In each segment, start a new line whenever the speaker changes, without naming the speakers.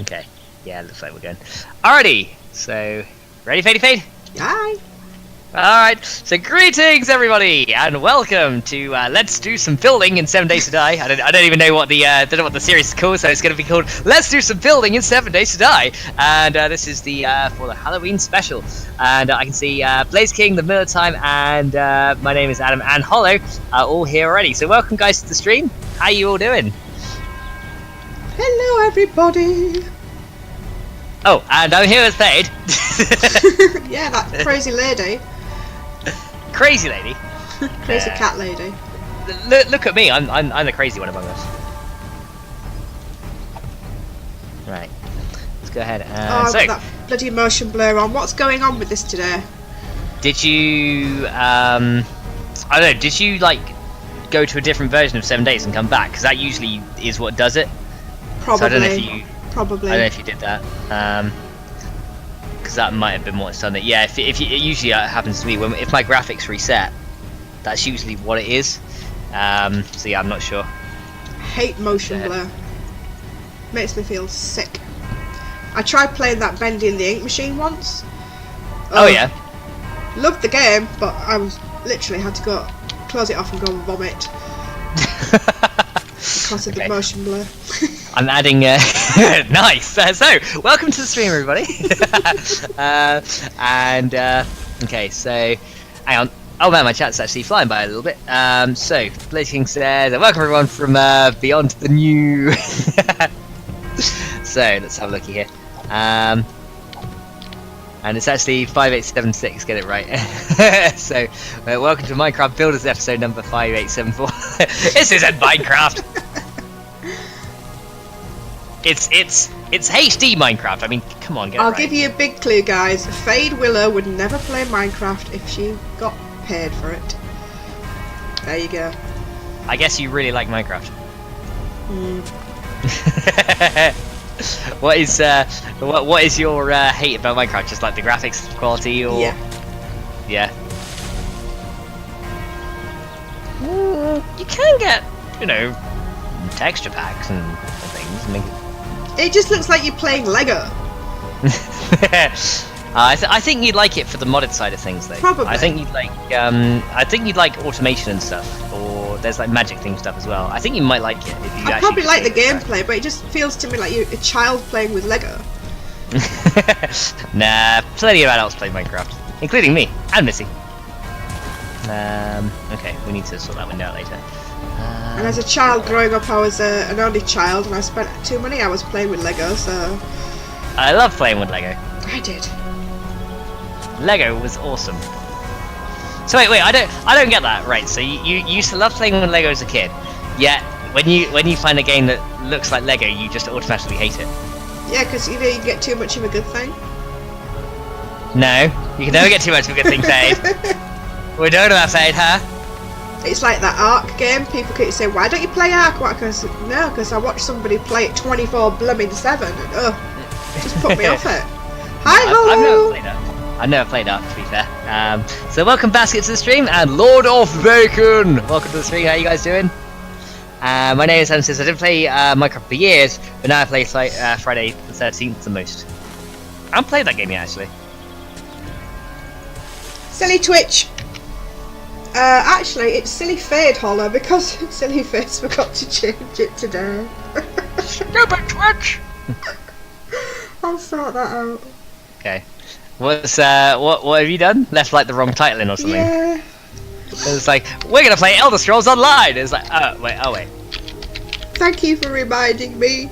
Okay. Yeah, looks like we're going. Alrighty. So, ready, Fade?
Aye.
Alright, so greetings everybody, and welcome to Let's Do Some Building in 7 Days to Die. I don't even know what the series is called, so it's going to be called Let's Do Some Building in 7 Days to Die. And this is the for the Halloween special. And I can see Blaze King, the Miller Time, and my name is Adam and Hollow are all here already. So welcome guys to the stream. How you all doing?
Hello, everybody.
Oh, and I'm here with Fade.
Yeah, that crazy lady.
Crazy lady.
Crazy cat lady.
Look at me. I'm the crazy one among us. Right. Let's go ahead.
I've got that bloody motion blur on. What's going on with this today?
Did you I don't know. Did you like go to a different version of 7 Days and come back? Because that usually is what does it.
Probably.
So I don't know if you.
Probably.
I don't know if you did that. Because that might have been what's done it. Yeah, if you, it usually happens to me if my graphics reset. That's usually what it is. So yeah, I'm not sure.
Hate motion blur. Makes me feel sick. I tried playing that Bendy and the Ink Machine once.
Oh yeah.
Loved the game, but I was literally had to go close it off and go and vomit because of the motion blur.
I'm adding. Nice. So, welcome to the stream, everybody. Okay, so hang on. Oh man, my chat's actually flying by a little bit. So, Blaze King says, "Welcome everyone from beyond the new." So let's have a looky here. And it's actually 5876. Get it right. So, welcome to Minecraft Builders episode number 5874. This isn't Minecraft. It's HD Minecraft. I mean, come on, get it right.
I'll give you a big clue, guys. Fade Willow would never play Minecraft if she got paid for it. There you go.
I guess you really like Minecraft. What is your hate about Minecraft? Just like the graphics quality, or yeah. You can get, texture packs and things.
It just looks like you're playing Lego.
I think you'd like it for the modded side of things, though.
Probably.
I think you'd like automation and stuff, or there's like magic theme stuff as well. I think you might like it if you.
I probably like the gameplay, but it just feels to me like you're a child playing with Lego.
Nah, plenty of adults play Minecraft, including me and Missy. Okay, we need to sort that window out later.
And as a child growing up, I was an only child, and I spent too many hours playing with Lego. So
I love playing with Lego.
I did.
Lego was awesome. So wait, I don't get that. Right, so you used to love playing with Lego as a kid, yet when you find a game that looks like Lego, you just automatically hate it.
Yeah, because you get too much of a good thing.
No, you can never get too much of a good thing, Fade. We don't know that, Fade, huh?
It's like that Ark game. People keep saying, "Why don't you play Ark?" Because I watched somebody play it 24/7, and just put me off it. Hi, Hollow.
I've never played Ark, to be fair. So welcome, Basket, to the stream, and Lord of Bacon. Welcome to the stream. How you guys doing? My name is Adam. Says I didn't play Minecraft for years, but now I play Friday the 13th the most. I haven't played that game yet, actually.
Silly Twitch. Actually, it's Silly Fade, Hollow, because Silly Face forgot to change it today.
Stupid Twitch!
I'll sort that out.
Okay. What have you done? Left like the wrong title in or something?
Yeah.
It's like, we're gonna play Elder Scrolls Online! It's like, oh wait.
Thank you for reminding me.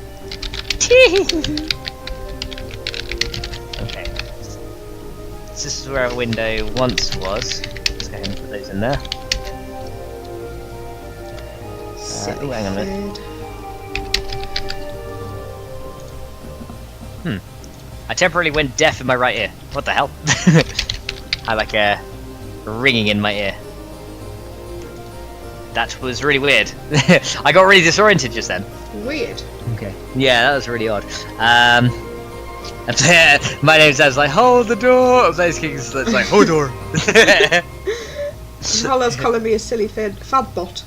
Okay. This is where a window once was. Let's go ahead and put those in there. Oh, hang on a minute. I temporarily went deaf in my right ear. What the hell? I had like a ringing in my ear. That was really weird. I got really disoriented just then.
Weird.
Okay. Yeah, that was really odd. My name sounds like, hold the door! Blaze King's like, hold the door!
Hollow's calling me a silly fad bot.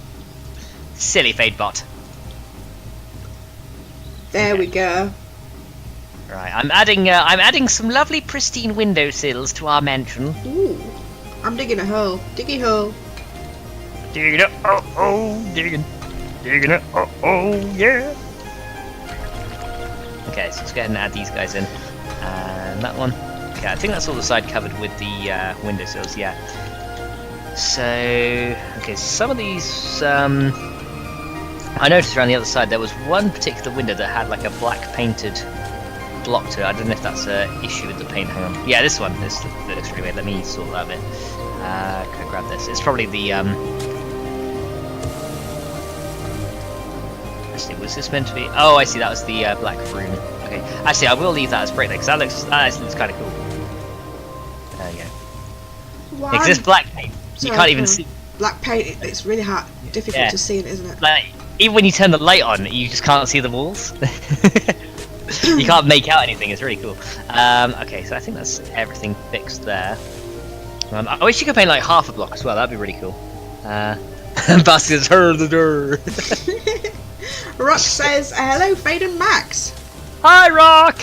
Silly Fade bot.
There we go.
Right, I'm adding some lovely pristine windowsills to our mansion.
Ooh, I'm digging a hole. Diggy hole.
Digging it, digging it, yeah. Okay, so let's go ahead and add these guys in, and that one. Okay, I think that's all the side covered with the windowsills. Yeah. So, okay, some of these. I noticed around the other side there was one particular window that had like a black painted block to it. I don't know if that's an issue with the paint. Hang on. Yeah, this one. This looks really weird. Let me sort that a bit. Can I grab this? It's probably the Actually, was this meant to be? Oh, I see. That was the black room. Okay. Actually, I will leave that as brick because that actually looks kind of cool. There you go.
Wow.
Because this black paint, you can't even see.
Black paint. It's really hard, difficult to see, isn't it?
Like, even when you turn the light on, you just can't see the walls. You can't make out anything. It's really cool. Okay, so I think that's everything fixed there. I wish you could paint like half a block as well. That'd be really cool. Bastards heard the door.
Rock says, hello, Fade and Max.
Hi, Rock.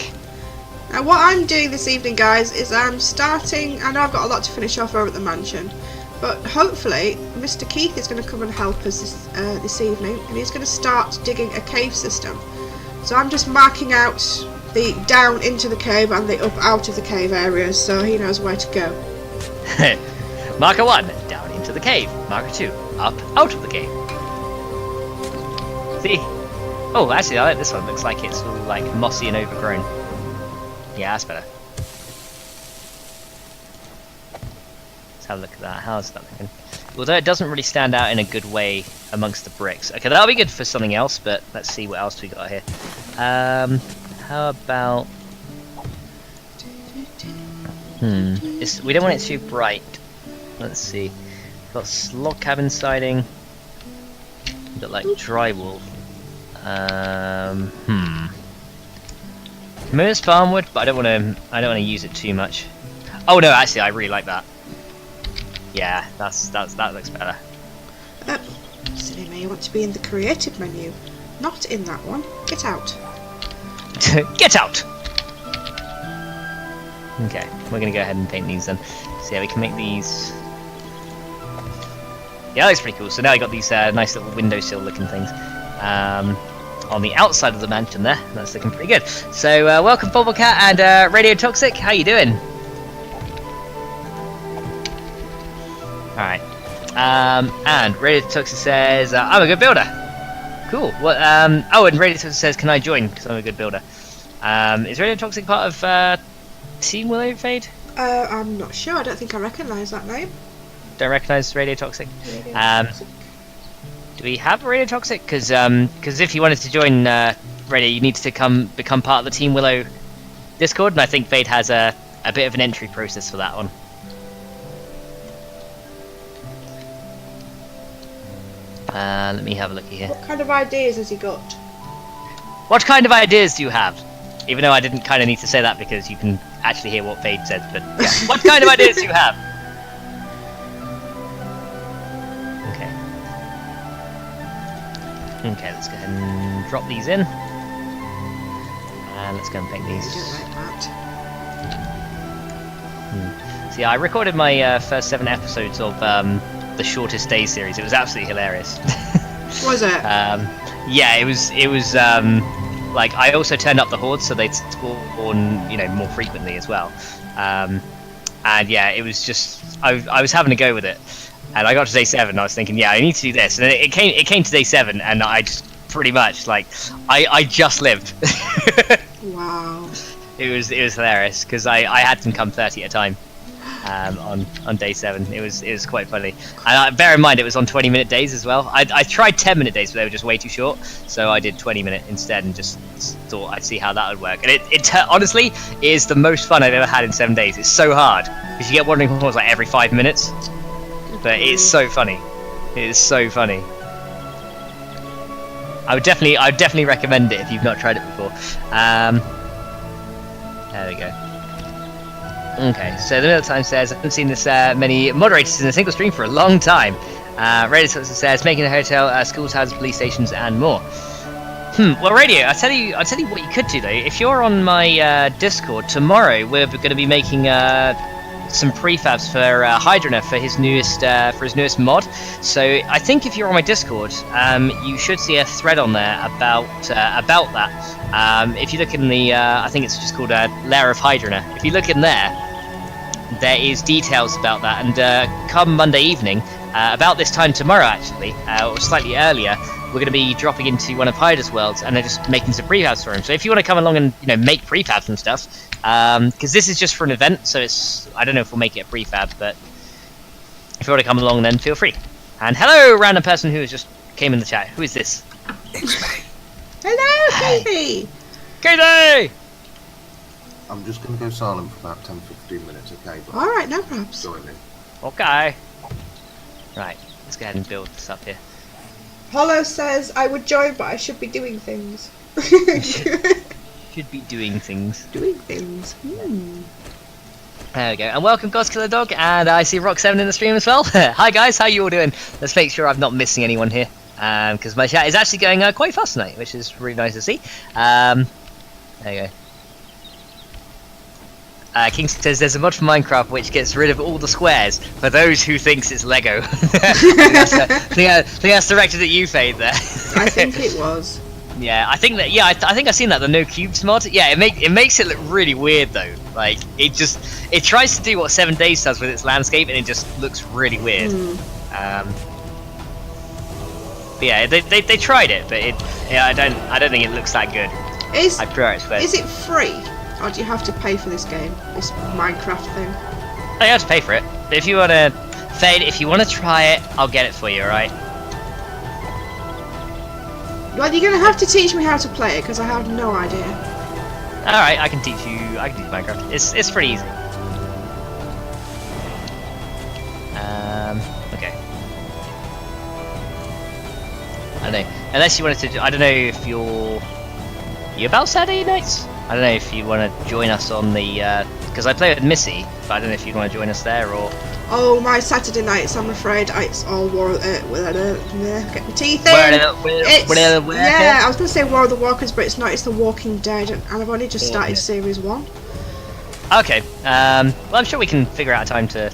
Now, what I'm doing this evening, guys, is I'm starting. I know I've got a lot to finish off over at the mansion, but hopefully, Mr. Keith is going to come and help us this evening, and he's going to start digging a cave system. So I'm just marking out the down into the cave and the up out of the cave areas, so he knows where to go.
Marker 1, down into the cave. Marker 2, up out of the cave. See? Oh, actually, I like this one. Looks like it's all like mossy and overgrown. Yeah, that's better. Let's have a look at that. How's that looking? Although it doesn't really stand out in a good way amongst the bricks. Okay, that'll be good for something else, but let's see what else we got here. How about... we don't want it too bright. Let's see. Got log cabin siding. We've got like drywall. Maybe it's farm wood, but I don't want to use it too much. Oh no, actually, I really like that. Yeah, that looks better.
Silly me, you want to be in the creative menu, not in that one. Get out.
Get out! Okay, we're gonna go ahead and paint these then. So yeah, we can make these. Yeah, that looks pretty cool. So now I got these nice little windowsill looking things on the outside of the mansion there. That's looking pretty good. So welcome Bobblecat and Radio Toxic. How you doing? Alright. And Radio Toxic says, I'm a good builder. Cool. What? Oh, and Radio Toxic says, can I join? Because I'm a good builder. Is Radio Toxic part of Team Willow Fade?
I'm not sure. I don't think I recognise that name.
Don't recognise Radio Toxic?
Radio Toxic.
Do we have Radio Toxic? Because if you wanted to join Radio, you need to become part of the Team Willow Discord, and I think Fade has a bit of an entry process for that one. Let me have a look here.
What kind of ideas has he got?
What kind of ideas do you have? Even though I didn't kind of need to say that because you can actually hear what Fade says, but yeah. What kind of ideas do you have? Okay. Okay, let's go ahead and drop these in. And let's go and paint these.
I don't like that.
So yeah, I recorded my first 7 episodes of the Shortest Day series. It was absolutely hilarious.
Was it?
Yeah, it was like I also turned up the hordes so they'd spawn, more frequently as well. And yeah, it was just I was having a go with it, and I got to day 7 and I was thinking, yeah, I need to do this, and then it came to day 7 and I just pretty much like I just lived.
Wow.
It was hilarious because I had them come 30 at a time. On day 7, it was quite funny, and bear in mind it was on 20-minute days as well. I tried 10-minute days, but they were just way too short, so I did 20-minute instead, and just thought I'd see how that would work. And it honestly is the most fun I've ever had in 7 days. It's so hard because you get wandering hordes like every 5 minutes, but it's so funny. It is so funny. I would definitely recommend it if you've not tried it before. There we go. Okay, so the middle time says, I haven't seen this many moderators in a single stream for a long time. Reddit says, making a hotel, schools, houses, police stations, and more. Well, Radio, I'll tell you what you could do though. If you're on my Discord tomorrow, we're going to be making some prefabs for Hydrona for his newest mod. So I think if you're on my Discord, you should see a thread on there about that. If you look in the, I think it's just called Lair of Hydrona. If you look in there is details about that. And come Monday evening, about this time tomorrow actually, or slightly earlier, we're going to be dropping into one of Hydra's worlds and they're just making some prefabs for him. So if you want to come along and make prefabs and stuff, because this is just for an event, so I don't know if we'll make it a prefab, but if you want to come along, then feel free. And hello, random person who has just came in the chat. Who is this?
It's me.
Hello, Katie.
Katie!
I'm just going to go silent for about 10-15 minutes, okay? But
All right, no problems.
join me.
Okay. Right, let's go ahead and build this up here.
Hollow says I would join, but I should be doing things.
Should be doing things.
Doing things.
There we go. And welcome, Godskiller Dog. And I see Rock7 in the stream as well. Hi guys, how you all doing? Let's make sure I'm not missing anyone here, because my chat is actually going quite fast tonight, which is really nice to see. There you go. King says there's a mod for Minecraft which gets rid of all the squares for those who thinks it's Lego. I think that's directed at you, Fade. There.
I think it was.
Yeah, I think that. Yeah, I think I've seen that, the no cubes mod. Yeah, it makes it look really weird though. Like it tries to do what 7 Days does with its landscape, and it just looks really weird. But yeah, they tried it, but I don't think it looks that good.
Is it free? Or do you have to pay for this game, this Minecraft thing?
Oh, you have to pay for it. But if you want to, Fade, if you want to try it, I'll get it for you, alright?
Well, you're going to have to teach me how to play it, because I have no idea.
Alright, I can teach you Minecraft. It's pretty easy. Okay. I don't know. Unless you wanted to, I don't know if you're about Saturday nights? I don't know if you want to join us on the, because I play with Missy, but I don't know if you'd want to join us there or...
Oh, my Saturday nights, I'm afraid it's all War get my teeth in. Yeah, I was going to say War of the Walkers, but it's not, it's The Walking Dead, and I've only just started Series 1.
Okay, well I'm sure we can figure out a time to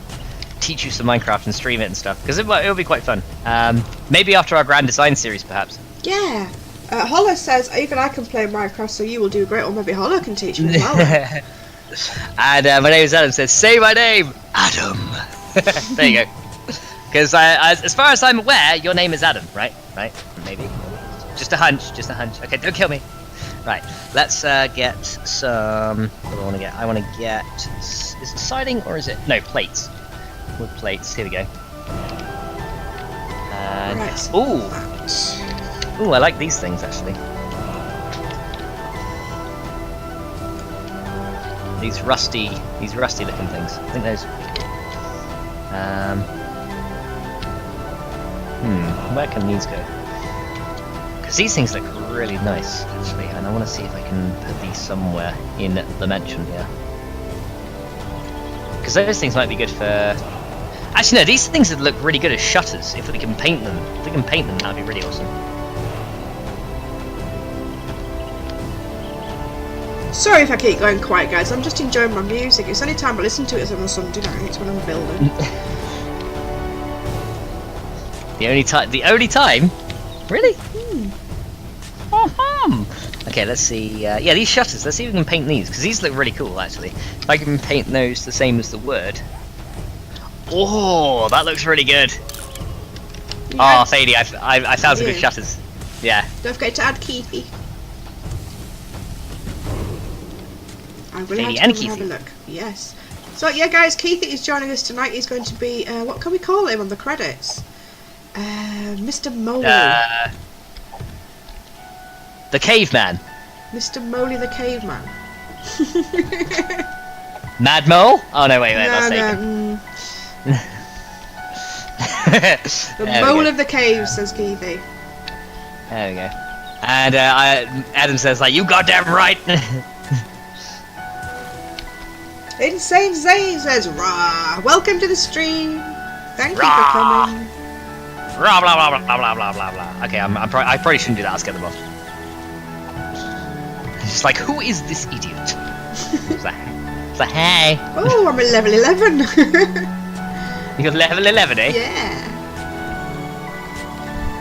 teach you some Minecraft and stream it and stuff, because it'll be quite fun. Maybe after our Grand Design series, perhaps.
Yeah. Hollow says, even I can play Minecraft, so you will do great, or maybe Hollow can teach me as well.
And my name is Adam, says, say my name, Adam. There you go. Because as far as I'm aware, your name is Adam, right? Right? Maybe. Just a hunch, Okay, don't kill me. Right, let's get some, what do I want to get? I want to get, is it siding or is it, no, plates. Wood plates, here we go. And,
Right.
Ooh, I like these things actually. These rusty looking things. I think those. Where can these go? Because these things look really nice actually, and I want to see if I can put these somewhere in the mansion here. Because those things might be good for. Actually, no, these things would look really good as shutters if we can paint them. If we can paint them, that'd be really awesome.
Sorry if I keep going quiet, guys. I'm just enjoying my music. It's the only time I listen to it is on a Sunday night. It's when I'm building.
The only time? Really? Okay, let's see. Yeah, these shutters. Let's see if we can paint these, because these look really cool, actually. If I can paint those the same as the word. Oh, that looks really good.
Yeah.
Oh, Fady, I found some good shutters. Yeah.
Don't forget to add Keithy. I will
Fady
have
and
to have a
Keithy.
look. Yes. So yeah, guys, Keithy is joining us tonight. He's going to be what can we call him on the credits? Mr. Moley.
The caveman.
Mr. Moley the caveman.
Mad Mole? Oh no, wait, that's taken.
The mole of the cave, says Keithy.
There we go. And Adam says, like, you goddamn right.
Insane Zane says, rah, welcome to the stream. Thank you for
Rah.
coming.
Blah blah blah blah blah blah blah blah. Okay, I probably shouldn't do that. Let's get them off. It's like, who is this idiot? It's like, hey.
Oh, I'm at level 11.
You're level 11, eh?
Yeah.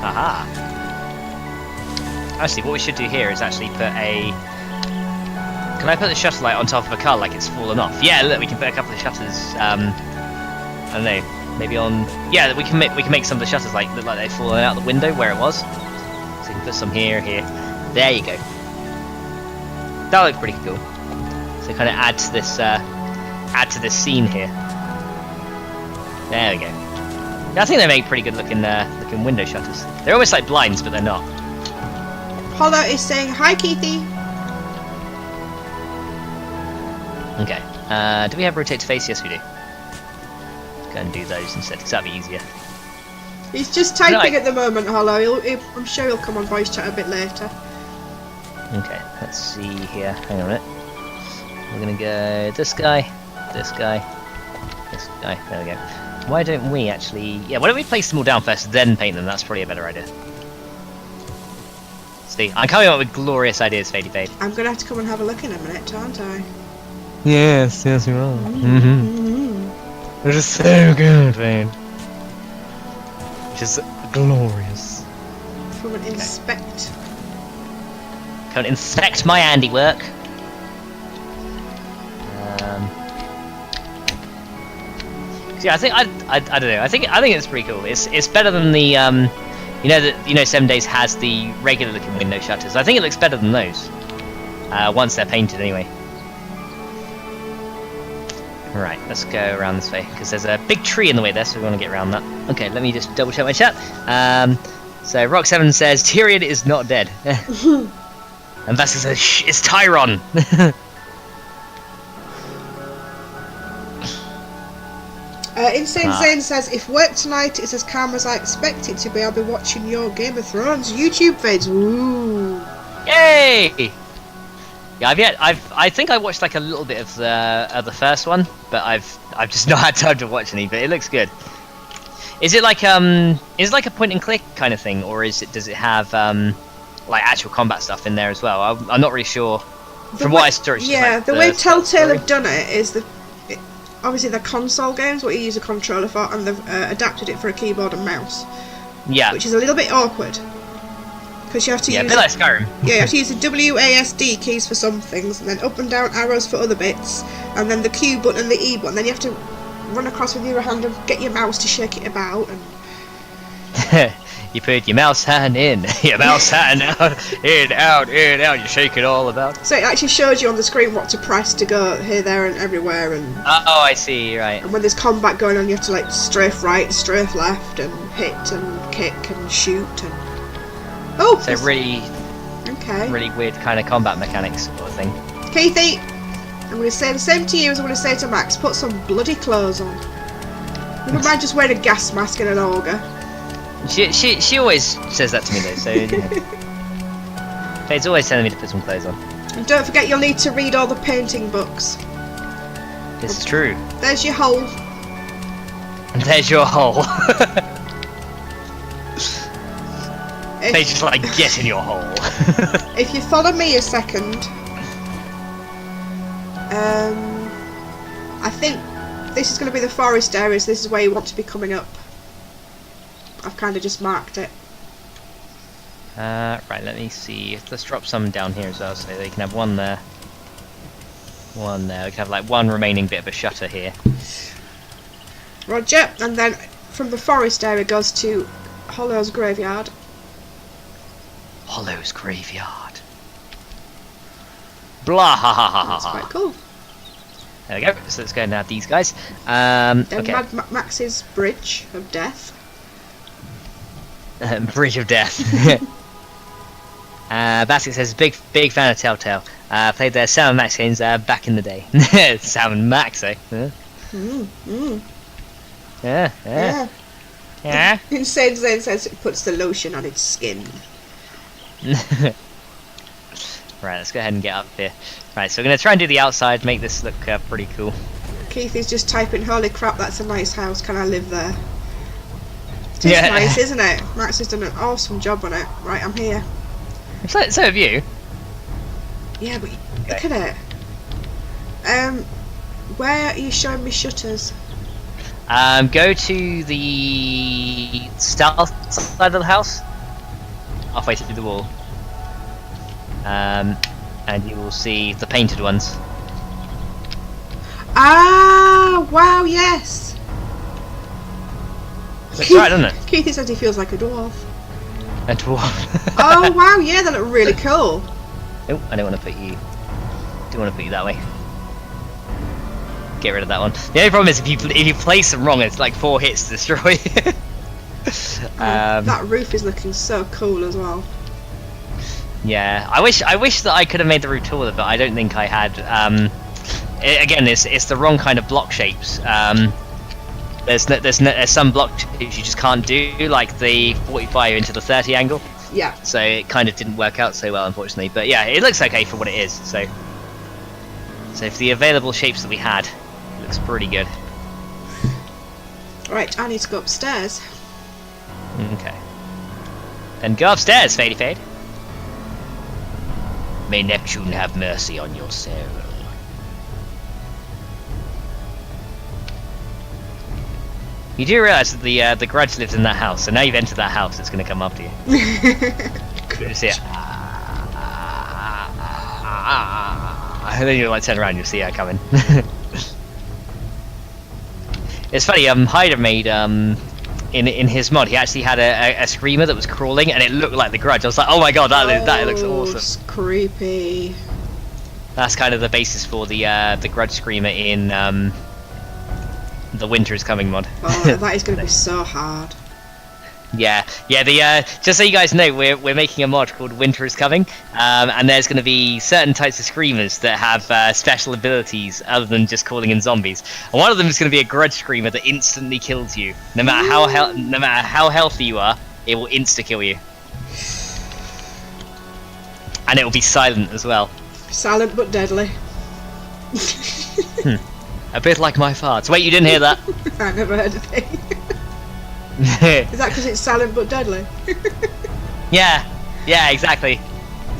Aha. Actually, what we should do here is actually put a... Can I put the shutter light on top of a car like it's fallen off? Yeah, look, we can put a couple of shutters, I don't know, maybe on... Yeah, we can make some of the shutters like look like they've fallen out the window where it was. So we can put some here. There you go. That looks pretty cool. So kind of add to this scene here. There we go. Yeah, I think they make pretty good looking window shutters. They're almost like blinds, but they're not.
Hollow is saying hi, Keithy.
Okay. Do we have rotate to face? Yes, we do. Let's go and do those instead, because that'd be easier.
He's just typing at the moment, Hollow. I'm sure he'll come on voice chat a bit later.
Okay, let's see here. Hang on a minute. We're gonna go this guy, this guy, this guy. There we go. Why don't we actually... Yeah, why don't we place them all down first, then paint them? That's probably a better idea. See, I'm coming up with glorious ideas, Fady Fade.
I'm gonna have to come and have a look in a minute, aren't I?
Yes, you are. It is so good, Fade. Just glorious.
Come and inspect.
Come and inspect my handiwork. Yeah, I think I don't know. I think it's pretty cool. It's better than the you know 7 Days has the regular looking window shutters. I think it looks better than those. Once they're painted anyway. Right, let's go around this way because there's a big tree in the way there, so we want to get around that. Okay, let me just double check my chat. So Rock7 says Tyrion is not dead. And Vasquez says shh, it's Tyron.
Insane Zane says, if work tonight is as calm as I expect it to be, I'll be watching your Game of Thrones YouTube vids. Ooh.
Yay! Yeah, I think I watched like a little bit of the first one, but I've just not had time to watch any. But it looks good. Is it like a point and click kind of thing, or does it have like actual combat stuff in there as well? I'm not really sure. From what I saw, it's just like
the way Telltale have done it is obviously they're console games, what you use a controller for, and they've adapted it for a keyboard and mouse. Yeah. Which is a little bit awkward. Because you have to use...
a bit like Skyrim.
Yeah, you have to use the WASD keys for some things, and then up and down arrows for other bits, and then the Q button and the E button, then you have to run across with your hand and get your mouse to shake it about, and...
You put your mouse hand in, your mouse hand out, in, out, you shake it all about.
So it actually shows you on the screen what to press to go here, there, and everywhere, and...
Oh, I see, right.
And when there's combat going on, you have to, like, strafe right, strafe left, and hit, and kick, and shoot, and... Oh!
So really weird kind of combat mechanics sort of thing.
Keithy, I'm going to say the same to you as I'm going to say to Max, put some bloody clothes on. Never mind just wearing a gas mask and an auger.
She always says that to me though, so you know. Fade's always telling me to put some clothes on.
And don't forget you'll need to read all the painting books.
This is true.
There's your hole.
And there's your hole. They just like get in your hole.
If you follow me a second, I think this is going to be the forest areas. This is where you want to be coming up. I've kind of just marked it.
Right, let me see. Let's drop some down here as well, so they can have one there. One there. We can have like one remaining bit of a shutter here.
Roger. And then from the forest area goes to Hollow's graveyard.
Hollow's graveyard. Blah ha ha ha ha.
That's quite cool.
There we go. So let's go and add these guys.
Then
okay.
Mad Max's Bridge of Death.
Bridge of Death. Basket says big fan of Telltale. Played their Sam and Max games back in the day. Sam and Max, eh? Yeah.
Insane Zen says it puts the lotion on its skin.
Right, let's go ahead and get up here. Right, so we're going to try and do the outside, make this look pretty cool.
Keith is just typing, holy crap, that's a nice house, can I live there? It is nice, isn't it? Max has done an awesome job on it. Right, I'm here.
So have you.
Yeah, but look at it. Where are you showing me shutters?
Go to the south side of the house, halfway through the wall, and you will see the painted ones.
Ah, wow, yes.
Looks right, doesn't it?
Keith says he feels like a dwarf.
A dwarf.
Oh wow, yeah, they look really cool.
Oh, I don't want to put you. Do want to put you that way. Get rid of that one. The only problem is if you place them wrong, it's like 4 hits to destroy.
That roof is looking so cool as well.
Yeah, I wish that I could have made the roof taller, but I don't think I had. Again, it's the wrong kind of block shapes. There's some block shapes you just can't do, like the 45 into the 30 angle.
Yeah.
So it kind of didn't work out so well, unfortunately. But yeah, it looks okay for what it is. So for the available shapes that we had, it looks pretty good.
Right, I need to go upstairs.
Okay. Then go upstairs, Fady Fade. May Neptune have mercy on your soul. You do realise that the grudge lives in that house, so now you've entered that house, it's going to come after you. You see it. And then you like turn around, you'll see her coming. It's funny. Hyder made in his mod, he actually had a screamer that was crawling, and it looked like the grudge. I was like, oh my god, that looks awesome.
It's creepy.
That's kind of the basis for the grudge screamer in the Winter is Coming mod.
Oh, that is going to be so hard.
Yeah. Just so you guys know, we're making a mod called Winter is Coming, and there's going to be certain types of screamers that have special abilities other than just calling in zombies. And one of them is going to be a grudge screamer that instantly kills you, no matter how healthy you are. It will insta kill you, and it will be silent as well.
Silent but deadly.
A bit like my farts. Wait, you didn't hear that?
I never heard a thing. Is that because it's silent but deadly?
Yeah, exactly.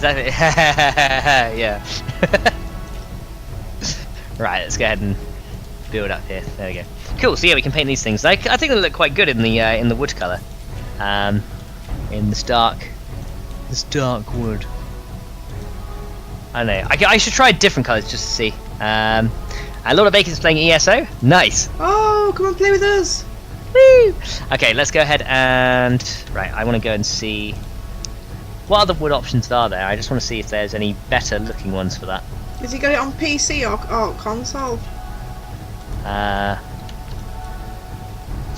Yeah. Right, let's go ahead and build up here. There we go. Cool. So yeah, we can paint these things. I think they look quite good in the wood color. In this dark wood. I don't know. I should try different colors just to see. A lot of Bacon's playing ESO. Nice.
Oh, come and play with us.
Woo! Okay, let's go ahead and I want to go and see what other wood options are there. I just want to see if there's any better looking ones for that.
Has he got it on PC or console? Do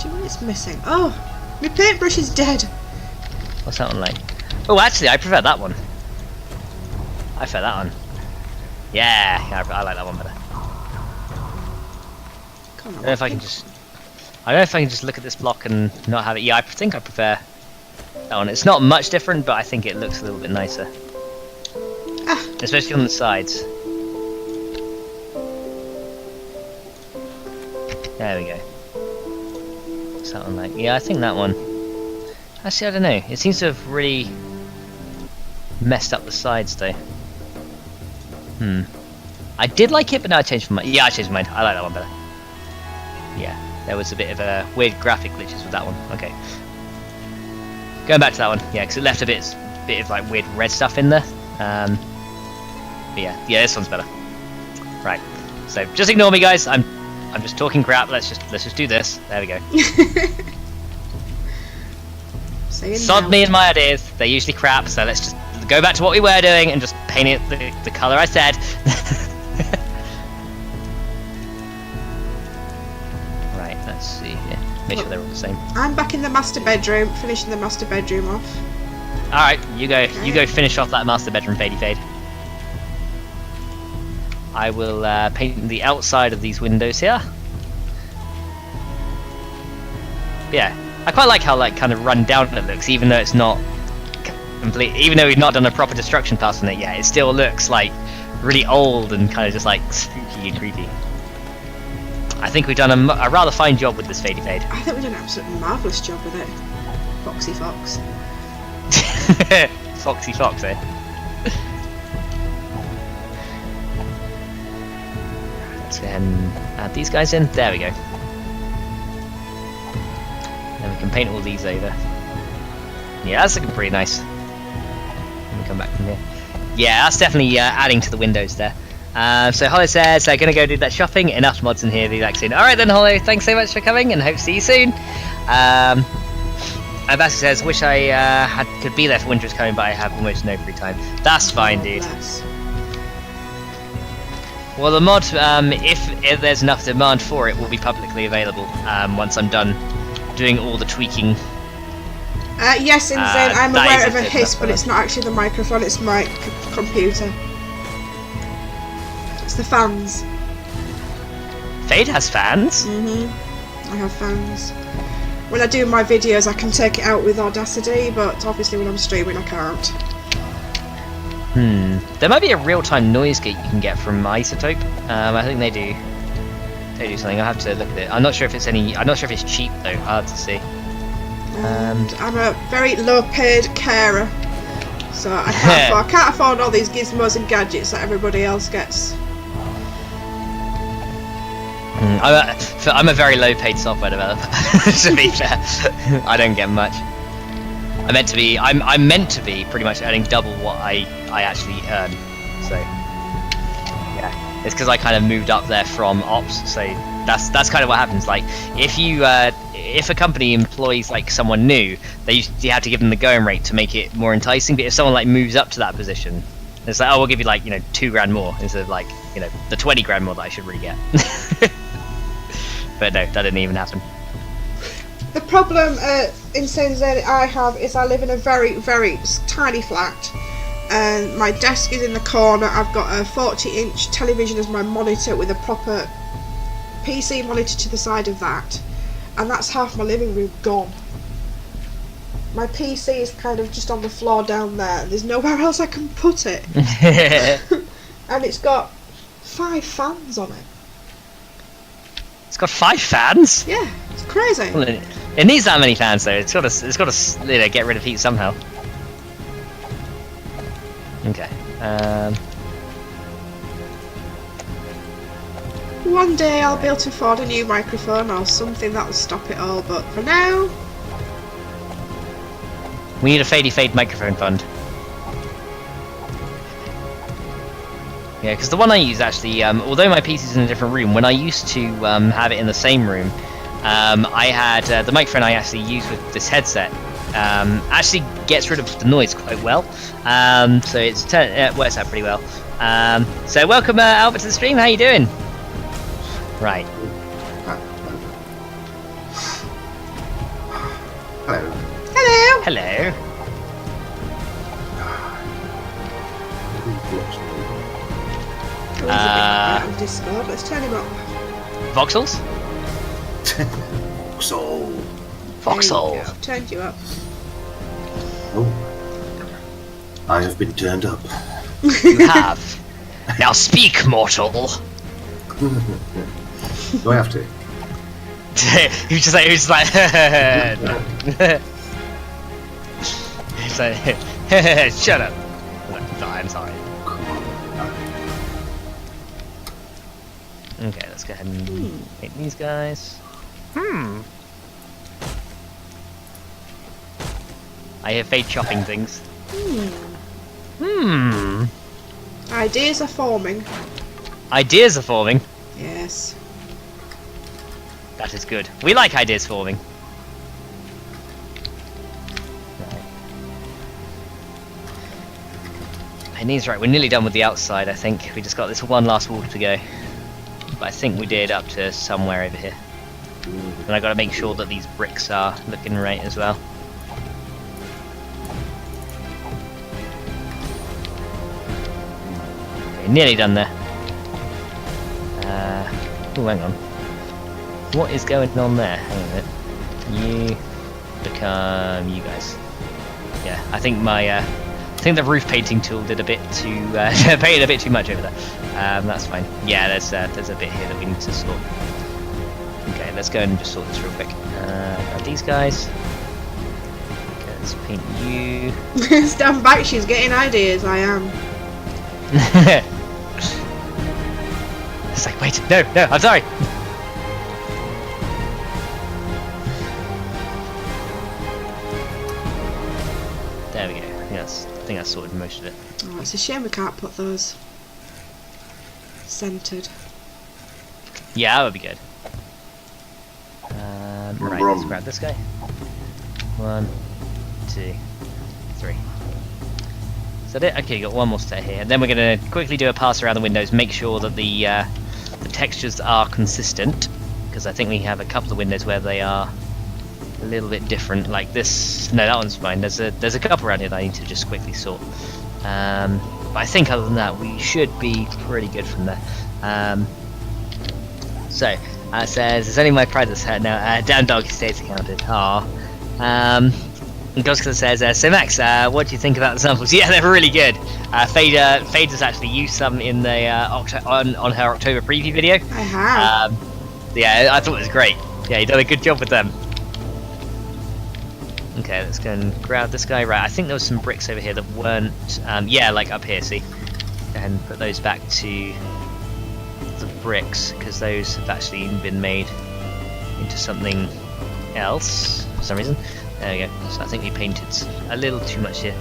you know what it's missing? Oh, my paintbrush is dead.
What's that one like? Oh, actually, I prefer that one. I prefer that one. Yeah, I like that one better. I don't know if I can just look at this block and not have it. Yeah, I think I prefer that one. It's not much different, but I think it looks a little bit nicer. Especially on the sides. There we go. What's that one like? Yeah, I think that one. Actually, I don't know. It seems to have really messed up the sides, though. I did like it, but now I changed my mind. Yeah, I changed my mind. I like that one better. Yeah, there was a bit of a weird graphic glitches with that one. Okay. Going back to that one. Yeah, because it left a bit of like weird red stuff in there. But yeah, this one's better. Right. So just ignore me, guys. I'm just talking crap. Let's just do this. There we go. Sod me and my ideas. They're usually crap. So let's just go back to what we were doing and just paint it the color I said. Right. Let's see here. Make sure they're all the same.
I'm back in the master bedroom, finishing the master bedroom off.
All right. You go. Okay. You go finish off that master bedroom, Fady Fade. I will paint the outside of these windows here. Yeah, I quite like how kind of run down it looks, even though it's not complete. Even though we've not done a proper destruction pass on it yet, it still looks like really old and kind of just like spooky and creepy. I think we've done a rather fine job with this Fady Fade.
I think we've done an absolutely marvellous job with it. Foxy Fox.
Foxy Fox, eh? let's go ahead and add these guys in. There we go. Then we can paint all these over. Yeah, that's looking pretty nice. Let me come back from here. Yeah, that's definitely adding to the windows there. So Hollow says they're going to go do that shopping. Enough mods in here to do that soon. Alright then, Hollow, thanks so much for coming and hope to see you soon. And Bassi says, wish I could be there for winter is coming, but I have almost no free time. That's fine, dude. Well, the mod, if there's enough demand for it, will be publicly available once I'm done doing all the tweaking.
Yes, Insane, I'm aware of a hiss, but it's not actually the microphone, it's my computer. It's the fans.
Fade has fans?
I have fans. When I do my videos, I can take it out with Audacity, but obviously when I'm streaming, I can't.
There might be a real-time noise gate you can get from Isotope. I think they do. They do something. I'll have to look at it. I'm not sure if it's I'm not sure if it's cheap though. Hard to see.
And I'm a very low-paid carer, so I can't afford all these gizmos and gadgets that everybody else gets.
I'm a very low-paid software developer. To be fair, I don't get much. I'm meant to be pretty much earning double what I actually earn. So yeah, it's because I kind of moved up there from ops. So that's kind of what happens. Like if a company employs like someone new, you have to give them the going rate to make it more enticing. But if someone like moves up to that position, it's like, oh, we'll give you like $2,000 more instead of like the 20 grand more that I should really get. But no, that didn't even happen.
The problem Insane Zen I have is I live in a very, very tiny flat, and my desk is in the corner. I've got a 40-inch television as my monitor with a proper PC monitor to the side of that, and that's half my living room gone. My PC is kind of just on the floor down there. There's nowhere else I can put it. And it's got 5 fans on it.
It's got 5 fans?
Yeah, it's crazy.
Well, it needs that many fans though. It's got to get rid of heat somehow. Okay.
One day I'll be able to afford a new microphone or something that'll stop it all, but for now...
We need a fade microphone fund. Yeah, because the one I use actually, although my PC's in a different room, when I used to have it in the same room, I had the microphone I actually use with this headset actually gets rid of the noise quite well. So it works out pretty well. So welcome Albert to the stream. How you doing? Right.
Hello.
Hello!
Hello.
He's a bit quiet on Discord. Let's turn him up.
Voxels?
So.
Voxels.
I've turned you up.
Oh. I have been turned up.
You have. Now speak, mortal.
Do I have to?
He's just like He's like, shut up. I'm sorry. Okay, let's go ahead and make these guys. I hear fade chopping things.
Ideas are forming.
Ideas are forming.
Yes.
That is good. We like ideas forming. Right. And he's right, we're nearly done with the outside, I think. We just got this one last wall to go. But I think we did up to somewhere over here. And I gotta make sure that these bricks are looking right as well. Okay, nearly done there. Oh, hang on. What is going on there? Hang on a minute. You become you guys. Yeah, I think the roof painting tool did a bit too painted a bit too much over there. That's fine. Yeah, there's a bit here that we need to sort. Okay, let's go and just sort this real quick. Grab these guys. Okay, let's paint you.
Stand back, she's getting ideas, I am.
It's like, wait, no, I'm sorry. There we go. I think that's sorted most of it.
Oh, it's a shame we can't put those centered.
Yeah, that would be good. Right, let's grab this guy. 1, 2, 3. Is that it? Okay, got one more set here. And then we're going to quickly do a pass around the windows, make sure that the textures are consistent, because I think we have a couple of windows where they are a little bit different. Like this, no, that one's fine. There's a couple around here that I need to just quickly sort. But I think other than that, we should be pretty good from there. So, it says, it's only my pride that's hurt now. Down doggy stays accounted. Aww. Goska says, so Max, what do you think about the samples? Yeah, they're really good. Fader's actually used some in the on her October preview video.
I have.
Yeah, I thought it was great. Yeah, you done a good job with them. Okay, let's go and grab this guy. Right, I think there was some bricks over here that weren't. Yeah, like up here. See, and put those back to the bricks, because those have actually been made into something else for some reason. There we go. So I think we painted a little too much here.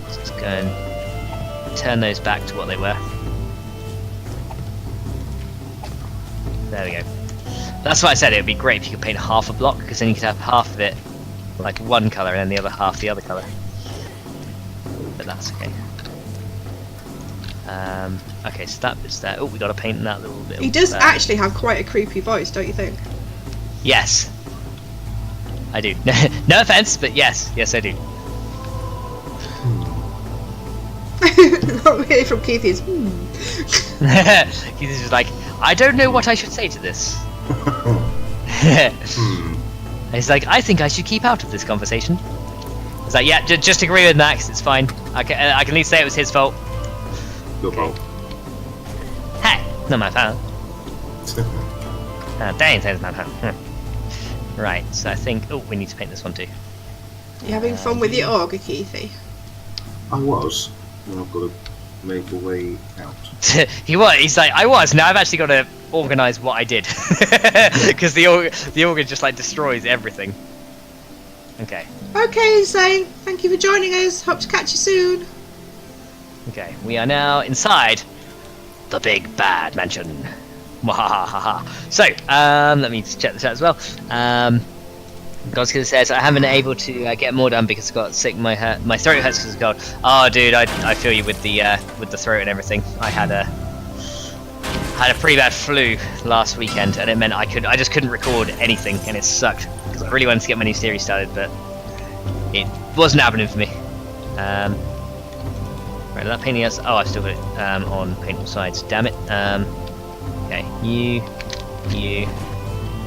So let's go and turn those back to what they were. There we go. That's why I said it would be great if you could paint half a block, because then you could have half of it like one colour and then the other half the other colour. But that's okay. Okay, so that bit's there. Oh, we got to paint that little bit.
He does actually have quite a creepy voice, don't you think?
Yes. I do. No offense, but yes, I do.
What we hear from Keith is,
Keith is just like, I don't know what I should say to this. And he's like, I think I should keep out of this conversation. It's like, yeah, just agree with Max, it's fine. I can at least say it was his fault.
Your fault.
Hey, not my fault. Dang, it's my fault. Right, so I think, oh, we need to paint this one too.
you having fun with your auger, Keithy?
I was, and I've got to make a way out.
He's like, I was, now I've actually got to organise what I did. Because the auger just like destroys everything. Okay.
Okay, Insane. Thank you for joining us. Hope to catch you soon.
Okay, we are now inside the big bad mansion. Wahahaha. So, let me just check this out as well. Godskill says, I haven't been able to get more done because I got sick. My throat hurts because of cold. Oh, dude, I feel you with the throat and everything. I had a pretty bad flu last weekend, and it meant I just couldn't record anything, and it sucked because I really wanted to get my new series started, but it wasn't happening for me. Right, that painting has. Oh, I've still got it on paint all sides. Damn it. Okay, you,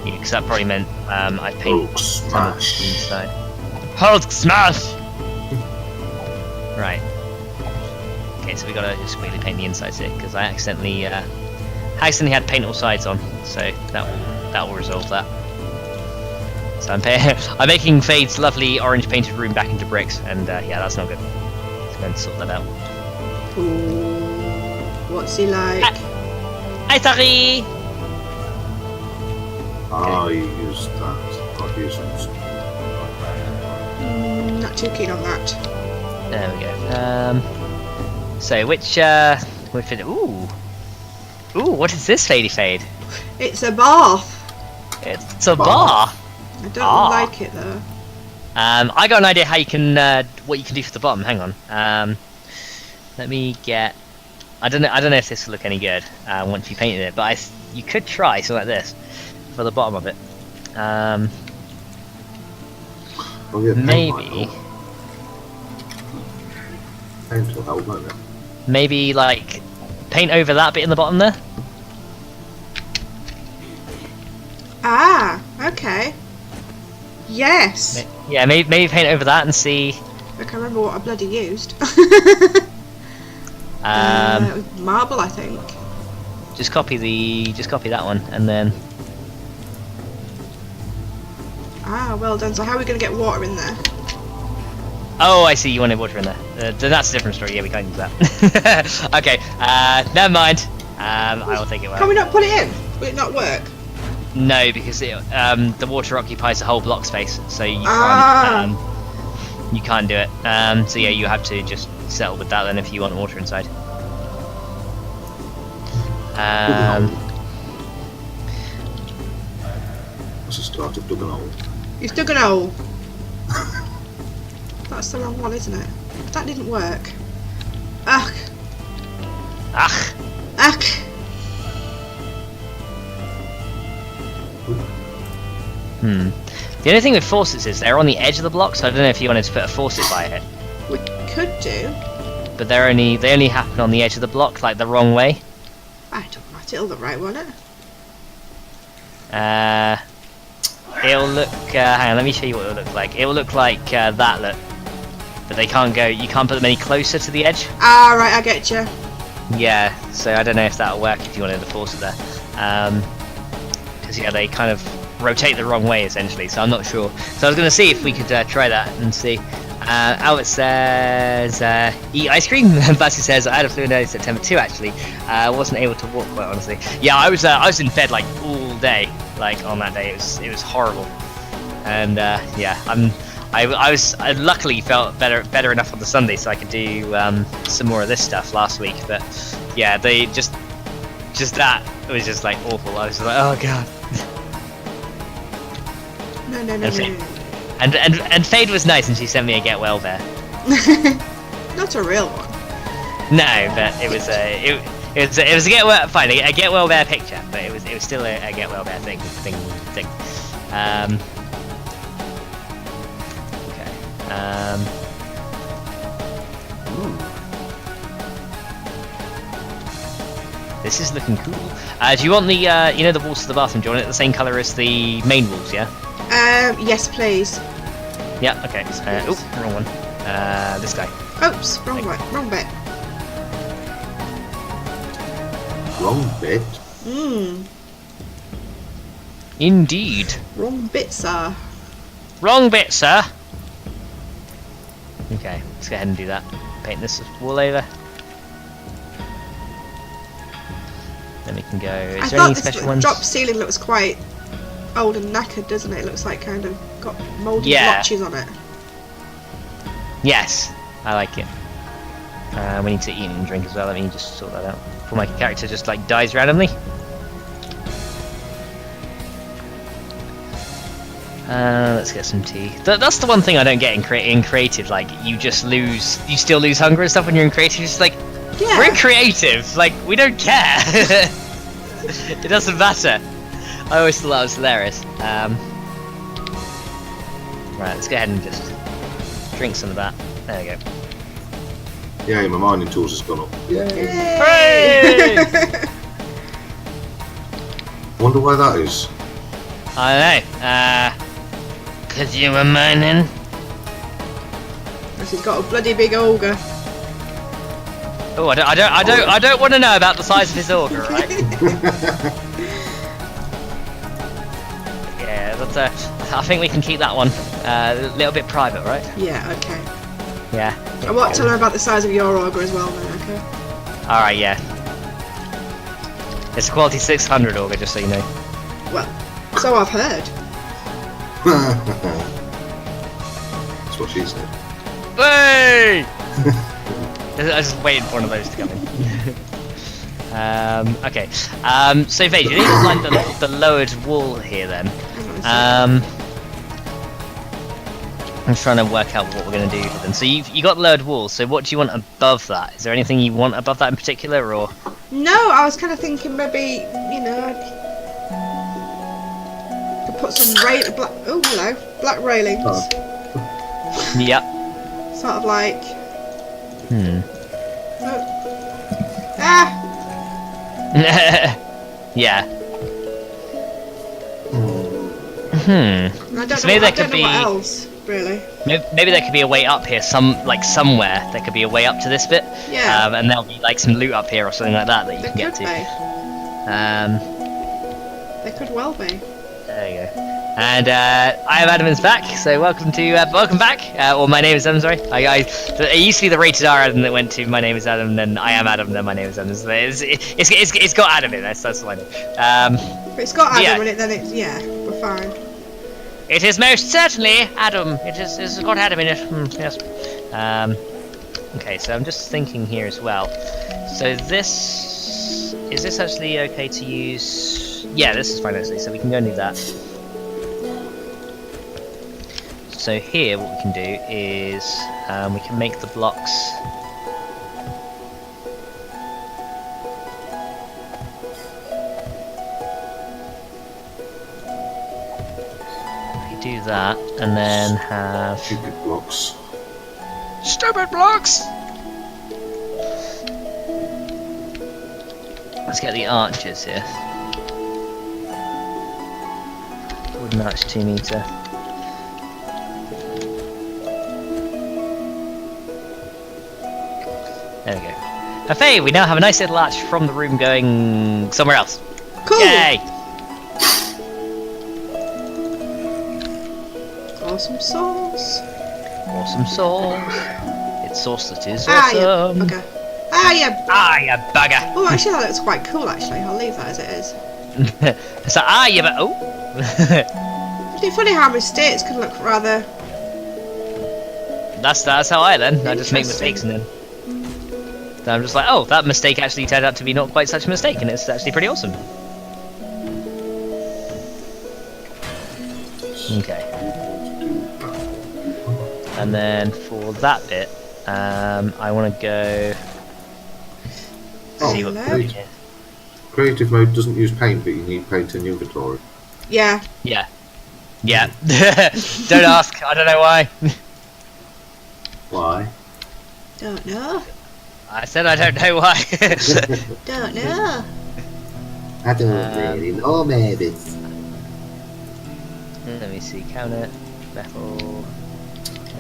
because that probably meant I paint
Hulk
some
smash.
inside. Hulk smash! Right. Okay, so we gotta just quickly paint the insides here, because I accidentally had paint all sides on, so that will resolve that. So I'm making Fade's lovely orange painted room back into bricks, and yeah, that's not good. Let's go and sort that out.
Ooh, what's he like?
Hi, Tari!
I used that. I've used it.
Not too keen on that.
There we go. So which ooh, what is this, Fadey Fade?
It's a bath.
It's a bar.
I don't like it though.
I got an idea how you can what you can do for the bottom. Hang on. Let me get. I don't know if this will look any good once you painted it, but you could try something like this for the bottom of it.
Oh, yeah,
Maybe.
Paint will help, won't it?
Maybe like paint over that bit in the bottom there.
Ah, okay. Yes.
Yeah, maybe paint over that and see.
I can't remember what I bloody used. Marble, I think.
Just copy that one and then.
Ah, well done. So how are we going to get water in there?
Oh, I see. You wanted water in there. That's a different story. Yeah, we can't use that. Okay. Never mind. I will take it.
Can we not put it in? Will it not work?
No, because the water occupies the whole block space, so you can't do it. So yeah, you have to just settle with that then if you want water inside.
That's the start of dug an hole.
You've dug an hole. That's the wrong one, isn't it? That didn't work. Ugh.
Ach.
Ugh.
The only thing with faucets is they're on the edge of the block, so I don't know if you wanted to put a faucet by it.
We could do.
But they only happen on the edge of the block, like the wrong way.
I don't know. It'll look right, won't it?
It'll look. Hang on, let me show you what it'll look like. It will look like that look, but they can't go. You can't put them any closer to the edge.
Ah, right. I get you.
Yeah, so I don't know if that'll work if you wanted to force it there. Because yeah, they kind of rotate the wrong way essentially. So I'm not sure. So I was going to see if we could try that and see. Albert says, eat ice cream. Bassy says, I had a flu in early September too, actually. Wasn't able to walk, quite honestly. Yeah, I was in bed like all day, like on that day. It was horrible. And yeah, I luckily felt better enough on the Sunday, so I could do some more of this stuff last week. But yeah, they just that was just like awful. I was just like, oh god.
No.
And Fade was nice, and she sent me a get well bear.
Not a real one.
No, but it was a get well fine, a get well bear picture, but it was still a get well bear thing. Okay. This is looking cool. Do you want the you know the walls of the bathroom? Do you want it the same color as the main walls? Yeah.
Yes, please.
Yeah. Okay. Wrong one. This guy.
Oops, wrong way, wrong bit.
Wrong bit.
Indeed.
Wrong bit, sir.
Wrong bit, sir. Okay, let's go ahead and do that. Paint this wall over. Then we can go. Is there any special ones?
Drop ceiling looks quite old and knackered, doesn't it? It looks like kind of got mouldy blotches on it.
Yes, I like it. We need to eat and drink as well. Let me just sort that out. Before my character just like dies randomly. Let's get some tea. That's the one thing I don't get in creative. Like you still lose hunger and stuff when you're in creative. It's like we're in creative. Like we don't care. It doesn't matter. I always thought that was hilarious. Right, let's go ahead and just drink some of that. There we go.
Yeah, my mining tools has gone up. Yay!
Hooray!
Wonder why that is.
I don't know. 'Cause you were mining.
This has got a bloody big ogre.
Oh, I don't want to know about the size of his auger, right? Yeah, that's I think we can keep that one a little bit private, right?
Yeah, okay.
Yeah.
I want to learn about the size of your auger as well then, okay?
Alright, yeah. It's a quality 600 auger, just so you know.
Well, so I've heard.
That's what she said.
Hey! I was just waiting for one of those to come in. Okay. So Vage, you need to line the lowered wall here then. I'm trying to work out what we're going to do here then. So you got lowered walls, so what do you want above that? Is there anything you want above that in particular, or?
No, I was kind of thinking maybe, you know, I could put some black railings.
Oh.
Yep.
Sort of like...
Yeah.
I don't know what else, really.
Maybe there could be a way up here, somewhere. There could be a way up to this bit.
Yeah.
And there'll be like some loot up here or something like that you can get to.
There could well be.
There you go. And I am Adam's back, so welcome back. Well, my name is Adam. Sorry, it used to be the rated R Adam that went to my name is Adam, then I am Adam, then my name is Adam. So it's got Adam in it. That's what I know.
If it's got Adam in it, then it's we're fine.
It is most certainly Adam. It's got Adam in it. Yes. Okay, so I'm just thinking here as well. So is this actually okay to use? Yeah, this is fine actually. So we can go and do that. So here, what we can do is we can make the blocks. We do that, and then have
Stupid blocks.
stupid blocks. Let's get the arches here. Wooden arch 2 meter. There we go. Hooray! We now have a nice little arch from the room going somewhere else.
Cool.
Yay!
Awesome sauce.
Awesome sauce. It's sauce that is
Ah, yeah.
awesome.
Okay. Ah, yeah.
Ah, you bugger.
Oh, actually, that looks quite cool. Actually, I'll leave that as it is.
So you but oh.
Isn't it funny how mistakes can look rather?
That's how I learn. I just make
Interesting.
mistakes and then. So I'm just like, oh, that mistake actually turned out to be not quite such a mistake, and it's actually pretty awesome. Okay. And then for that bit, I want to go see what
hello.
we can.
Creative mode doesn't use paint, but you need paint in inventory.
Yeah.
Yeah. Yeah. Don't ask. I don't know why.
Why?
Don't know.
I said I don't know why.
Don't know.
I don't really know, maybe.
Let me see. Counter. Metal.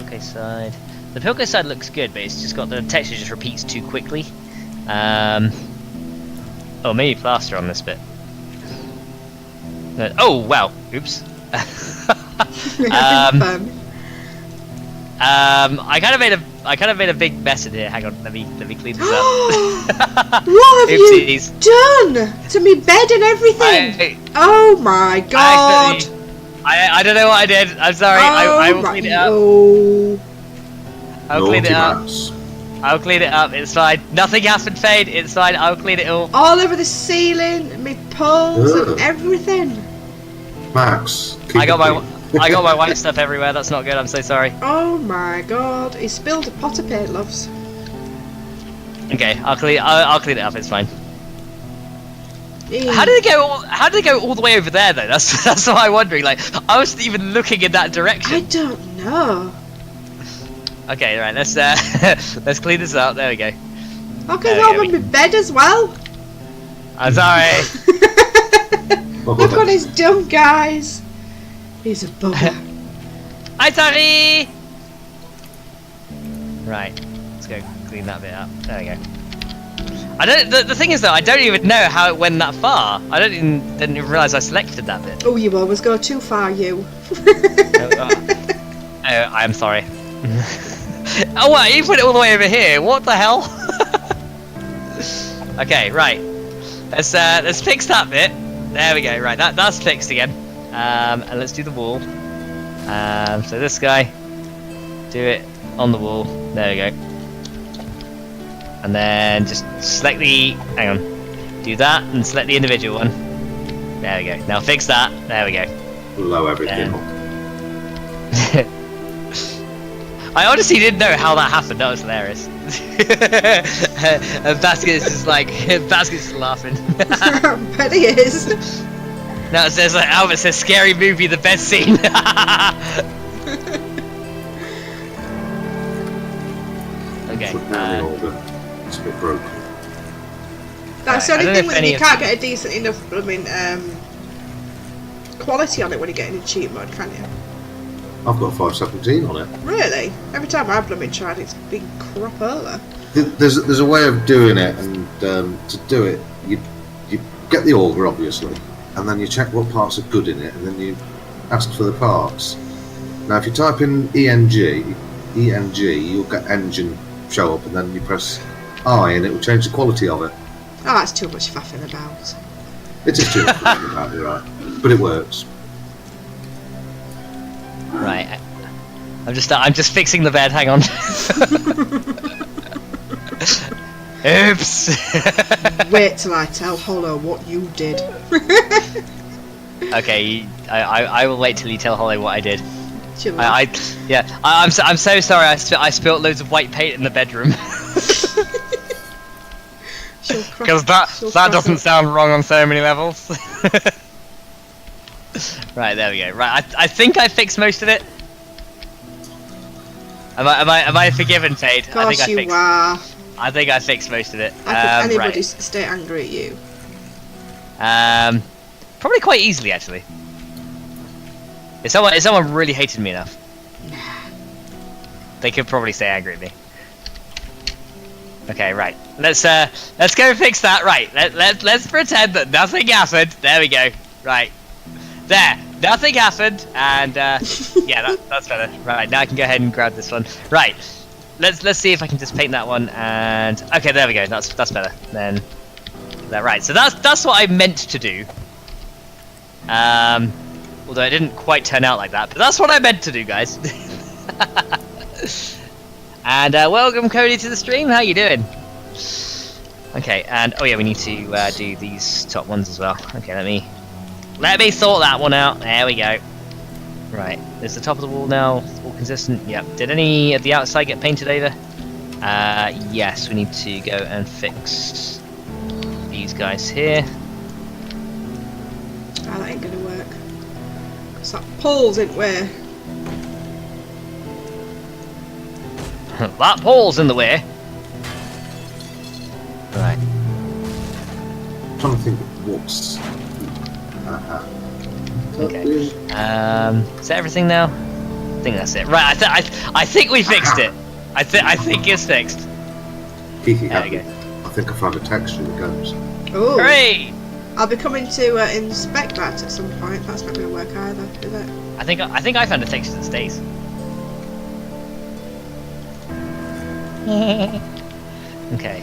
Okay, side. The Pilko side looks good, but it's just got the texture just repeats too quickly. Oh, maybe plaster on this bit. Oh wow! Oops.
Fun.
I kind of made a big mess in here. Hang on, let me clean this up.
What have
Oopsies.
you done to me bed and everything? Oh my god!
I don't know what I did. I'm sorry. I will clean it up.
Oh.
I'll clean it up.
Max.
I'll clean it up. It's fine. Nothing has been fade. It's fine. I'll clean it all.
All over the ceiling, me poles
Ugh.
and everything.
Max. keep
I got
it
my white stuff everywhere. That's not good. I'm so sorry.
Oh my god! He spilled a pot of paint, loves.
Okay, I'll clean it up. It's fine.
Ew.
How did it go all the way over there though? That's what I'm wondering. Like I wasn't even looking in that
I
direction.
don't know.
Okay, right. Let's let's clean this up. There we go.
Okay,
There we
it's
go,
over my bed as well.
I'm sorry.
Look what he's done, guys. He's a bugger.
I'm sorry. Right. Let's go clean that bit up. There we go. I don't. The thing is though, I don't even know how it went that far. I didn't even realise I selected that bit.
Oh, you always go too far, you.
Oh, I'm sorry. Oh, what? You put it all the way over here? What the hell? Okay, right. Let's fix that bit. There we go. Right, that's fixed again. And let's do the wall. So this guy, do it on the wall. There we go. And then just select the. Hang on. Do that and select the individual one. There we go. Now fix that. There we go.
Blow everything up.
I honestly didn't know how that happened. That was hilarious. And Basket's just like, Basket's just laughing.
Bet he is.
Now it says like, Albert says, scary movie, the best scene. Okay.
Put down the order. It's a bit broken.
That's
Right,
the
I
only
don't
thing
know
with
if
it, you
any
can't get a decent enough, quality on it when you get in cheat mode, can you?
I've got 517 on it.
Really? Every time I've tried it's been crap over.
There's a way of doing it, and to do it, you get the auger, obviously. and then you check what parts are good in it, and then you ask for the parts. Now, if you type in ENG, you'll get engine show up, and then you press I, and it will change the quality of it.
Oh, that's too much faffing about.
It is too much about it, right? But it works.
Right. I'm just fixing the bed. Hang on. Oops.
Wait till I tell Hollow what you did.
Okay, I will wait till you tell Holly what I did.
Chill
I'm so sorry. I spilt loads of white paint in the bedroom. Because that doesn't sound wrong on so many levels. Right, there we go. Right, I think I fixed most of it. Am I forgiven, Fade?
Of course you are.
I think I fixed most of it.
I think anybody stay angry at you.
Probably quite easily, actually. If someone really hated me enough, they could probably stay angry at me. Okay, right. Let's go fix that. Right. Let's pretend that nothing happened. There we go. Right. There. Nothing happened, and yeah, that's better. Right. Now I can go ahead and grab this one. Right. Let's see if I can just paint that one. And okay, there we go. That's better. Then that right. So that's what I meant to do. Although it didn't quite turn out like that, but that's what I meant to do, guys. And welcome, Cody, to the stream. How you doing? Okay, and oh yeah, we need to do these top ones as well. Okay, let me sort that one out. There we go. Right, is the top of the wall now all consistent? Yep. Did any of the outside get painted over? Yes, we need to go and fix these guys here.
Oh, that ain't gonna work. Because that pole's in way.
That pole's in the way. Right.
I'm trying to think of what's...
Okay. Is that everything now? I think that's it. Right. I think we fixed it. I think it's fixed.
Kiki,
there we go.
I think I found a texture that goes.
Oh.
Hooray!
I'll be coming to inspect that at some point. That's not going to work either, is it?
I think I found a texture that stays. Okay.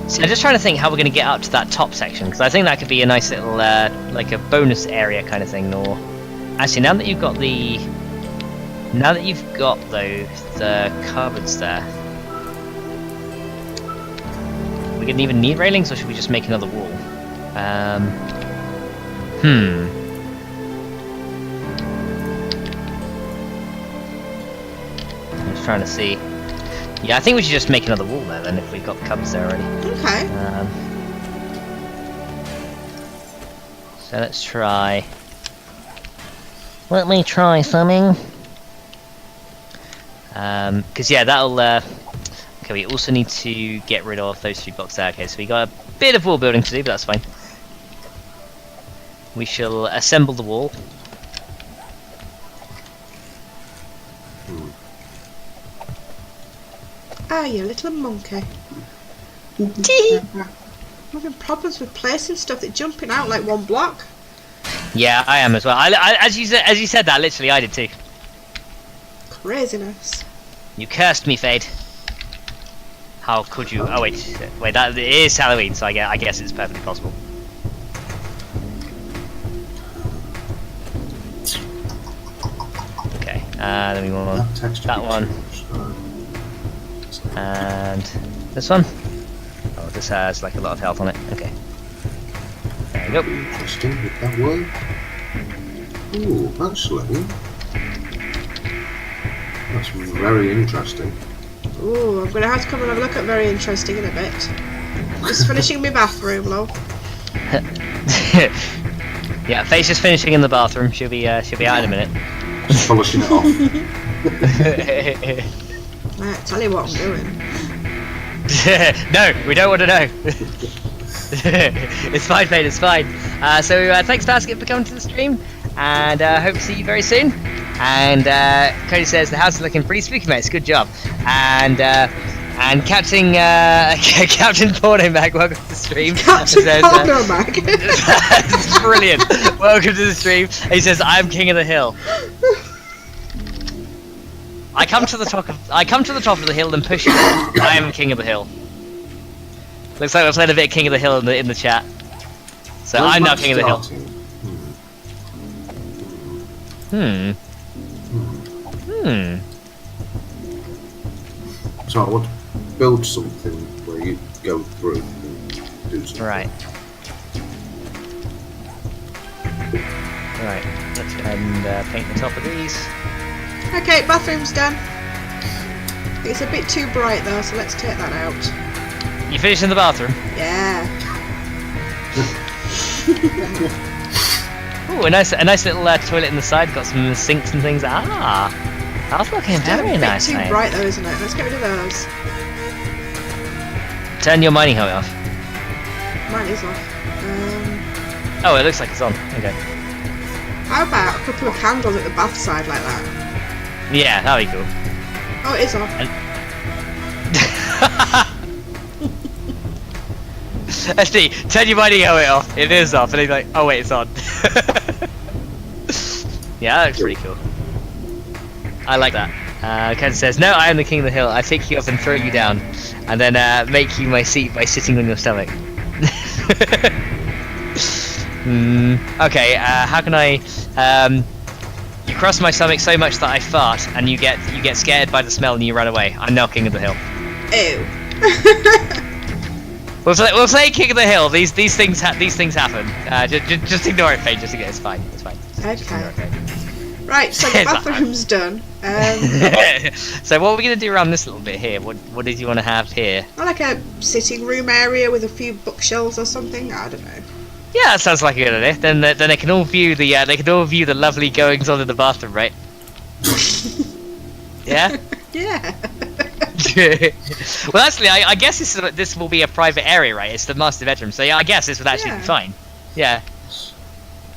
So I'm just trying to think how we're going to get up to that top section, because I think that could be a nice little like a bonus area kind of thing. Or actually, now that you've got the cupboards there, we gonna even need railings, or should we just make another wall? I'm just trying to see. Yeah, I think we should just make another wall there then, if we've got the cupboards there already.
Okay.
So let's try. Let me try something. Because yeah, that'll. Okay, we also need to get rid of those 3 blocks there. Okay, so we got a bit of wall building to do, but that's fine. We shall assemble the wall.
Ah, you little monkey. I'm having problems with placing stuff that's jumping out like one block.
Yeah, I am as well. As you said that, literally, I did too.
Craziness.
You cursed me, Fade. How could you? Oh wait, that it is Halloween, so I guess it's perfectly possible. Okay, then we want that one. And this one. Oh, this has like a lot of health on it. Okay. There we go.
Interesting, with that way. Ooh, actually, that's very interesting.
Ooh, I'm gonna have to come and have a look at very interesting in a bit. Just finishing my bathroom, love.
Yeah, Faye's just finishing in the bathroom. She'll be out in a minute.
Just polishing it off.
Right, tell you what I'm doing.
No, we don't want to know. It's fine, Fade, it's fine. So thanks, Basket, for coming to the stream, and hope to see you very soon. And Cody says the house is looking pretty spooky, mates. Good job. And And Captain Captain Pornomag, welcome to the stream.
Captain Pornomag.
That's brilliant. Welcome to the stream. He says, "I'm king of the hill." I come to the top of the hill and push it. I am king of the hill. Looks like we're playing a bit of King of the Hill in the chat. So I'm now king of the hill.
So I want to build something where you go through and do something.
Right. Right. Let's go ahead and paint the top of these.
Okay, bathroom's done. It's a bit too bright though, so let's take that out.
You finished in the bathroom?
Yeah.
Ooh, a nice little toilet in the side. Got some sinks and things. Ah, that's looking very nice.
It's a bit too bright though, isn't it? Let's get rid of those.
Turn your mining hoe off.
Mine is off.
Oh, it looks like it's on. Okay.
How about a couple of candles at the bath side like that?
Yeah, that'd be cool.
Oh, it is off.
SD, turn your mining hoe off. It is off, and he's like, oh wait, it's on. Yeah, that looks pretty cool. I like that. Ken says, "No, I am the king of the hill. I pick you up and throw you down, and then make you my seat by sitting on your stomach." Okay. How can I? You cross my stomach so much that I fart, and you get scared by the smell and you run away. I'm now king of the hill.
Ew.
We'll play King of the Hill. These things happen. Just ignore it, Paige. It's fine. It's fine. Just ignore it, Paige.
Right, so the bathroom's done.
So what are we gonna do around this little bit here? What did you want to have here?
I like a sitting room area with a few bookshelves or something. I don't know.
Yeah, that sounds like a good idea. Then they can all view the lovely goings on in the bathroom, right? Yeah.
Yeah.
Well, actually, I guess this will be a private area, right? It's the master bedroom, so yeah, I guess this would actually be fine. Yeah.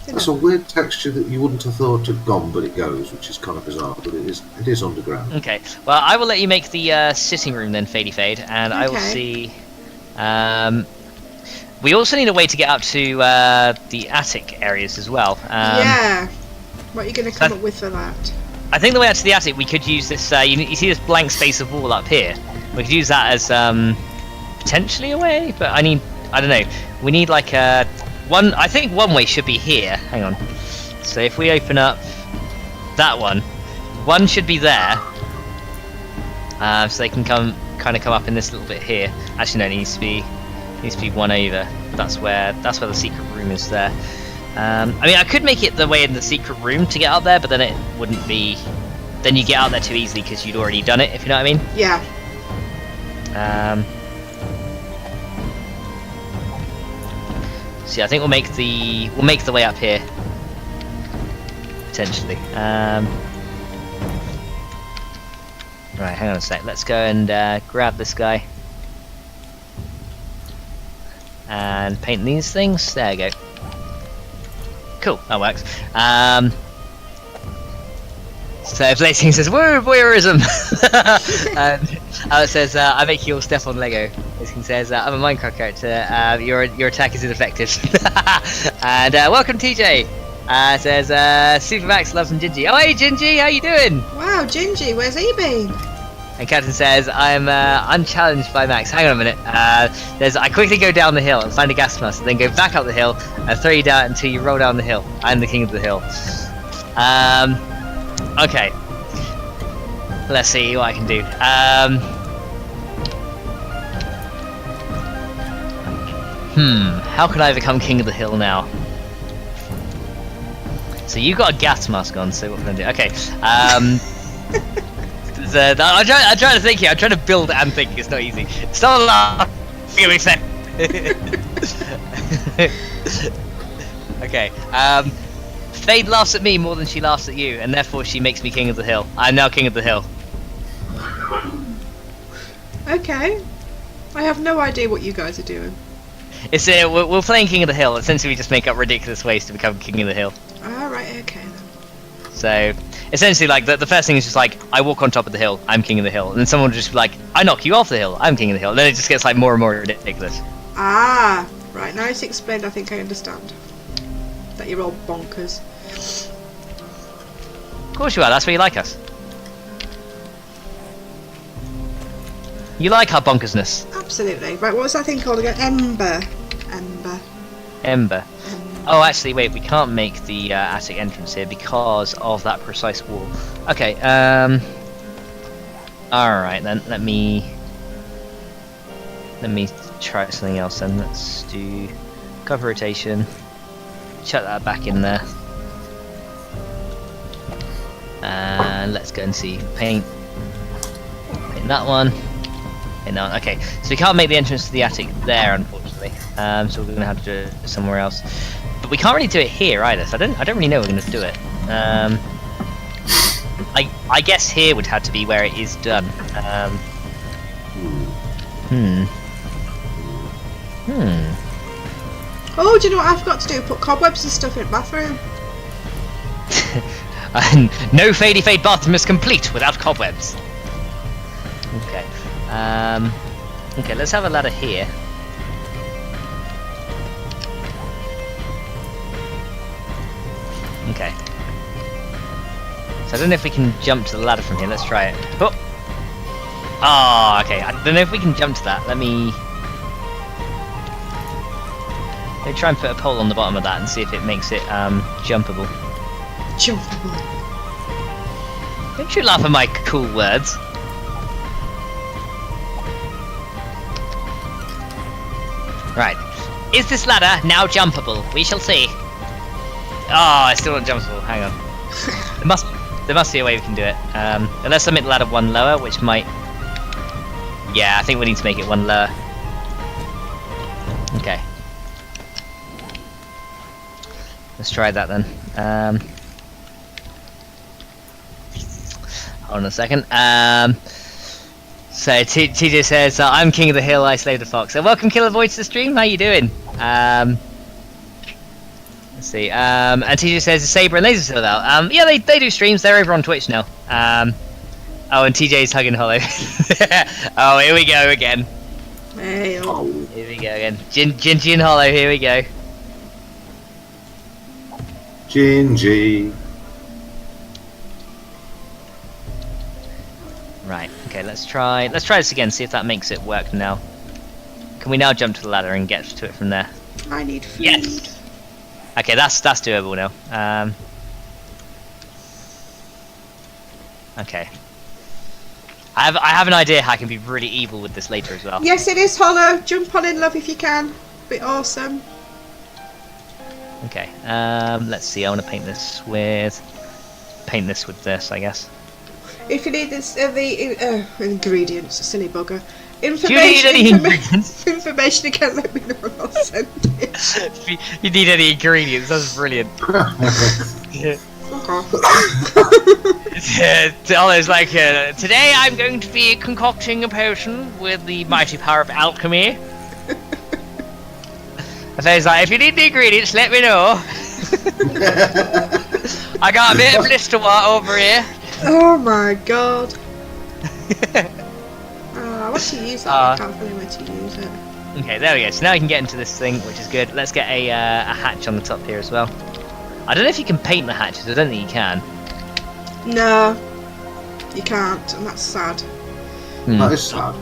It's a weird texture that you wouldn't have thought had gone, but it goes, which is kind of bizarre. But it is underground.
Okay. Well, I will let you make the sitting room then, Fadey Fade, and I will see. We also need a way to get up to the attic areas as well.
Yeah. What are you going to come up with for that?
I think the way out to the attic, we could use this. You see this blank space of wall up here. We could use that as potentially a way, but I don't know. We need like one. I think one way should be here. Hang on. So if we open up that one should be there. So they can kind of come up in this little bit here. Actually, no, it needs to be one over. That's where the secret room is there. I mean, I could make it the way in the secret room to get up there, but then it wouldn't be. Then you get out there too easily because you'd already done it. If you know what I mean?
Yeah.
See, I think we'll make the way up here potentially. Right, hang on a sec. Let's go and grab this guy and paint these things. There we go. Cool, that works. So Blazing says, "Woo, voyeurism!" And Alex says, "I make you all step on Lego." Blazing says, "I'm a Minecraft character. Your attack is ineffective." And welcome, TJ. Says, "Supermax loves some Gingy." Oh, hey, Gingy, how you doing?
Wow, Gingy, where's he been?
And Captain says, "I'm unchallenged by Max." Hang on a minute. I quickly go down the hill and find a gas mask, then go back up the hill and throw you down until you roll down the hill. I'm the king of the hill. Okay. Let's see what I can do. How can I become king of the hill now? So you got a gas mask on, so what can I do? Okay. I'm trying to think here. I'm trying to build and think. It's not easy. Stop laughing. Give me a sec. Okay. Fade laughs at me more than she laughs at you, and therefore she makes me king of the hill. I'm now king of the hill.
Okay. I have no idea what you guys are doing.
It's we're playing king of the hill. Essentially, we just make up ridiculous ways to become king of the hill.
Alright, okay then.
So essentially, like, the first thing is just like, I walk on top of the hill, I'm king of the hill. And then someone will just be like, I knock you off the hill, I'm king of the hill. And then it just gets, like, more and more ridiculous.
Ah, right, now it's explained, I think I understand. That you're all bonkers.
Of course you are, that's why you like us. You like our bonkersness.
Absolutely. Right, what was that thing called again? Ember.
Ember. Oh, actually, wait, we can't make the attic entrance here because of that precise wall. Okay, alright then, let me try something else then. Let's do cover rotation. Chuck that back in there. And let's go and see. Paint that one. No, okay, so we can't make the entrance to the attic there, unfortunately. So we're gonna have to do it somewhere else. But we can't really do it here either. So I don't really know we're gonna do it. I guess here would have to be where it is done.
Oh, do you know what I forgot to do? Put cobwebs and stuff in the bathroom.
No fadey fade bathroom is complete without cobwebs. Okay. Okay, let's have a ladder here. Okay. So I don't know if we can jump to the ladder from here. Let's try it. Oh! Oh, okay. I don't know if we can jump to that. Let me try and put a pole on the bottom of that and see if it makes it jumpable.
Jumpable.
Don't you laugh at my cool words. Right. Is this ladder now jumpable? We shall see. Oh, it's still not jumpable. Hang on. There must be a way we can do it. Unless I make the ladder one lower, which might... Yeah, I think we need to make it one lower. Okay. Let's try that then. Hold on a second. So TJ says, I'm king of the hill, I slayed the fox. So welcome Killer Void to the stream, how you doing? Let's see, and TJ says, is Saber and Laser still out? Yeah, they do streams, they're over on Twitch now. Oh, and TJ's hugging Hollow. Oh, here we go again.
Hey, oh.
Here we go again. Gingy and Hollow, here we go.
Gingy.
Right, okay, let's try this again, see if that makes it work now. Can we now jump to the ladder and get to it from there?
I need food.
Yes! Okay, that's doable now. Okay. I have an idea how I can be really evil with this later as well.
Yes, it is Hollow. Jump on in, love, if you can. Be awesome.
Okay, let's see, I want to paint this with this, I guess.
If you need this, the ingredients, silly bugger.
Do you need any ingredients?
Information again, let me know and I'll send it.
If you need any ingredients, that's brilliant. Oliver's like, today I'm going to be concocting a potion with the mighty power of alchemy. And so he's like, if you need the ingredients, let me know. I got a bit of blister water over here.
Oh my god. I want to use that, I can't find where to use it.
Okay, there we go. So now we can get into this thing, which is good. Let's get a hatch on the top here as well. I don't know if you can paint the hatches. I don't think you can.
No, you can't, and that's sad.
That is sad.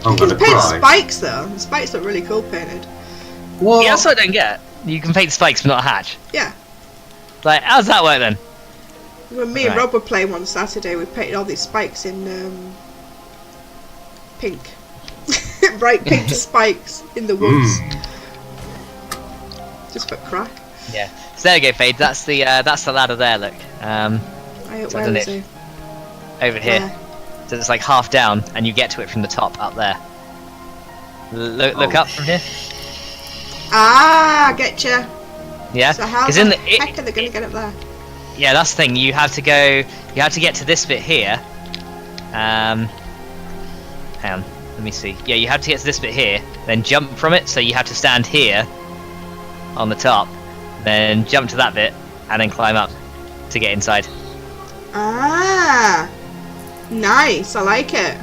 You can paint spikes though. The spikes look really cool painted.
What?
Yeah, that's what I don't get. You can paint spikes but not a hatch.
Yeah.
Like, how's that work then?
When me and Rob were playing one Saturday, we painted all these spikes in pink. Bright pink spikes in the woods. Just for crack.
Yeah. So there you go, Fade. That's the ladder there. Look.
Where is he?
Over here.
Where?
So it's like half down, and you get to it from the top up there. Look up from here.
Ah, getcha.
Yeah.
So how the heck are they going to get up there?
Yeah, that's the thing. You have to go. You have to get to this bit here. Hang on. Let me see. Yeah, you have to get to this bit here, then jump from it. So you have to stand here on the top, then jump to that bit, and then climb up. to get inside.
Ah, nice. I like it.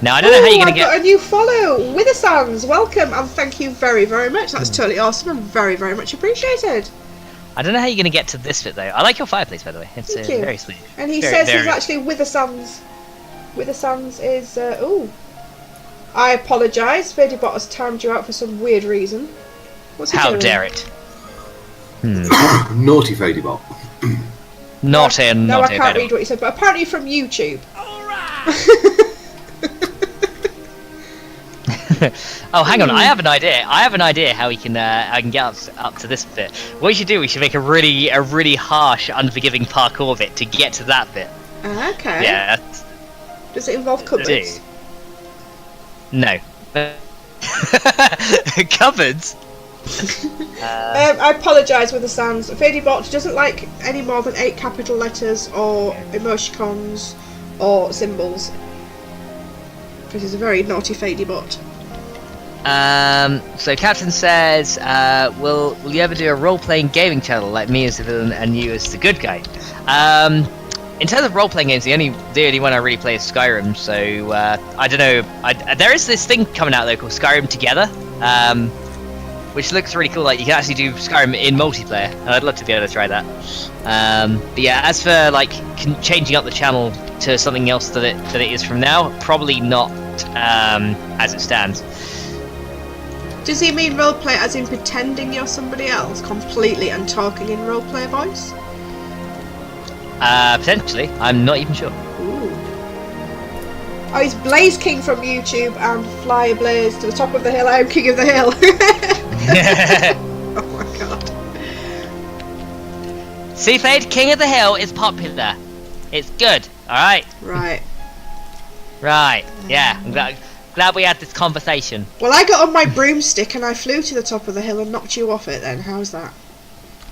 Now I don't know how you're gonna
I've
get.
got a new follow. Wither Sands, welcome, and thank you very, very much. That's totally awesome and very, very much appreciated.
I don't know how you're gonna get to this bit though. I like your fireplace, by the way. It's
Thank you.
very sweet.
And he
Very,
says
very-
he's actually Wither Sands. Wither Sands is. Ooh. I apologise. Fadybot has timed you out for some weird reason. What's he
How
doing?
dare it?
Naughty Fadybot.
Not in.
No,
Not
I
in.
can't read what he said, but apparently from YouTube.
Oh, hang on! I have an idea. I have an idea how we can. I can get up to this bit. What we should do? We should make a really harsh, unforgiving parkour bit to get to that bit.
Okay.
Yeah.
Does it involve cupboards?
No. Cupboards.
I apologise with the sounds. Fadybot doesn't like any more than 8 capital letters or emoticons or symbols. Because he's a very naughty Fadybot.
So Captain says, will you ever do a role-playing gaming channel like me as the villain and you as the good guy? In terms of role-playing games, the only one I really play is Skyrim. So I don't know. There is this thing coming out though called Skyrim Together, which looks really cool. Like you can actually do Skyrim in multiplayer, and I'd love to be able to try that. But yeah, as for like changing up the channel to something else that it is from now, probably not as it stands.
Does he mean roleplay as in pretending you're somebody else completely and talking in roleplay voice?
Potentially, I'm not even sure.
Ooh. Oh, he's Blaze King from YouTube and Fly Blaze to the top of the hill. I am King of the Hill. Oh my god.
Seafade, King of the Hill is popular. It's good. All right.
Right.
Right. Yeah. I'm glad we had this conversation.
Well, I got on my broomstick and I flew to the top of the hill and knocked you off it then. How's that?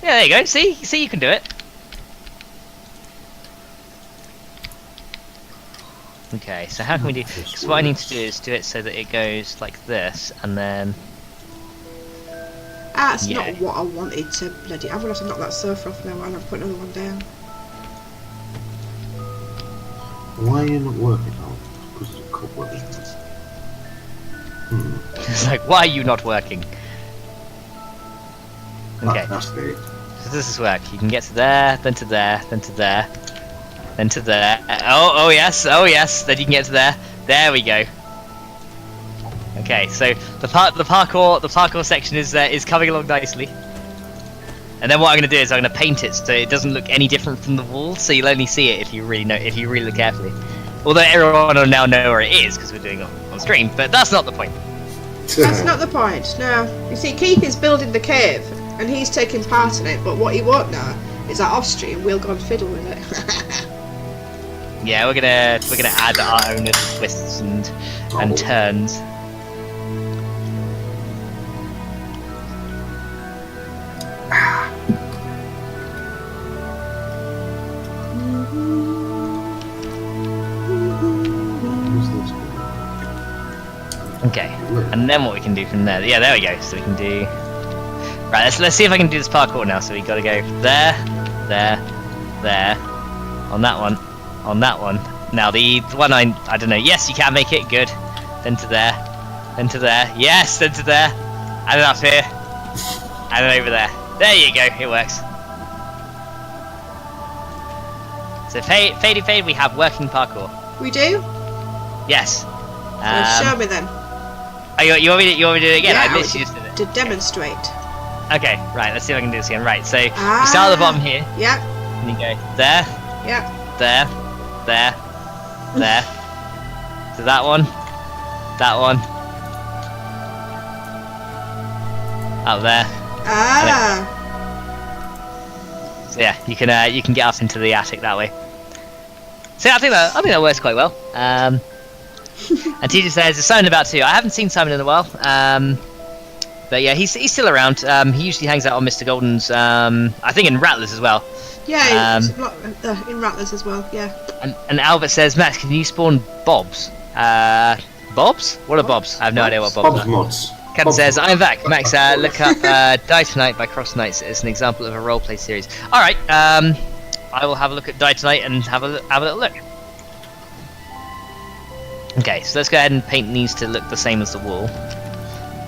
Yeah. There you go. See, you can do it. Okay. So how can we do? Because what I need to do is do it so that it goes like this, and then.
That's
Yeah.
not what I wanted to bloody. I'm gonna have to knock that sofa off now and I'll put another one down.
Why are you not working? Oh, because it's cobwebby.
It's like, why are you not working? Okay.
That's it.
So this is work. You can get to there, then to there, then to there, then to there. Oh yes, Then you can get to there. There we go. Okay, so the parkour section is coming along nicely. And then what I'm going to do is I'm going to paint it so it doesn't look any different from the wall, so you'll only see it if you really look carefully. Although everyone will now know where it is because we're doing it on stream, but that's not the point.
That's not the point. No. You see, Keith is building the cave and he's taking part in it, but what he won't know is that off stream we'll go and fiddle with it.
Yeah, we're gonna add our own little twists and turns. Okay, and then what we can do from there? Yeah, there we go. So we can do. Right, let's see if I can do this parkour now. So we got to go there, on that one. Now the one I don't know. Yes, you can make it. Good. Then to there, Yes, then to there, and then up here, and then over there. There you go. It works. So fade, we have working parkour.
We do?
Yes.
Well, show me then.
Oh, you want me to do it again?
Yeah,
I literally just did it.
To demonstrate.
Okay, right, let's see if I can do this again. Right, so you start at the bottom here,
Yep.
and you go there,
Yep.
there, to that one, up there.
Ah.
So yeah, you can get up into the attic that way. So yeah, I think that works quite well. And TJ says there's Simon about too. I haven't seen Simon in a while. But yeah, he's still around. He usually hangs out on Mr. Golden's. I think in Rattlers as well.
Yeah, in Rattlers as well. Yeah.
And Albert says, Max, can you spawn Bobs? Bobs? What are Bobs? I have no idea what Bobs
Bob's
are.
mods.
Cat says, I'm back. Max, look up Die Tonight by Cross Knights as an example of a roleplay series. Alright, I will have a look at Die Tonight and have a little look. Okay, so let's go ahead and paint these to look the same as the wall.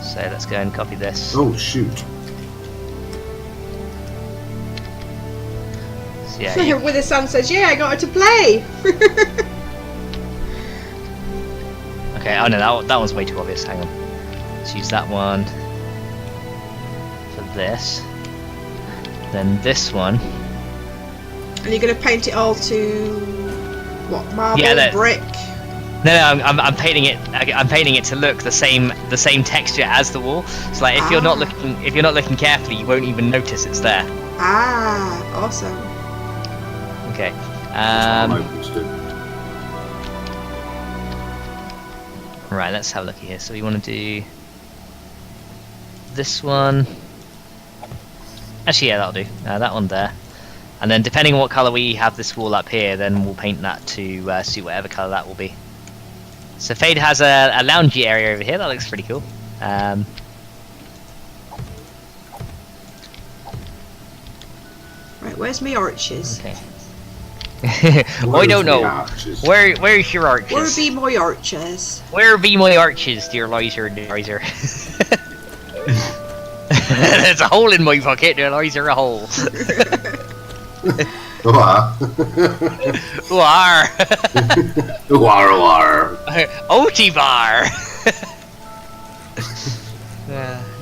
So let's go and copy this.
Oh, shoot.
So, yeah,
With the sun says, yeah, I got her to play.
Okay, oh no, that one's way too obvious. Hang on. Let's use that one for this. Then this one.
And you're going to paint it all to what? Marble, brick.
No, I'm painting it. I'm painting it to look the same texture as the wall. So like, if you're not looking carefully, you won't even notice it's there.
Ah, awesome.
Okay. Right, let's have a look here. So we want to do this one. Actually, yeah, that'll do. That one there. And then depending on what colour we have this wall up here, then we'll paint that to suit whatever colour that will be. So Fade has a loungy area over here. That looks pretty cool.
Right, where's me arches?
Okay. I don't know. Where's your arches?
Where be my arches?
Where be my arches, dear Lizer? There's a hole in my pocket, dear Lizer, a hole.
War.
Oti bar.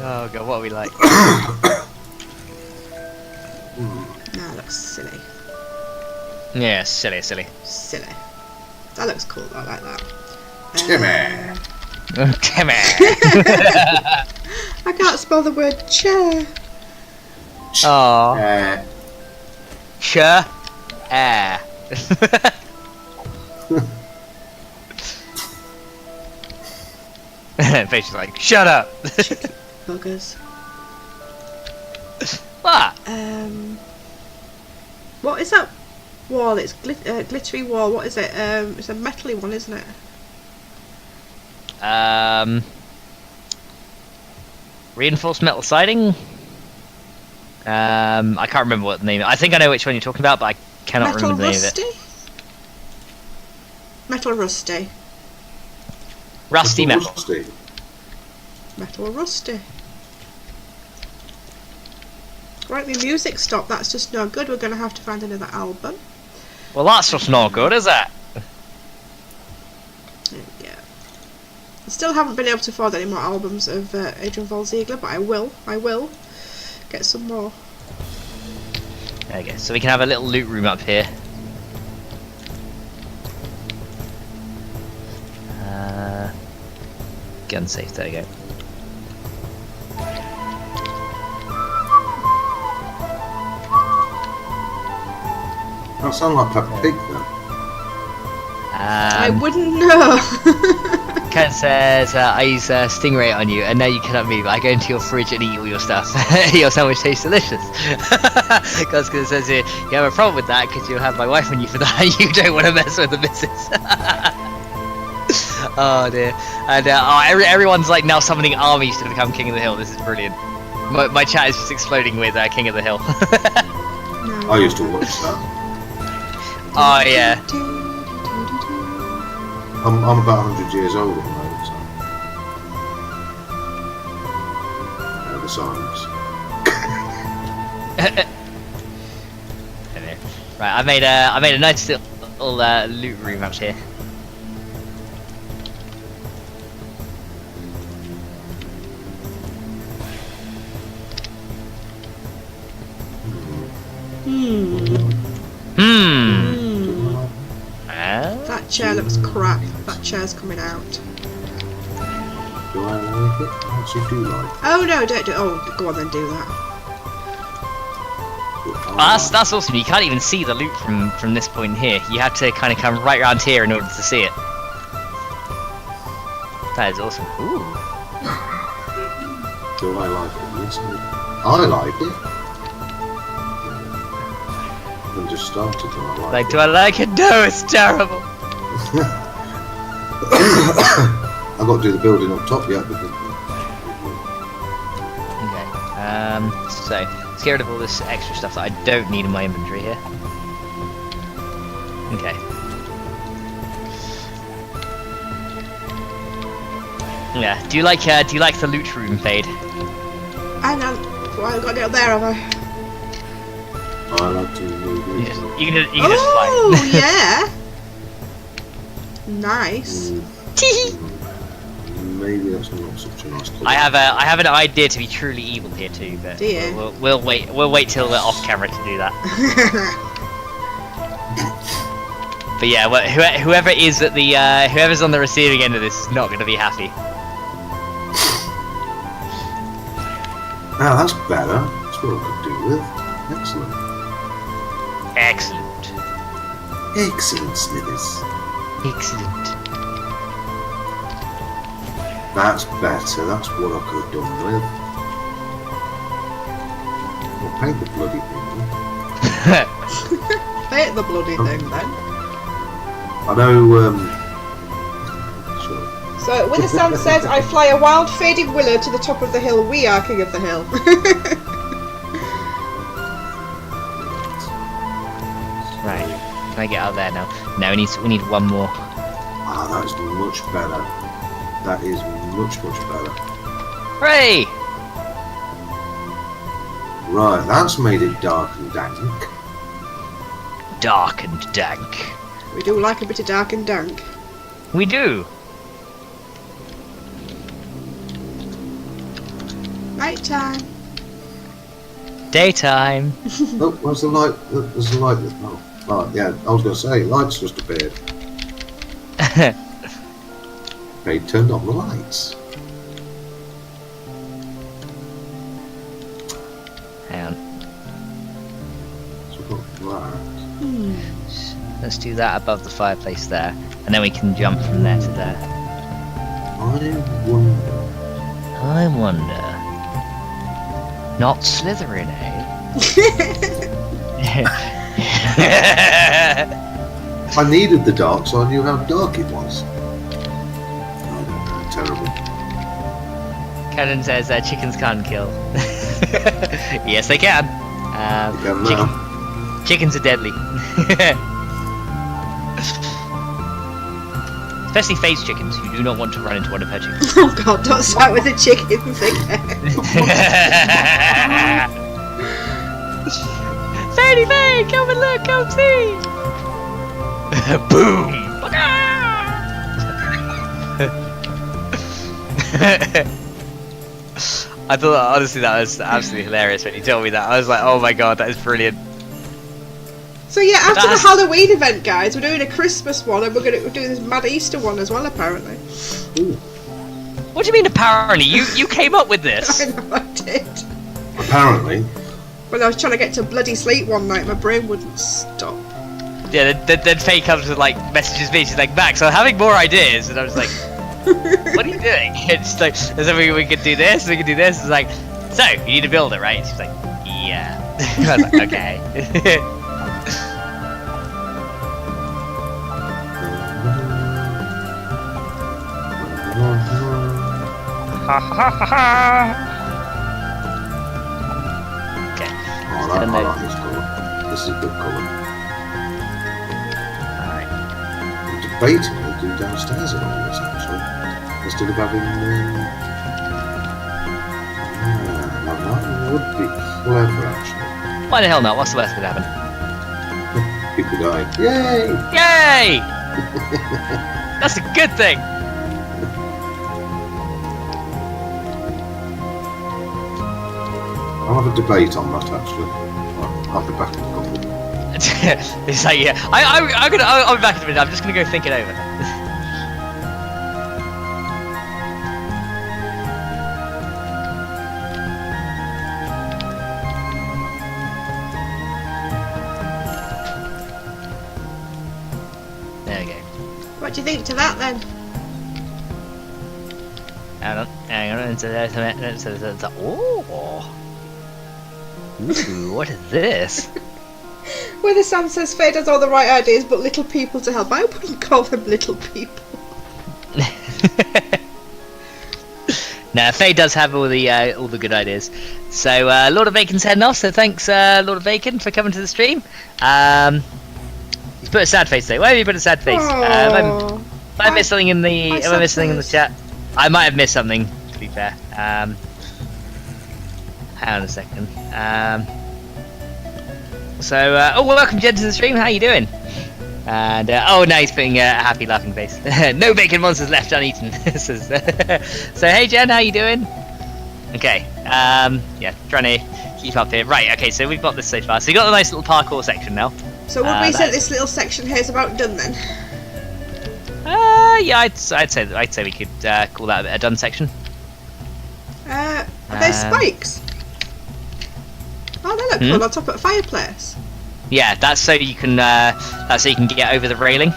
Oh god, what are we like?
That looks silly.
Yeah, silly.
Silly. That looks cool. I like that.
Timmy.
Timmy.
I can't spell the word chair.
Aww. Chair. Air. Basically like, shut up.
Buggers.
What?
What is that wall? It's glittery wall. What is it? It's a metally one, isn't it?
Reinforced metal siding. I can't remember what the name. I think I know which one you're talking about, but I cannot remember the name of it.
Metal rusty.
Rusty metal.
Metal rusty. Right, the music stopped. That's just no good. We're going to have to find another album.
Well, that's just not good, is it?
Yeah. I still haven't been able to afford any more albums of Adrian von Ziegler, but I will get some more.
There we go. So we can have a little loot room up here. Gun safe. There you go.
That sounds like Peppa Pig then.
I wouldn't know.
Ken says, I use Stingray on you, and now you cannot move. I go into your fridge and eat all your stuff. Your sandwich tastes delicious. Cosco says here, you have a problem with that because you'll have my wife on you for that. You don't want to mess with the missus. Oh dear. And everyone's like now summoning armies to become King of the Hill. This is brilliant. My chat is just exploding with King of the Hill.
I used to watch that.
Oh yeah.
I'm about 100 years old at the moment, so. The songs.
Right, I made a nice little loot room up here.
That chair looks crap. That chair's coming out.
Do I like it? I actually do like it.
Oh no, don't do. Oh, go on then, do that.
That's awesome. You can't even see the loot from this point here. You have to kind of come right around here in order to see it. That is awesome. Ooh.
Do I like it? Yes, I like it. I just started and I like it.
Do I like it? No, it's terrible.
I've got to do the building up top yet.
So let's get rid of all this extra stuff that I don't need in my inventory here. Okay. Yeah. Do you like the loot room, Fade?
Hang on. Well, I've got to get up there, have I?
I like to move it.
You can just fly.
Oh, yeah. Nice.
Maybe that's not such a nice colour.
I have an idea to be truly evil here too, but
Do you?
we'll wait till we're off camera to do that. But yeah, whoever is at the whoever's on the receiving end of this is not going to be happy.
Ah, that's better. That's what I could do with. Excellent.
Excellent.
Excellent, Smithers.
Excellent.
That's better. That's what I could have done with. Well, paint the bloody thing.
Paint the bloody thing then.
I know, sure.
So, with the sun says, I fly a wild fading willow to the top of the hill. We are king of the hill.
Right. Can I get out there now? No, we need one more.
Ah, that is much better. That is much better.
Hooray!
Right, that's made it dark and dank.
Dark and dank.
We do like a bit of dark and dank.
We do.
Night time.
Daytime.
Oh, where's the light? There's the light. Oh, right, yeah, I was going to say, lights just appeared. They turned on the lights.
Hang on.
So we've got that.
Let's do that above the fireplace there, and then we can jump from there to there.
I wonder.
I wonder. Not Slytherin, eh?
I needed the dark so I knew how dark it was. I don't know, terrible.
Cannon says chickens can't kill. Yes, they can.
You can now.
Chickens are deadly. Especially phased chickens who do not want to run into one of her chickens.
Oh god, don't start with the chickens again.
Fairy Faye, come and look, come see! Boom! I thought, honestly, that was absolutely hilarious when you told me that. I was like, oh my god, that is brilliant.
So yeah, after the Halloween event, guys, we're doing a Christmas one, and we're do this mad Easter one as well, apparently.
Ooh.
What do you mean apparently? You came up with this.
I know I did.
Apparently.
When I was trying to get to bloody sleep one night, my brain wouldn't stop.
Yeah, then Faye comes with like messages me. She's like, Max, I'm having more ideas, and I was like, what are you doing? It's like, so we could do this, we could do this. It's like, so you need to build it, right? She's like, yeah. I was like, okay. Ha ha ha ha! Okay.
Oh, I like this colour. This is a good colour.
Alright.
I'm debating what to do downstairs on all this, actually. Instead of having... that would be clever, actually.
Why the hell not? What's the worst that could happen?
People die. Yay!
Yay! That's a good thing!
I'll have a debate on that, actually. I'll be back in a couple.
It's like, yeah, I'll be back in a minute. I'm just gonna go think it over. There we go.
What do you think to that then?
Hang on. Oh. Ooh, what is this?
Where the Sam says Faye has all the right ideas, but little people to help. I wouldn't call them little people.
No, Faye does have all the good ideas. So Lord of Bacon's heading off. So thanks, Lord of Bacon, for coming to the stream. He's put a sad face though. Why have you put a sad face? Have I missed something in the? Have I missed something in the chat? I might have missed something. To be fair. Hang on a second. Oh, welcome, Jen, to the stream. How you doing? And oh, now he's putting a happy laughing face. No bacon monsters left uneaten. So hey, Jen, how you doing? Okay. Yeah, trying to keep up here. Right. Okay. So we've got this so far. So we got a nice little parkour section now.
So would we say this little section here is about done then?
Yeah, I'd say we could call that a done section.
Are there spikes? Oh, they look cool on top of a fireplace.
Yeah, that's so you can get over the railing.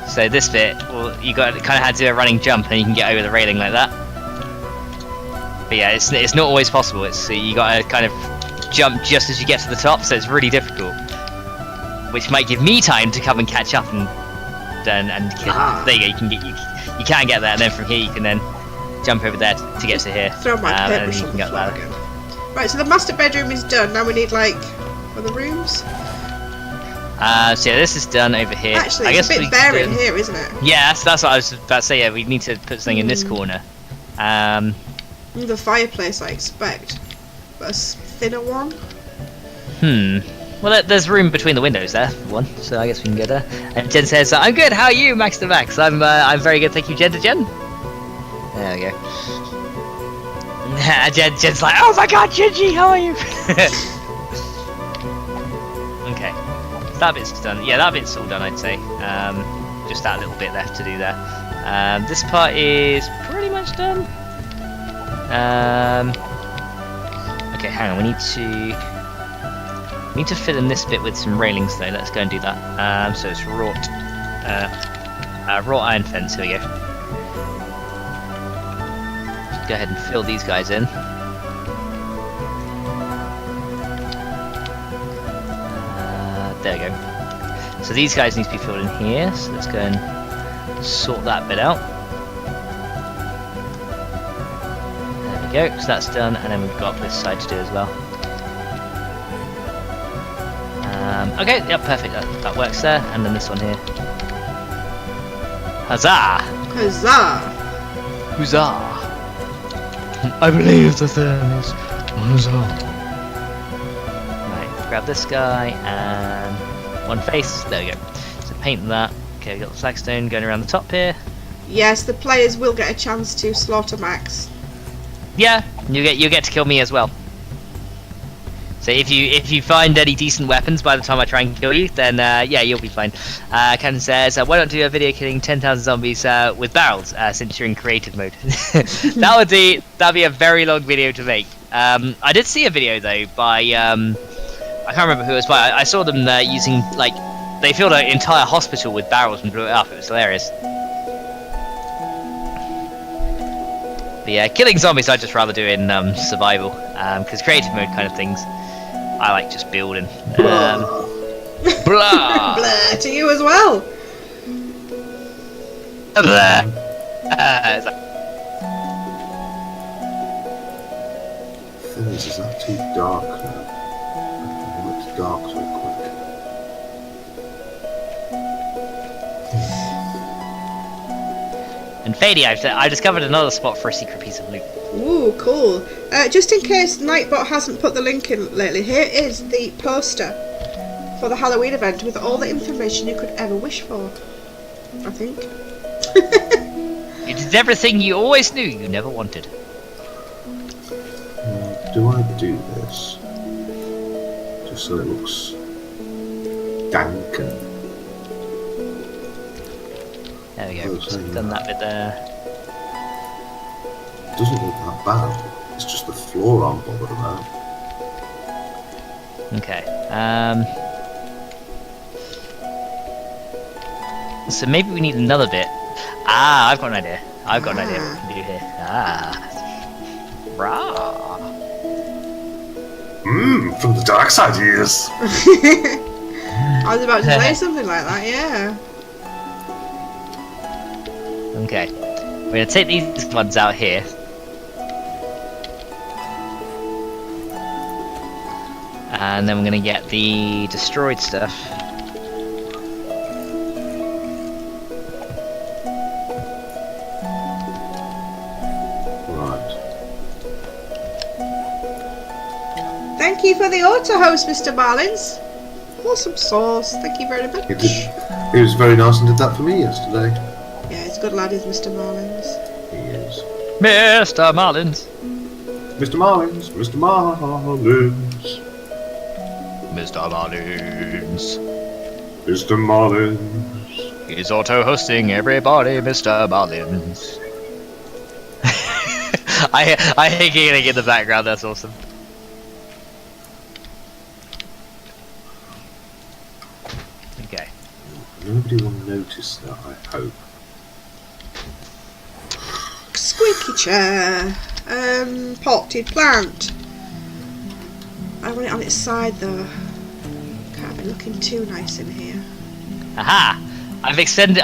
So this bit, well, you kind of had to do a running jump, and you can get over the railing like that. But yeah, it's not always possible. It's you got to kind of jump just as you get to the top, so it's really difficult. Which might give me time to come and catch up and there you go. You can get there, and then from here you can then jump over there to get to here.
Throw my paintbrush on the floor again. Right, so the master bedroom is done. Now we need like other rooms.
So yeah, this is done over here.
Actually,
I guess
it's a bit bare in here, isn't it?
Yeah, that's what I was about to say. Yeah, we need to put something in this corner.
The fireplace, I expect, but a thinner one.
Well, there's room between the windows there, for one, so I guess we can go there. And Jen says, "I'm good. How are you, Max to Max?" I'm very good, thank you, Jen to Jen. There we go. Jen's like, "Oh my God, Gingy, how are you?" Okay, so that bit's done. Yeah, that bit's all done, I'd say. Just that little bit left to do there. This part is pretty much done. Okay, hang on. We need to fill in this bit with some railings, though. Let's go and do that. So it's wrought iron fence. Here we go. Go ahead and fill these guys in. There we go. So these guys need to be filled in here. So let's go and sort that bit out. There we go. So that's done, and then we've got this side to do as well. Okay, yep, perfect. That works there, and then this one here. Huzzah!
Huzzah!
Huzzah! I believe the thing is huzzah. Right, grab this guy and one face. There we go. So paint that. Okay, we got the flagstone going around the top here.
Yes, the players will get a chance to slaughter Max. Yeah,
you get to kill me as well. So if you find any decent weapons by the time I try and kill you, then yeah, you'll be fine. Ken says, why don't do a video killing 10,000 zombies with barrels since you're in creative mode? That'd be a very long video to make. I did see a video though by I can't remember who it was by. I saw them using like they filled an entire hospital with barrels and blew it up. It was hilarious. But yeah, killing zombies I'd just rather do in survival because creative mode kind of things. I like just building. Blah.
Blah to you as well.
Blah.
Thing is that too dark now? I want it dark so quick.
And Fady, I discovered another spot for a secret piece of loot.
Ooh, cool. Just in case Nightbot hasn't put the link in lately, here is the poster for the Halloween event with all the information you could ever wish for, I think.
It is everything you always knew you never wanted.
Do I do this just so it looks dank and...
There we go, just done that bit there.
It doesn't look that bad. It's just the floor I'm bothered about.
Okay. So maybe we need another bit. Ah, I've got an idea. I've got an idea what we can do here. Ah. Rah.
From the dark side, yes.
I was about to say something like that, yeah.
Okay. We're gonna take these ones out here. And then we're gonna get the destroyed stuff.
Thank you for the auto host, Mr. Marlins. Awesome sauce. Thank you very much.
He was very nice and did that for me yesterday.
Yeah, he's a good lad, is Mr. Marlins.
He is.
Mr. Marlins.
Mr. Marlins. Mr. Marlins.
Mr. Marlins.
Mr. Marlins.
He's auto hosting everybody, Mr. Marlins. I hate getting in the background, that's awesome. Okay.
Nobody will notice that, I hope.
Squeaky chair. Potted plant. I want it on its side though. Can't be looking too nice in here.
Aha! I've extended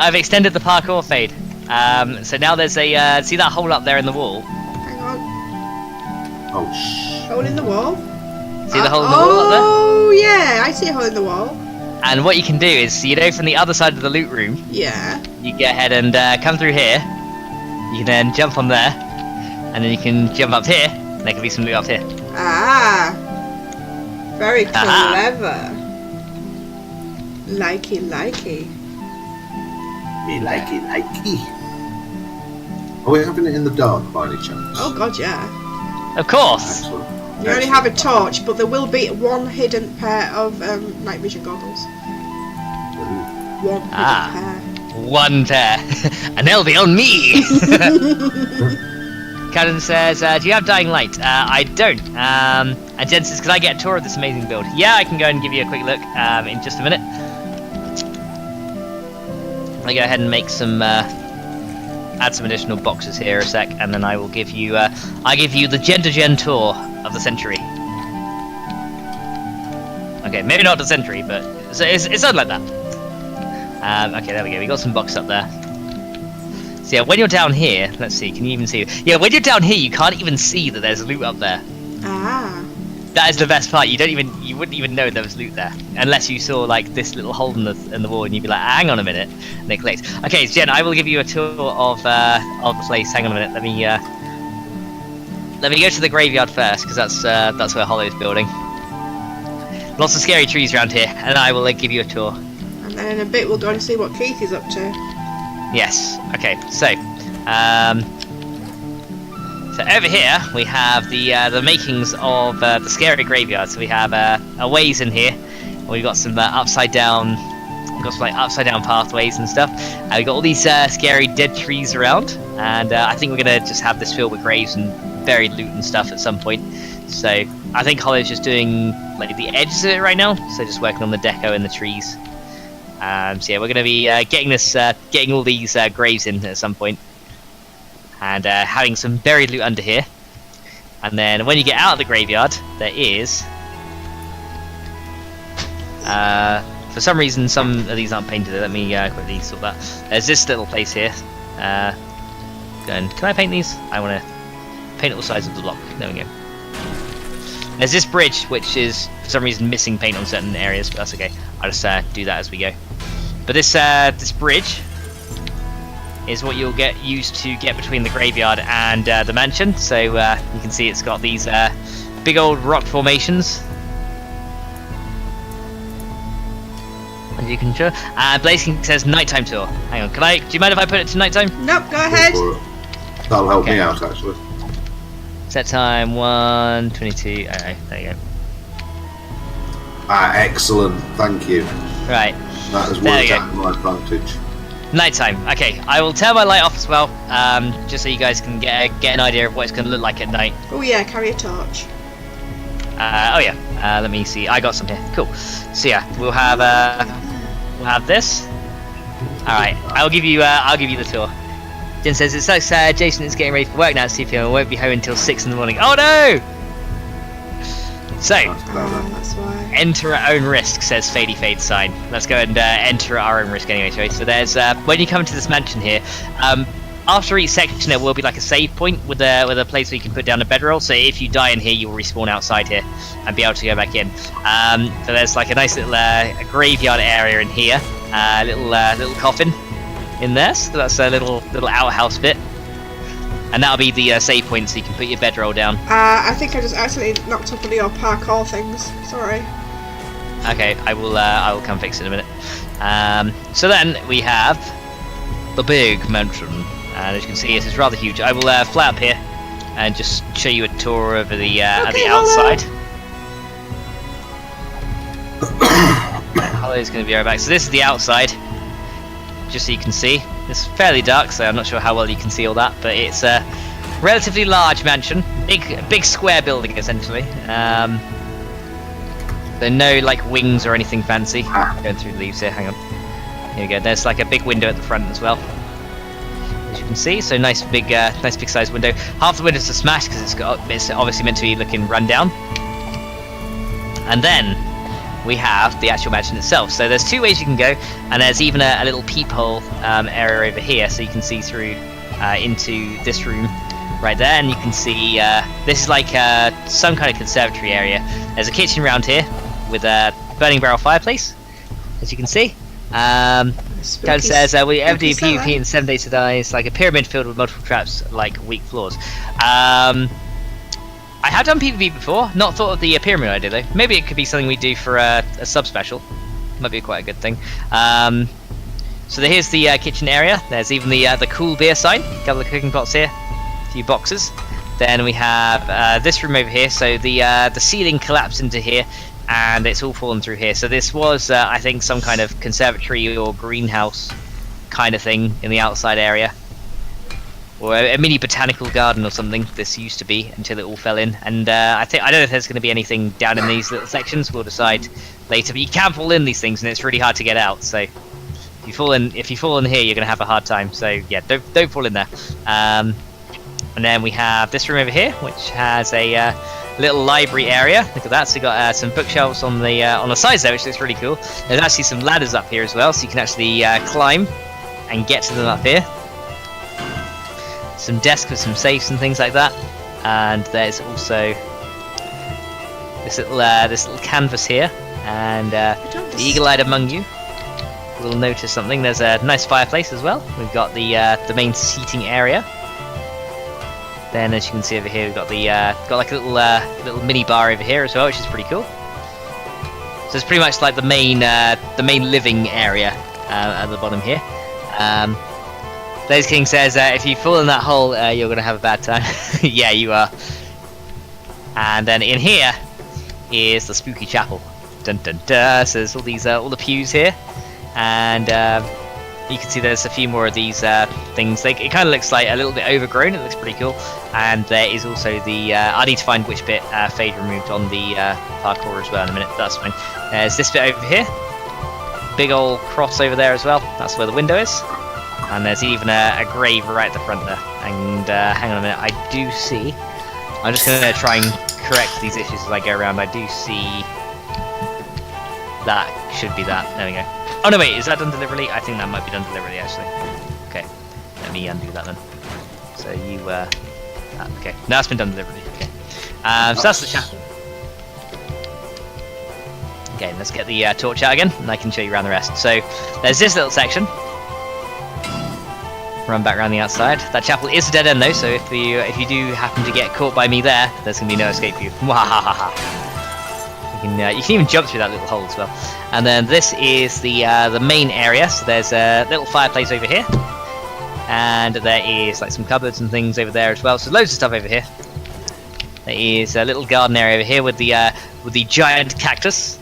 the parkour fade. So now there's a see that hole up there in the wall?
Hang on.
Oh,
Hole in the wall?
See the hole in the wall up there?
Oh yeah, I see a hole in the wall.
And what you can do is, so you know, from the other side of the loot room,
Yeah.
you go ahead and come through here. You can then jump on there, and then you can jump up here. And there can be some loot up here.
Ah. Very
Aha.
clever. Likey, likey.
me likey. Are we having it in the dark by any chance?
Oh god, yeah.
Of course.
Excellent.
You only have a torch, but there will be one hidden pair of night vision goggles. One hidden pair.
One pair, and they'll be on me. Cannon says, "Do you have Dying Light?" I don't. And Jen says, "Can I get a tour of this amazing build?" Yeah, I can go and give you a quick look in just a minute. I go ahead and make some, add some additional boxes here a sec, and then I will give you, I give you the Gen tour of the century. Okay, maybe not the century, but it's something like that. Okay, there we go. We got some boxes up there. So yeah, when you're down here, let's see. Can you even see? Yeah, when you're down here, you can't even see that there's loot up there.
Ah.
That is the best part. You wouldn't even know there was loot there unless you saw like this little hole in the wall, and you'd be like, "Hang on a minute," and it clicks. Okay, so Jen, I will give you a tour of the place. Hang on a minute. Let me go to the graveyard first, because that's where Hollow's building. Lots of scary trees around here, and I will give you a tour.
And then in a bit we'll go and see what Keith is up to.
Yes. Okay. So, so over here we have the makings of the scary graveyard. So we have a ways in here. We've got some upside down pathways and stuff. We've got all these scary dead trees around, and I think we're gonna just have this filled with graves and buried loot and stuff at some point. So I think Hollow's just doing like the edges of it right now. So just working on the deco and the trees. So yeah, we're going to be getting all these graves in at some point, and having some buried loot under here. And then when you get out of the graveyard, there is, for some reason, some of these aren't painted. Let me quickly sort that. There's this little place here. Can I paint these? I want to paint all sides of the block. There we go. There's this bridge, which is for some reason missing paint on certain areas, but that's okay. I'll just do that as we go. But this bridge is what you'll get used to get between the graveyard and the mansion. So you can see it's got these big old rock formations. As you can show. Blazing says nighttime tour. Hang on, do you mind if I put it to nighttime?
Nope, go ahead.
That'll help me out, actually.
Set time 1:22. Alright, there you go.
Excellent. Thank you.
Right.
That has worked out to my advantage.
Nighttime. Okay, I will turn my light off as well, just so you guys can get an idea of what it's going to look like at night.
Oh yeah, carry a torch.
Oh yeah. Let me see. I got some here. Cool. So yeah, we'll have this. All right. I'll give you the tour. Jen says it's so sad. Jason is getting ready for work now at 2 PM and won't be home until 6 in the morning. Oh no! So,
That's why.
enter at own risk, says Fadey Fade sign. Let's go and enter at our own risk anyway, shall we? So there's when you come into this mansion here, after each section there will be like a save point with a place where you can put down a bedroll. So if you die in here, you will respawn outside here and be able to go back in. So there's like a nice little a graveyard area in here, little coffin in there. So that's a little outhouse bit, and that'll be the save point, so you can put your bedroll down.
I think I just accidentally knocked up one of your parkour things. Sorry.
Okay, I will come fix it in a minute. So then we have the big mansion, and as you can see, it is rather huge. I will fly up here and just show you a tour over the at the outside. Hollow's going to be right back. So this is the outside, just so you can see. It's fairly dark, so I'm not sure how well you can see all that, but it's a relatively large mansion, big square building essentially. So no like wings or anything fancy. Going through the leaves here. Hang on. Here we go. There's like a big window at the front as well, as you can see. So nice big sized window. Half the windows are smashed because it's obviously meant to be looking run down. And then we have the actual mansion itself. So there's two ways you can go, and there's even a little peephole area over here, so you can see through into this room right there, and you can see this is like some kind of conservatory area. There's a kitchen around here with a burning barrel fireplace, as you can see. Down says we ever do PvP in 7 Days to Die. It's like a pyramid filled with multiple traps, like weak floors. I have done PvP before, not thought of the pyramid idea though. Maybe it could be something we do for a sub special. Might be quite a good thing. So here's the kitchen area. There's even the cool beer sign. A couple of cooking pots here, a few boxes. Then we have this room over here. So the ceiling collapsed into here, and it's all fallen through here. So this was, I think, some kind of conservatory or greenhouse kind of thing in the outside area, or a mini botanical garden or something. This used to be until it all fell in. And I don't know if there's going to be anything down in these little sections. We'll decide later. But you can fall in these things, and it's really hard to get out. So if you fall in here, you're going to have a hard time. So yeah, don't fall in there. And then we have this room over here, which has a little library area. Look at that. So we got some bookshelves on the sides there, which looks really cool. There's actually some ladders up here as well, so you can actually climb and get to them up here. Some desks with some safes and things like that. And there's also this little canvas here. And the eagle-eyed among you will notice something. There's a nice fireplace as well. We've got the main seating area. Then, as you can see over here, we've got like a little mini bar over here as well, which is pretty cool. So it's pretty much like the main living area at the bottom here. Blaze King says if you fall in that hole, you're gonna have a bad time. Yeah, you are. And then in here is the spooky chapel. Dun dun dun. So there's all these all the pews here, and you can see there's a few more of these things. It kind of looks like a little bit overgrown. It looks pretty cool. And there is also the I need to find which bit Fade removed on the parkour as well in a minute. That's fine. There's this bit over here. Big old cross over there as well. That's where the window is. And there's even a grave right at the front there. And hang on a minute. I do see. I'm just going to try and correct these issues as I go around. I do see that should be that. There we go. Oh no, wait, is that done deliberately? I think that might be done deliberately actually. Okay, let me undo that then. So you, okay, now it's been done deliberately. Okay, so that's the chapel. Okay, let's get the torch out again, and I can show you around the rest. So there's this little section. Run back around the outside. That chapel is a dead end though, so if you do happen to get caught by me there, there's gonna be no escape for you. You can even jump through that little hole as well. And then this is the main area. So there's a little fireplace over here, and there is like some cupboards and things over there as well. So loads of stuff over here. There is a little garden area over here with the giant cactus.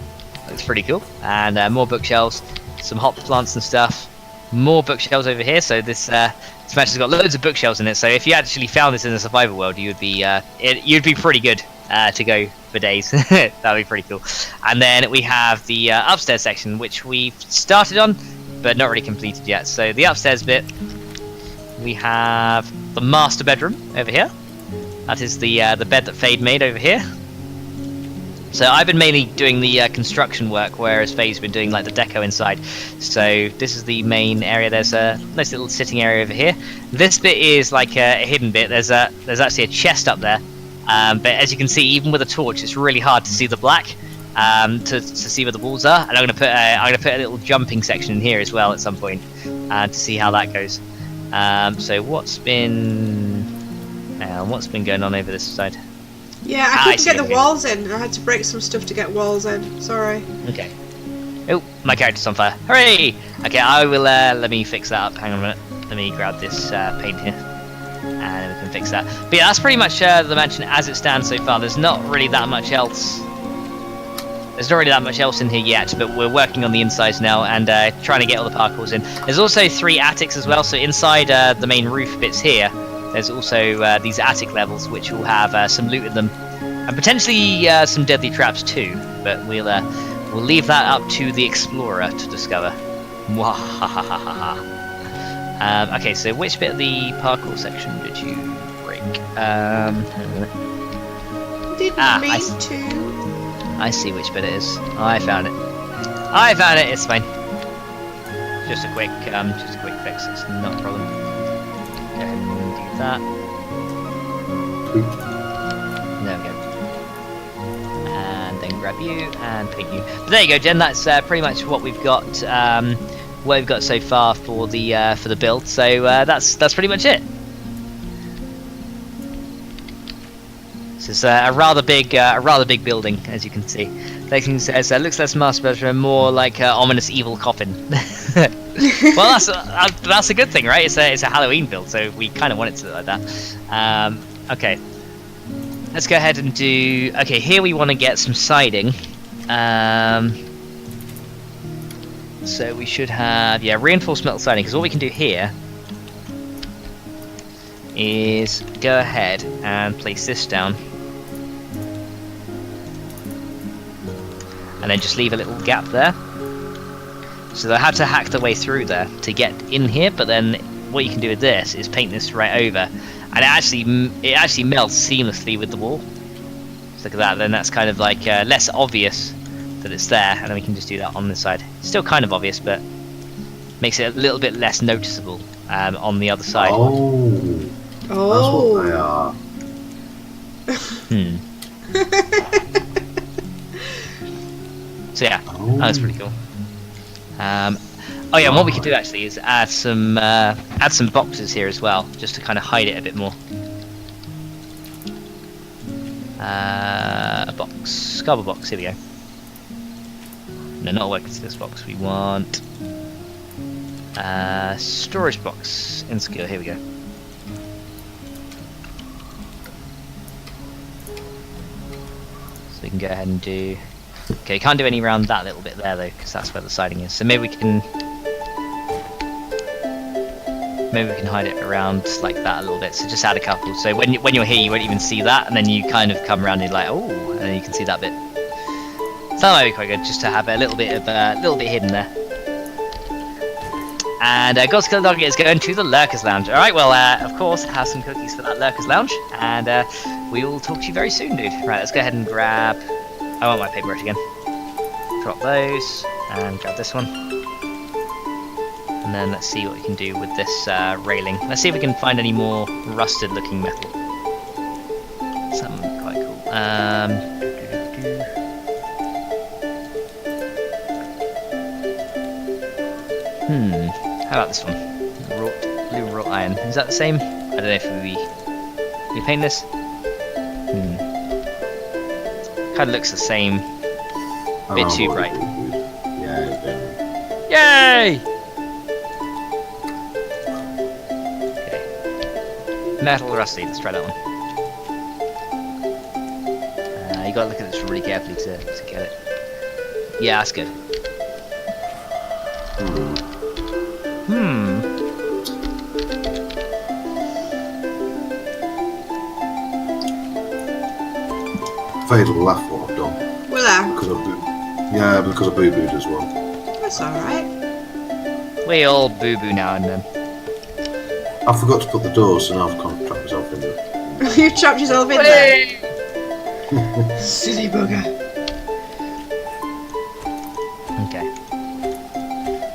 Looks pretty cool. And more bookshelves, some hop plants and stuff. More bookshelves over here. So this match has got loads of bookshelves in it. So if you actually found this in the survival world, you'd be pretty good to go for days. That'd be pretty cool. And then we have the upstairs section, which we've started on but not really completed yet. So the upstairs bit, we have the master bedroom over here. That is the bed that Fade made over here. So I've been mainly doing the construction work, whereas Faye's been doing like the deco inside. So this is the main area. There's a nice little sitting area over here. This bit is like a hidden bit. There's actually a chest up there. But as you can see, even with a torch, it's really hard to see the black. To see where the walls are, and I'm gonna put a little jumping section in here as well at some point to see how that goes. So what's been going on over this side?
Yeah, I couldn't get the walls in. I had to break some stuff to get walls in. Sorry.
Okay. Oh, my character's on fire. Hooray! Okay, I will. Let me fix that up. Hang on a minute. Let me grab this paint here, and we can fix that. But yeah, that's pretty much the mansion as it stands so far. There's not really that much else. There's not really that much else in here yet, but we're working on the insides now and trying to get all the parkours in. There's also 3 attics as well, so inside the main roof bits here, there's also these attic levels which will have some loot in them, and potentially some deadly traps too. But we'll leave that up to the explorer to discover. Okay, so which bit of the parkour section did you break?
Didn't mean to.
I see which bit it is. I found it. I found it. It's fine. Just a quick fix. It's not a problem. Go ahead and do that. There we go. And then grab you and paint you. But there you go, Jen. That's pretty much what we've got. What we've got so far for the build. So that's pretty much it. It's a rather big building, as you can see. Lexington says, looks less master, but more like an ominous evil coffin. Well, that's a good thing, right? It's a Halloween build, so we kind of want it to look like that. Okay, let's go ahead and do. Okay, here we want to get some siding. So we should have reinforced metal siding, because what we can do here is go ahead and place this down. And then just leave a little gap there. So they'll have to hack their way through there to get in here, but then what you can do with this is paint this right over. And it actually melts seamlessly with the wall. So look at that, then that's kind of like less obvious that it's there, and then we can just do that on this side. Still kind of obvious, but makes it a little bit less noticeable on the other side.
Oh, that's what they are.
So yeah, that's pretty cool. Oh yeah, and what we could do actually is add some boxes here as well, just to kind of hide it a bit more. A box, cardboard box. Here we go. No, not working to this box. We want storage box. Insecure. Here we go. So we can go ahead and do. Okay, can't do any around that little bit there though, because that's where the siding is. So maybe we can hide it around like that a little bit. So just add a couple. So when you're here, you won't even see that, and then you kind of come around and you're like, oh, and then you can see that bit. So that might be quite good, just to have a little bit hidden there. And God's Killer Dog is going to the Lurkers Lounge. All right, well, of course, have some cookies for that Lurkers Lounge, and we will talk to you very soon, dude. Right, let's go ahead and grab. I want my paintbrush again. Drop those and grab this one. And then let's see what we can do with this railing. Let's see if we can find any more rusted looking metal. Something quite cool. How about this one? Blue wrought iron. Is that the same? I don't know if we paint this. Kind of looks the same. A bit too bright.
Yeah.
Yay! Okay. Metal rusty. Let's try that one. You gotta look at this really carefully to get it. Yeah, that's good.
Fade will laugh what I've done.
Will I?
Because I boo-booed as well.
That's alright.
We all boo-boo now and then.
I forgot to put the doors, so now I've kind of trapped myself in there.
You trapped yourself in there. Silly bugger.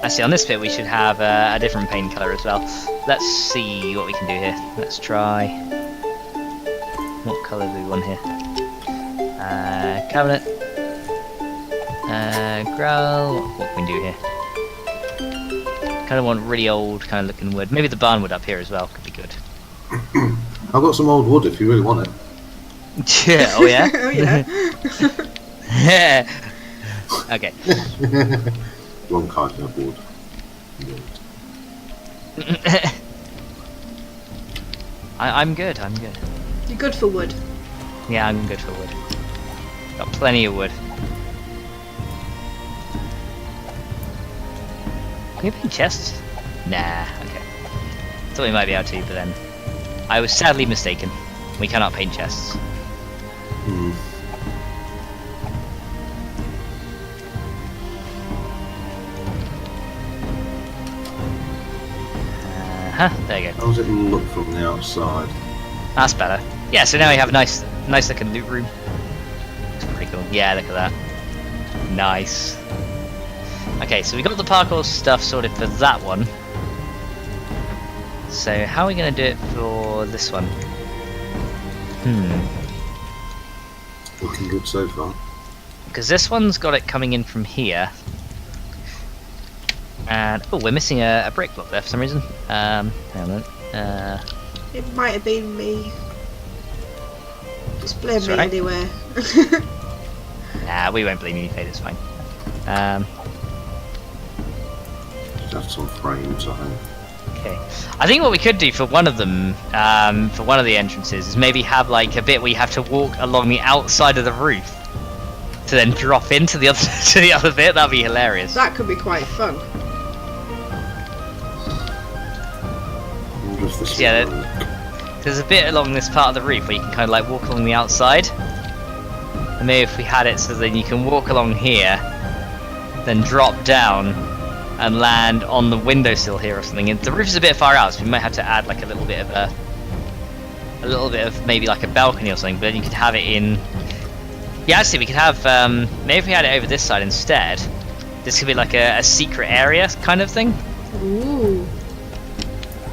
Actually, on this bit we should have a different paint colour as well. Let's see what we can do here. Let's try. What colour do we want here? Cabinet. Growl. What can we do here? Kind of want really old kind of looking wood. Maybe the barn wood up here as well could be good.
I've got some old wood if you really want it.
Yeah. Oh yeah.
Oh yeah.
Yeah. Okay.
Wrong kind of wood.
I'm good. I'm good.
You're good for wood.
Yeah, I'm good for wood. Got plenty of wood. Can we paint chests? Nah. Okay. Thought we might be able to, but then I was sadly mistaken. We cannot paint chests.
Hmm.
There you go.
How does it look from the outside?
That's better. Yeah, so now we have a nice looking loot room. Looks pretty cool. Yeah, look at that. Nice. Okay, so we got the parkour stuff sorted for that one. So how are we going to do it for this one?
Looking good so far.
Because this one's got it coming in from here. And, oh, we're missing a brick block there for some reason. Hang on a minute.
It might have been me. Just blame
It's
me
alright.
anyway.
Nah, we won't blame you, Fade, it's fine.
Just have some frames, I think.
Okay. I think what we could do for one of them, for one of the entrances, is maybe have like a bit where you have to walk along the outside of the roof to then drop into the other to the other bit. That'd be hilarious.
That could be quite fun.
I wonder if this
Yeah,
will work.
There's a bit along this part of the roof where you can kind of like walk along the outside. And maybe if we had it so then you can walk along here, then drop down and land on the windowsill here or something. And the roof is a bit far out, so we might have to add like a little bit of maybe like a balcony or something. But then you could have it in. Yeah, actually, we could have maybe if we had it over this side instead. This could be like a secret area kind of thing.
Ooh.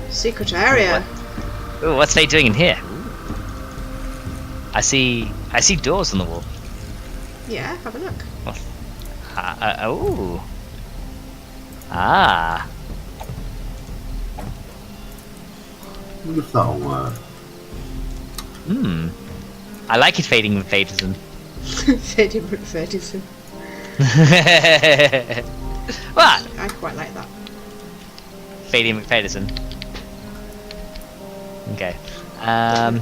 Secret area.
Ooh, what's they doing in here? I see doors on the wall.
Yeah, have a look.
Oh. Ah.
I wonder if that'll work.
I like it fading with Faderson.
Fading with Fadison.
What?
I quite like that.
Fading McFaderson. Okay. Hang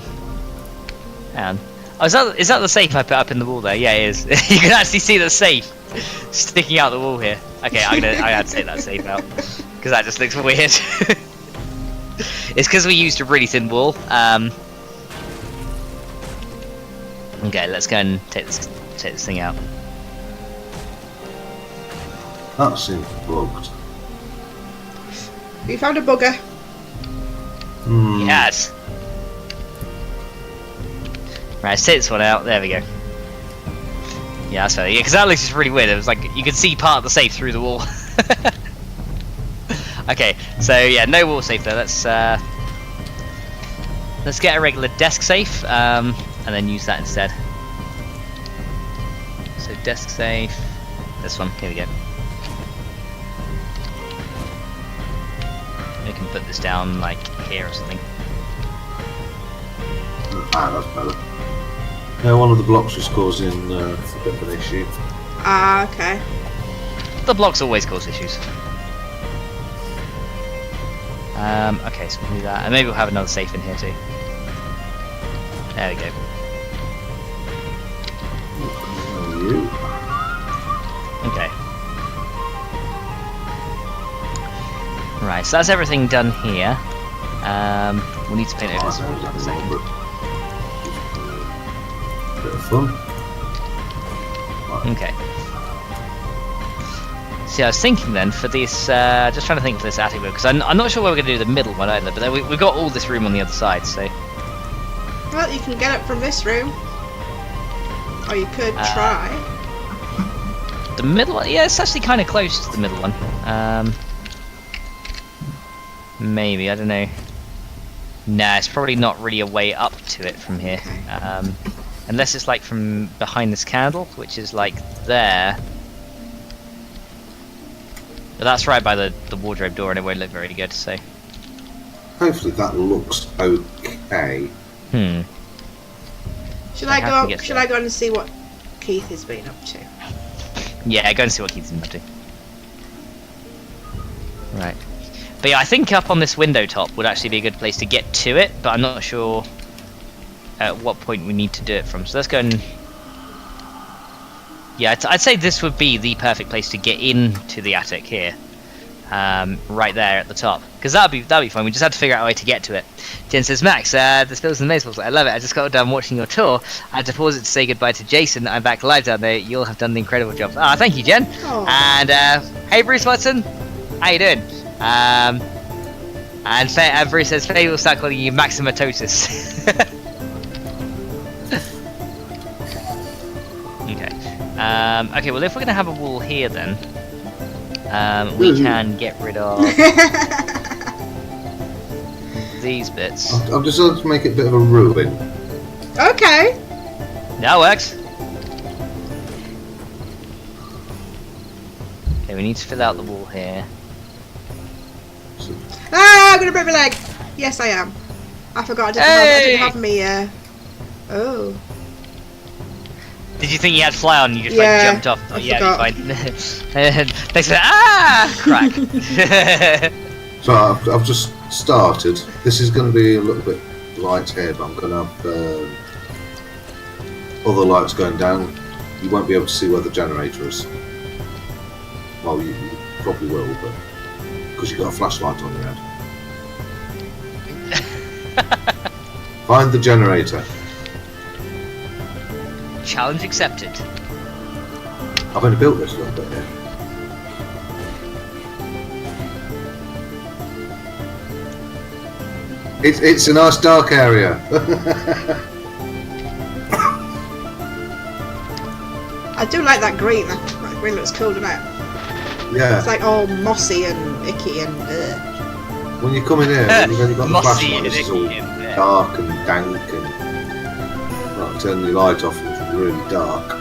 on. Oh, is that the safe I put up in the wall there? Yeah, it is. You can actually see the safe sticking out the wall here. Okay, I had to take that safe out because that just looks weird. It's because we used a really thin wall. Okay, let's go and take this thing out.
That seems bugged.
You found a bugger.
Yes. Right, let's take this one out. There we go. Yeah, that's better. Yeah, because that looks just really weird. It was like you could see part of the safe through the wall. Okay, so yeah, no wall safe though. Let's get a regular desk safe, and then use that instead. So desk safe. This one. Here we go. We can put this down like here or something.
Ah, that's better. Yeah, one of the blocks was causing a bit of an issue.
Ah, okay.
The blocks always cause issues. Okay, so we'll do that, and maybe we'll have another safe in here too. There we go.
You?
Okay. Right, so that's everything done here. We'll need to paint over this wall in a second.
Bit of fun.
Okay. See, I was thinking then for this, just trying to think for this attic room, because I'm not sure where we're going to do the middle one either, but then we've got all this room on the other side, so...
Well, you can get it from this room. Or you could try.
The middle one? Yeah, it's actually kind of close to the middle one. Maybe, I don't know. Nah, it's probably not really a way up to it from here.
Okay.
Unless it's like from behind this candle, which is like there. But that's right by the wardrobe door and it won't look very good, so.
Hopefully that looks okay.
Should I go on and see what Keith has been up to?
Yeah, go and see what Keith's been up to. Right. But yeah, I think up on this window top would actually be a good place to get to it, but I'm not sure at what point we need to do it from. So let's go and... Yeah, I'd say this would be the perfect place to get into the attic here. Right there at the top. Because that'd be fun, we just had to figure out a way to get to it. Jen says, Max, this building's amazing. I love it, I just got done watching your tour. I had to pause it to say goodbye to Jason. I'm back live down there, you'll have done an incredible job. Ah, thank you, Jen.
Aww.
And, hey Bruce Watson, how you doing? And Bruce says, Faye will start calling you Maximatosis. Okay. Okay, well if we're going to have a wall here then, we can get rid of these bits.
I've decided to make it a bit of a ruin.
Okay.
That works. Okay, we need to fill out the wall here.
Ah, I'm gonna break my leg. Yes, I am. I forgot I didn't have me. Oh.
Did you think you had fly on? You just
Yeah,
like jumped off.
I
Yeah,
forgot.
you're fine. And they said, crack.
So I've just started. This is going to be a little bit light here, but I'm going to have other lights going down. You won't be able to see where the generator is. Well, you probably will, but because you've got a flashlight on your head. Find the generator.
Challenge accepted.
I've only built this little bit here. It's a nice dark area.
I do like that green. That green looks cool, doesn't it?
Yeah.
It's like all mossy and icky and.
When you come in here, you've only got the
Mossy
flashlight.
and
This is all
icky and,
dark and dank and. Well, turn the light off and it's really dark.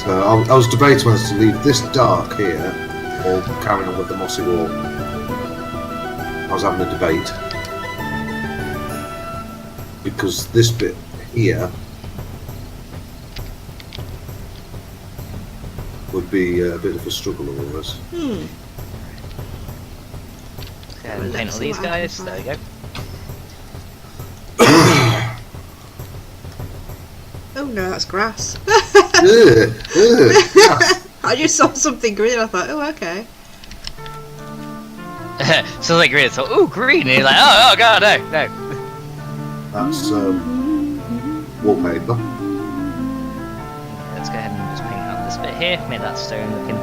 So I was debating whether to leave this dark here or carry on with the mossy wall. I was having a debate because this bit here would be a bit of a struggle otherwise.
Okay, and paint all these guys. There we go.
Oh no, that's grass.
Ugh, yeah.
I just saw something green. I thought, oh okay.
So like green, so ooh green, and you're like, oh god, no.
That's wallpaper.
Let's go ahead and just paint up this bit here, make that stone looking.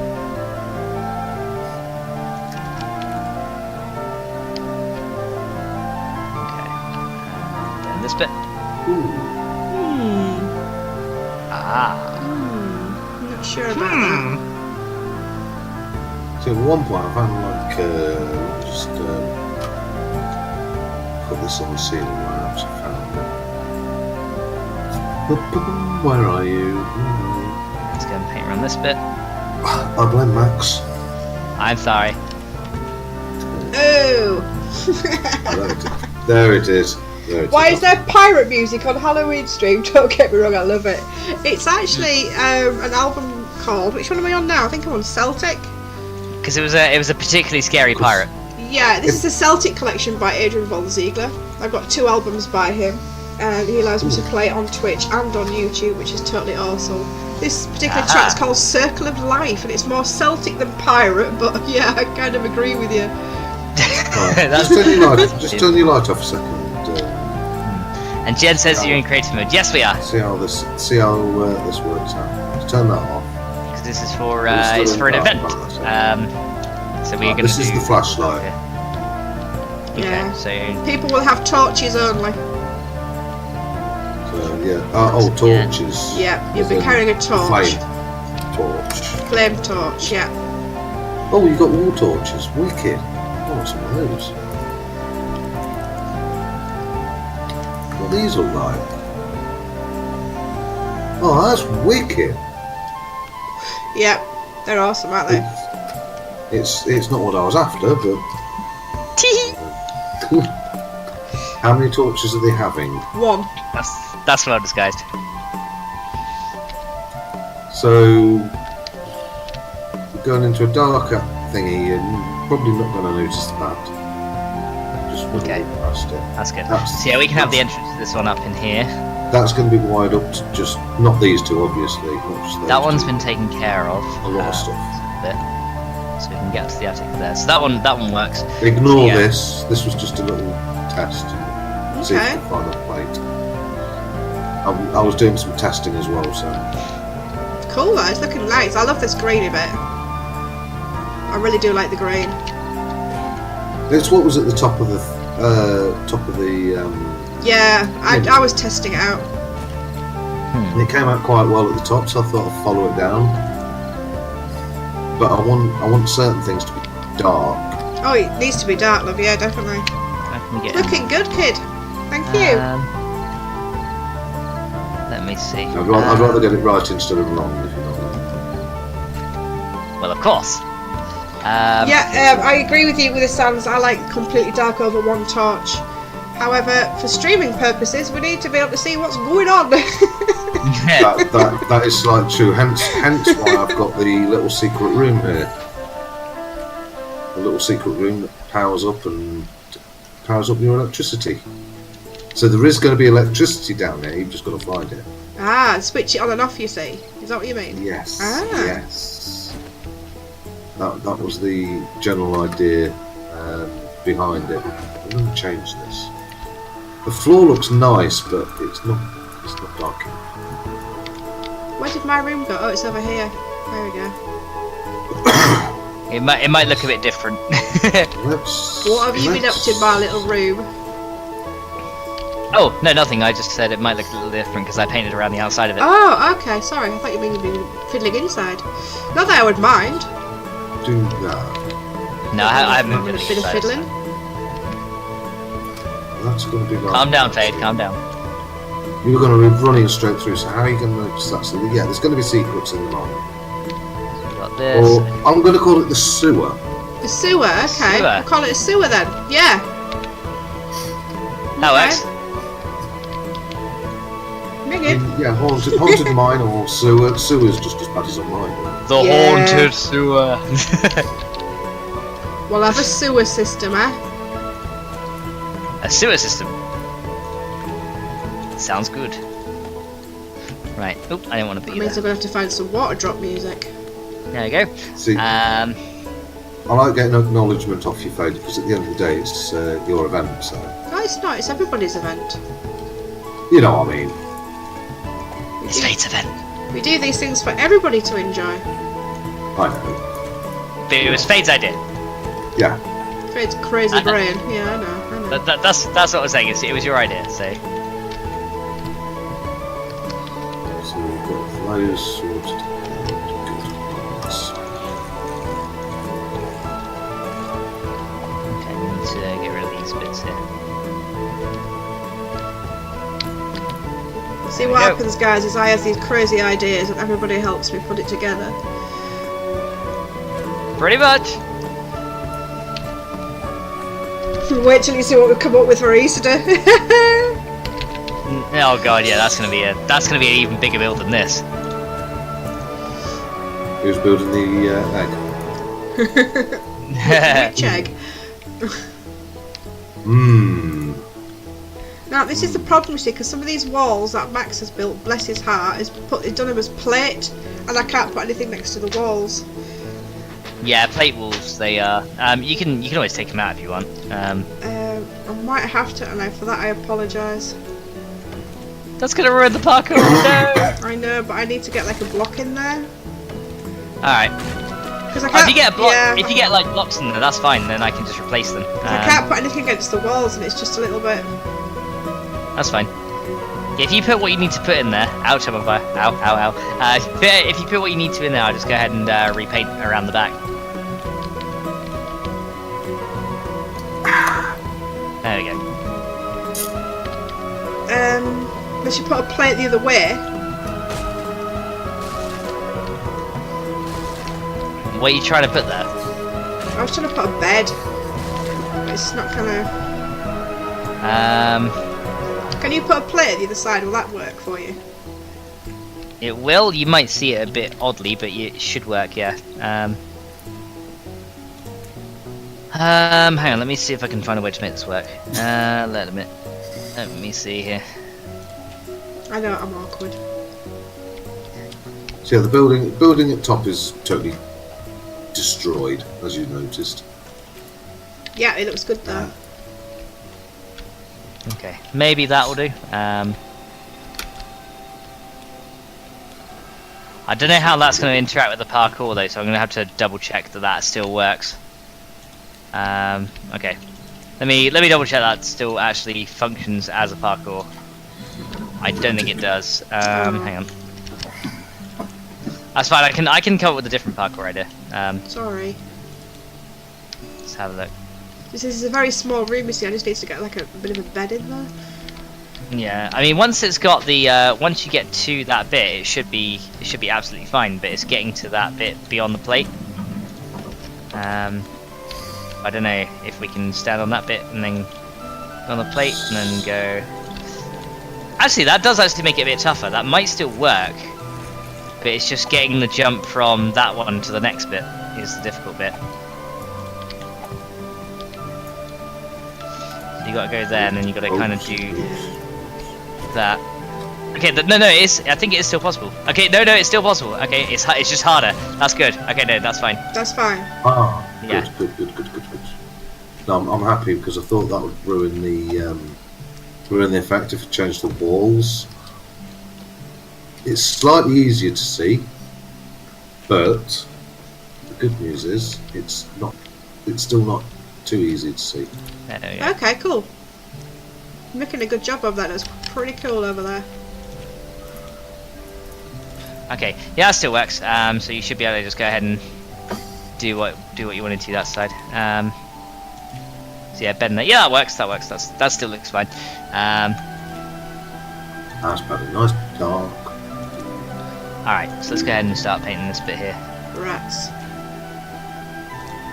Okay, and then this bit.
Ooh.
I'm not sure about that.
So at one point I found like just put this on the ceiling where I actually found it. Where are you?
Let's go and paint around this bit.
I blame Max.
I'm sorry.
Oh.
There it is.
Why is there pirate music on Halloween stream? Don't get me wrong, I love it. It's actually an album called. Which one am I on now? I think I'm on Celtic.
Because it was a particularly scary pirate.
Yeah, this is the Celtic Collection by Adrian von Ziegler. I've got 2 albums by him, and he allows me to play it on Twitch and on YouTube, which is totally awesome. This particular track's called Circle of Life, and it's more Celtic than pirate, but yeah, I kind of agree with you.
Right. Just turn your light off a second.
And Jen says you're in creative mode. Yes, we are.
See how this works out. Just turn that off.
Because this is for it's for an event. So we're going to.
This is the flashlight.
Okay.
Yeah.
So
People will have torches only.
So yeah. Torches.
Yeah, you'll be carrying a torch.
torch.
Flame torch, yeah.
Oh, you got wall torches. Wicked. Oh, some of those. What these look like? Oh, that's wicked.
Yep, they're awesome, aren't they?
It's not what I was after, but how many torches are they having?
One.
That's well disguised.
So we're going into a darker thingy, and probably not going to notice that. Just
Okay.
past it.
That's good.
That's-
So yeah, we can have the entrance to this one up in here.
That's going to be wired up to just not these two, obviously. Not just those
That one's
two.
been taken care of.
A lot of stuff.
There. So we can get to the attic there. So that one works.
Ignore
Yeah.
this. This was just a little test. See if
Okay.
we can find a plate. I was doing some testing as well, so
Cool, though. It's looking nice. I love this greeny bit. I really do like the green.
it's what was at the top of the
Yeah, I was testing it out.
and it came out quite well at the top, so I thought I'd follow it down. But I want certain things to be dark.
Oh, it needs to be dark, love. Yeah, definitely.
How can we get
Looking good, kid. Thank you.
Let me see.
I'd rather get it right instead of wrong, if you know what I mean.
Well, of course.
Yeah, I agree with you with the sands. I like completely dark over one torch. However, for streaming purposes, we need to be able to see what's going on.
That is slightly true. Hence why I've got the little secret room here. The little secret room that powers up your electricity. So there is going to be electricity down there. You've just got to find it.
Ah, switch it on and off, you see. Is that what you mean?
Yes.
Ah.
Yes. That was the general idea behind it. I'm going to change this. The floor looks nice, but it's not dark enough.
Where did my room go? Oh, it's over here. There we go.
It might look a bit different.
What have you been up to in my little room?
Oh no, nothing. I just said it might look a little different because I painted around the outside of it.
Oh, okay. Sorry, I thought you meant you'd been fiddling inside. Not that I would mind.
Do that.
No, I haven't
A
moved
bit of
it.
fiddling.
That's going to be like...
Calm down, Fade. Calm down.
You're going to be running straight through, so how are you going to notice that? So, yeah, there's going to be secrets in the mine.
Got this.
Or, I'm going to call it the sewer.
The sewer, okay.
Sewer.
We'll call it a sewer then. Yeah.
That works.
Ringing.
Yeah, haunted mine or sewer. Sewer's just as bad as a mine.
The
Yeah.
haunted sewer.
We'll have a sewer system, eh?
A sewer system. Sounds good. Right. Oop, I didn't want to
That
be
means
there.
I'm going to have to find some water drop music.
There you go.
See, I like getting acknowledgement off your face because at the end of the day, it's your event, so
No, it's not. It's everybody's event.
you know what I mean.
It's Fate's event.
We do these things for everybody to enjoy.
I know.
But it was Fate's idea.
Yeah.
It's crazy brain. Yeah, I know.
That's what I was saying. It was your idea. So
So we've got those sorted.
okay, we need to get rid of these bits here.
See
There
what
we go.
happens, guys, is I have these crazy ideas and everybody helps me put it together.
Pretty much.
Wait till you see what we come up with for Easter.
Oh god, yeah, that's gonna be an even bigger build than this.
Who's building the egg?
Which egg?
Mmm.
Now this is the problem, you see, because some of these walls that Max has built, bless his heart, is done them as plate, and I can't put anything next to the walls.
Yeah, plate walls. They are. You can always take them out if you want.
I might have to, and for that I apologise.
That's gonna ruin the parkour. No.
I know, but I need to get like a block in there.
All right.
Because I
Oh,
can't.
if you get a block,
yeah,
if you get like blocks in there, that's fine. Then I can just replace them.
I can't put anything against the walls, and it's just a little bit.
That's fine. If you put what you need to put in there, ouch, I'm on fire. Ow, ow, ow. If you put what you need to in there, I'll just go ahead and repaint around the back. There we go.
They should put a plate the other way.
What are you trying to put there?
I was trying to put a bed. But it's not gonna... Can you put a plate at the other side? Will that work for you?
It will. You might see it a bit oddly, but it should work, yeah. Hang on, let me see if I can find a way to make this work. Let me see here.
I know, I'm awkward.
So yeah, the building at top is totally destroyed, as you noticed.
Yeah, it looks good though.
Okay, maybe that will do. I don't know how that's going to interact with the parkour though, so I'm going to have to double check that that still works. Okay, let me double check that still actually functions as a parkour. I don't think it does. Hang on. That's fine. I can come up with a different parkour idea.
Sorry.
Let's have a look.
This is a very small room, you see. I just need to get like a bit of a bed in there.
Yeah, I mean once it's got the once you get to that bit, it should be absolutely fine. But it's getting to that bit beyond the plate. I don't know if we can stand on that bit and then on the plate and then go. Actually, that does actually make it a bit tougher. That might still work, but it's just getting the jump from that one to the next bit is the difficult bit. You gotta go there, and then you gotta kind of do that. Okay, no, it's. I think it is still possible. Okay, no, it's still possible. Okay, it's just harder. That's good. Okay, no, that's fine.
That's fine.
Ah,
Yeah.
Good. No, I'm happy because I thought that would ruin the effect if you change the walls. It's slightly easier to see, but the good news is it's still not too easy to see.
There we go.
Okay, cool. You're making a good job of that. That's pretty cool over there.
Okay, yeah, that still works. So you should be able to just go ahead and do what you wanted to that side. So yeah, bend that. Yeah, that works. That still looks fine.
That's better. Nice dark.
All right, so let's go ahead and start painting this bit here.
Rats.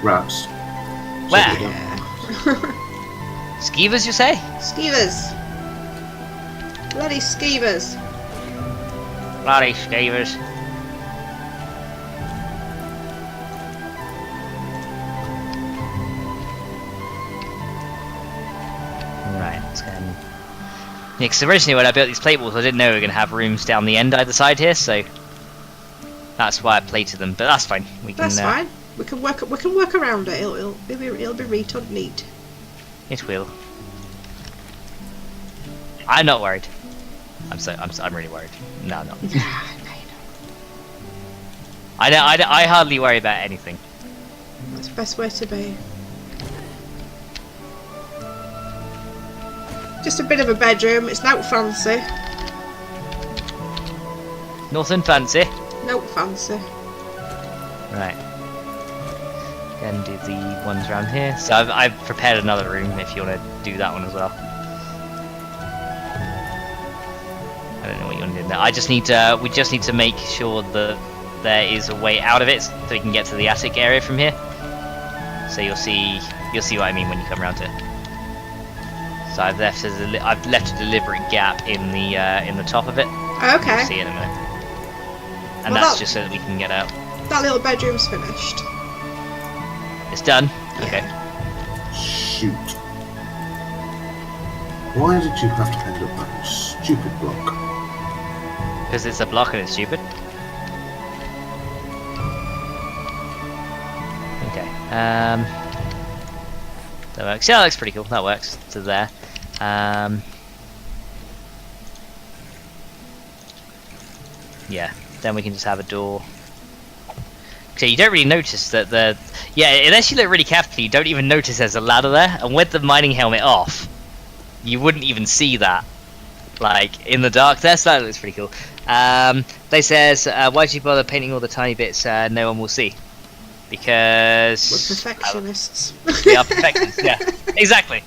Wraps.
Where?
Yeah.
Skeevers, you say?
Skeevers. Bloody skeevers.
Bloody skeevers. Right, let's go ahead and... Yeah, because originally when I built these plate walls, I didn't know we were going to have rooms down the end either side here, so... That's why I plated them, but that's fine.
That's fine. We can work around it. It'll be returned neat.
It will. I'm not worried. I'm really worried. No, I'm not. I hardly worry about anything.
That's the best way to be. Just a bit of a bedroom. It's not fancy.
Nothing fancy.
Not fancy.
Right. Go and do the ones around here. So I've prepared another room if you want to do that one as well. I don't know what you want to do there. We just need to make sure that there is a way out of it so we can get to the attic area from here. So you'll see what I mean when you come around to it. So I've left a deliberate gap in the top of it.
Okay.
You'll see in a minute. And
Well,
that's just so that we can get out.
That little bedroom's finished.
It's done.
Yeah.
Okay.
Shoot. Why did you have to end up that stupid block?
Because it's a block and it's stupid. Okay. That works. Yeah, that looks pretty cool. That works to there. Yeah. Then we can just have a door. So you don't really notice that unless you look really carefully, you don't even notice there's a ladder there. And with the mining helmet off, you wouldn't even see that. like in the dark there, so that looks pretty cool. They says, why do you bother painting all the tiny bits no one will see? Because
We're perfectionists.
we are perfectionists. Yeah, exactly.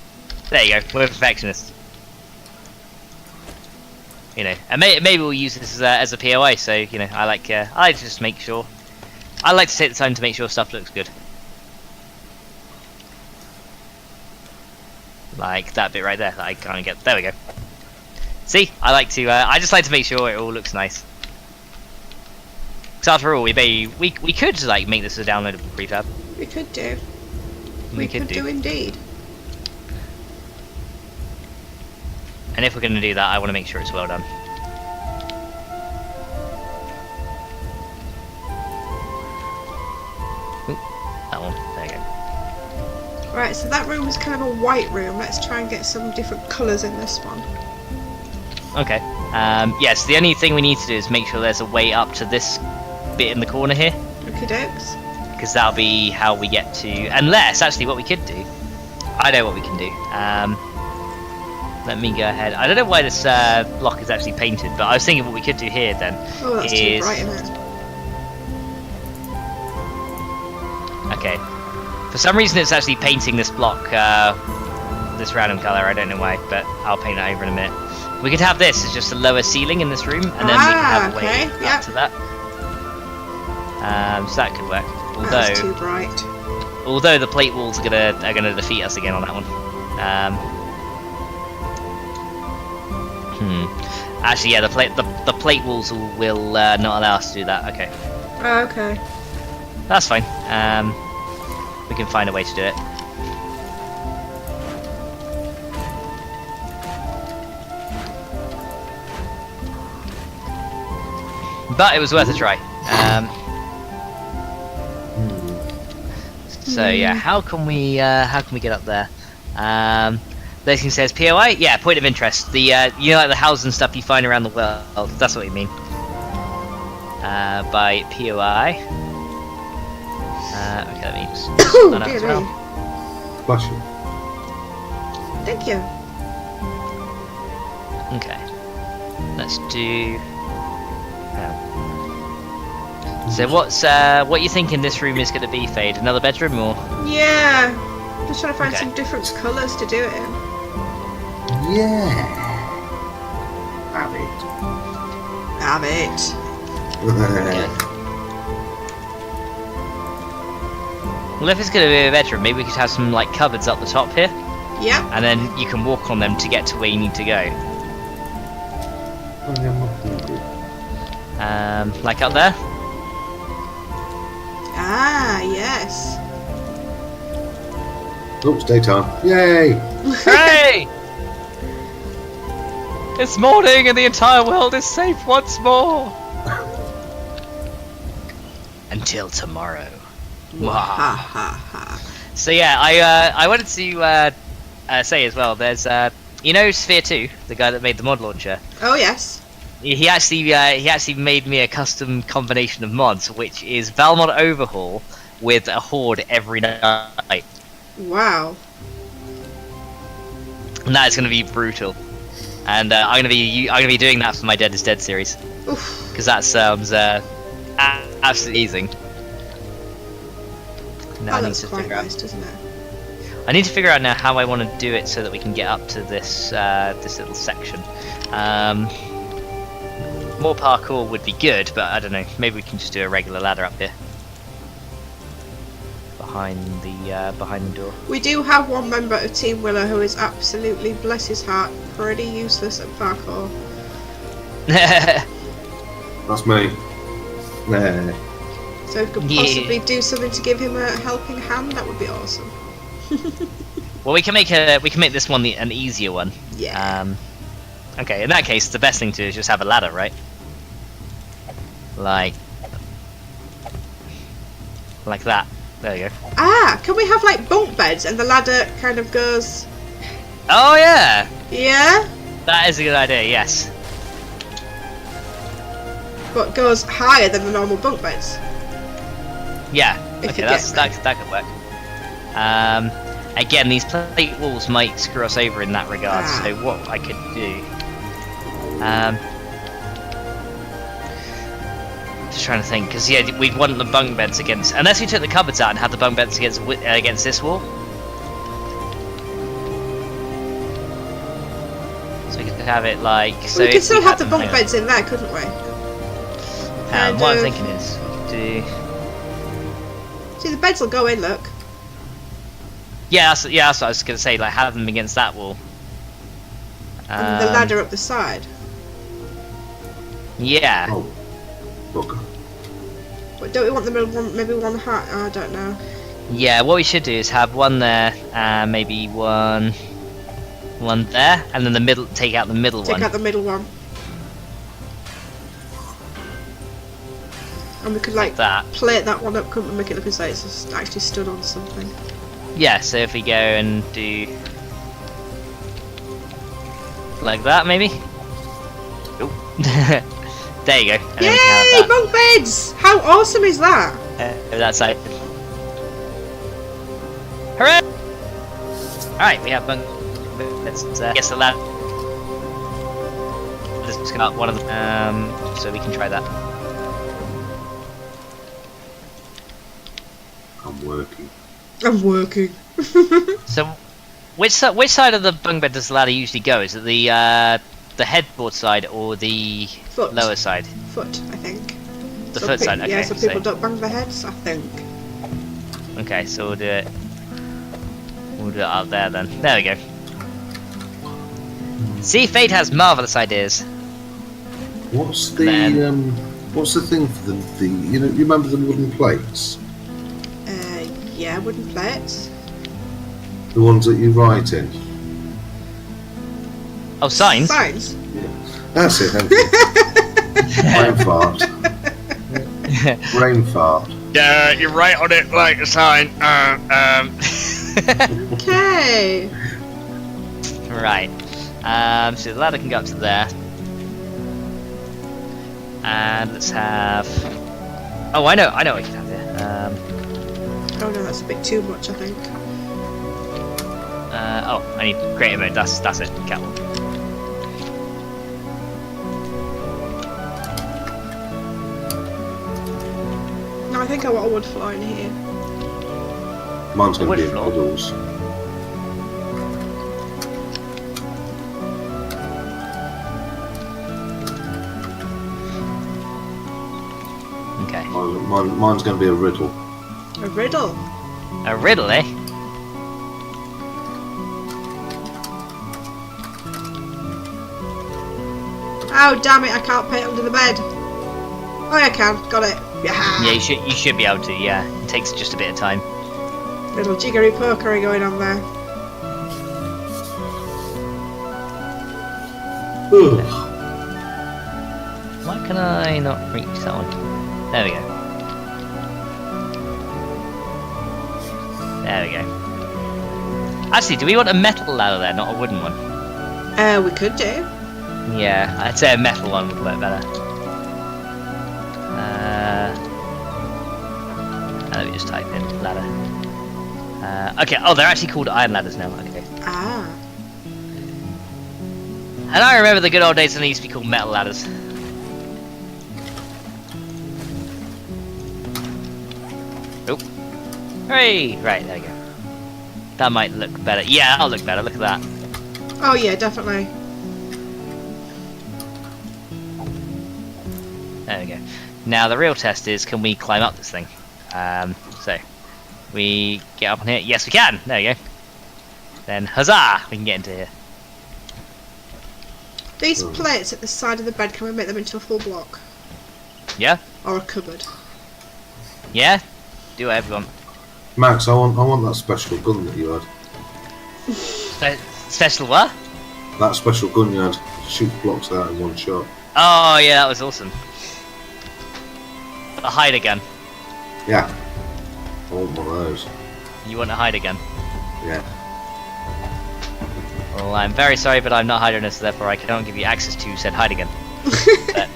There you go. We're perfectionists. You know, and maybe we'll use this as a POI. So you know, I like to just make sure. I like to take the time to make sure stuff looks good. Like that bit right there that I can't get. There we go. See, I just like to make sure it all looks nice. Because after all, we could like make this a downloadable prefab.
We could do.
We could
do indeed.
And if we're going to do that, I want to make sure it's well done. Ooh, that one. There you go.
Right, so that room is kind of a white room. Let's try and get some different colours in this one.
Okay. Yes, the only thing we need to do is make sure there's a way up to this bit in the corner here.
Okie dokes.
Because that'll be how we get to... Unless, actually, what we could do... I know what we can do. Let me go ahead. I don't know why this block is actually painted, but I was thinking what we could do here then
Oh, that's too bright, isn't it?
Okay. For some reason it's actually painting this block this random colour, I don't know why, but I'll paint it over in a minute. We could have this as just a lower ceiling in this room, and then we can have a way up to that. So that could work.
That's too bright.
Although the plate walls are gonna defeat us again on that one. Actually, yeah, the plate walls will not allow us to do that. Okay.
Okay.
That's fine. We can find a way to do it. But it was worth a try. So yeah, how can we get up there? This says POI. Yeah, point of interest. The you know, like the houses and stuff you find around the world. That's what you mean. By POI. Okay, let me just
Oh,
that
dear
as well.
me.
Bless you.
Thank you.
Okay. Let's do. So what are you thinking this room is going to be, Fade? Another bedroom or?
Yeah. Just trying to find
Okay.
some different colours to do it in.
Yeah. Have it.
Have it.
Well, if it's going to be a bedroom, maybe we could have some like cupboards up the top here,
Yep.
and then you can walk on them to get to where you need to go. Like up there.
Ah, yes.
Oh, it's daytime. Yay!
Hey! It's morning and the entire world is safe once more. Until tomorrow.
Ha ha ha.
So yeah, I wanted to say as well. There's you know Sphere 2, the guy that made the mod launcher.
Oh yes.
He actually made me a custom combination of mods, which is Valmod Overhaul with a horde every night,
Wow.
and that is going to be brutal. And I'm gonna be doing that for my Dead is Dead series,
Oof.
because that sounds absolutely amazing. Now
That looks quite nice, doesn't it?
I need to figure out now how I want to do it so that we can get up to this this little section. More parkour would be good, but I don't know. Maybe we can just do a regular ladder up here behind the door.
We do have one member of Team Willow who is absolutely, bless his heart, pretty useless at parkour.
That's me. Nah.
So if we could
Yeah.
possibly do something to give him a helping hand, that would be awesome.
Well, we can make this one an easier one.
Yeah.
Okay, in that case, the best thing to do is just have a ladder, right? Like that. There you go.
Ah, can we have like bunk beds and the ladder kind of goes...
Oh yeah,
Yeah?
that is a good idea. Yes.
But goes higher than the normal bunk beds.
Yeah.
If
Okay,
you
that
get
could work. Again, these plate walls might screw us over in that regard.
Ah.
So what I could do Just trying to think, because yeah, we'd want the bunk beds against, unless we took the cupboards out and had the bunk beds against this wall. So we could have it like. So
we could still have the
them,
bunk beds in there, couldn't we?
What I'm thinking is, we could do.
See, the beds will go in. Look.
Yeah, that's what I was gonna say. Like have them against that wall.
And the ladder up the side.
Yeah. Oh, look.
But don't we want the middle one? Maybe one high. I don't know.
Yeah, what we should do is have one there, and maybe one there, and then the middle. Take out the middle one.
Take out the middle one. And we could like
that.
Plate that one up, couldn't we? Make it look as though it's just actually stood on something.
Yeah, so if we go and do like that, maybe. Oh, there you go. And then we can have
Yay!
that.
Bunk beds! How awesome is that?
That side. Hooray! Alright, we have bunk beds. Yes, the lab. Let's just come out one of them, so we can try that.
I'm working.
So, which side of the bunk bed does the ladder usually go? Is it the headboard side or the lower side?
Foot, I think.
The foot side. Okay.
Yeah, so people don't bang their heads. I think.
Okay, so we'll do it. We'll do it up there then. There we go. See, Fate has marvelous ideas.
What's the what's the thing for the you remember the wooden plates?
Yeah, wooden plates.
The ones that you write in.
Oh, signs.
Signs.
Yeah. That's it. Thank you. Brain fart. Brain fart.
Yeah, you write on it like a sign.
Okay.
Right. So the ladder can go up to there. And let's have. Oh, I know what we can have here.
Oh no, that's a bit too much, I think.
Oh, I need creative mode. That's it. Catwalk.
No, I think I want a wood floor in here.
Mine's going to
Wood
be in
floor?
puddles.
Okay.
Mine's going to be a riddle.
A riddle.
A riddle, eh?
Oh damn it! I can't put it under the bed. Oh, I can. Got it. Yeah.
Yeah, you should be able to. Yeah, it takes just a bit of time.
Little jiggery pokery going on there.
Ugh.
Why can I not reach that one? There we go. There we go. Actually, do we want a metal ladder there, not a wooden one?
We could do.
Yeah, I'd say a metal one would work better. Let me just type in ladder. Okay, oh, they're actually called iron ladders now. Okay.
Ah.
And I remember the good old days when they used to be called metal ladders. Oh. Hooray! Right, there we go. That might look better. Yeah, that'll look better. Look at that.
Oh yeah, definitely.
There we go. Now the real test is, can we climb up this thing? So we get up on here. Yes, we can. There we go. Then huzzah! We can get into here.
These plates at the side of the bed, can we make them into a full block?
Yeah.
Or a cupboard?
Yeah. Do whatever you want.
Max, I want that special gun that you had.
Special what?
That special gun you had. Shoot blocks out in one shot.
Oh yeah, that was awesome. A hider gun.
Yeah. I want one of those.
You want a hider gun?
Yeah.
Well, I'm very sorry, but I'm not hiding, so therefore I cannot give you access to said hider gun. But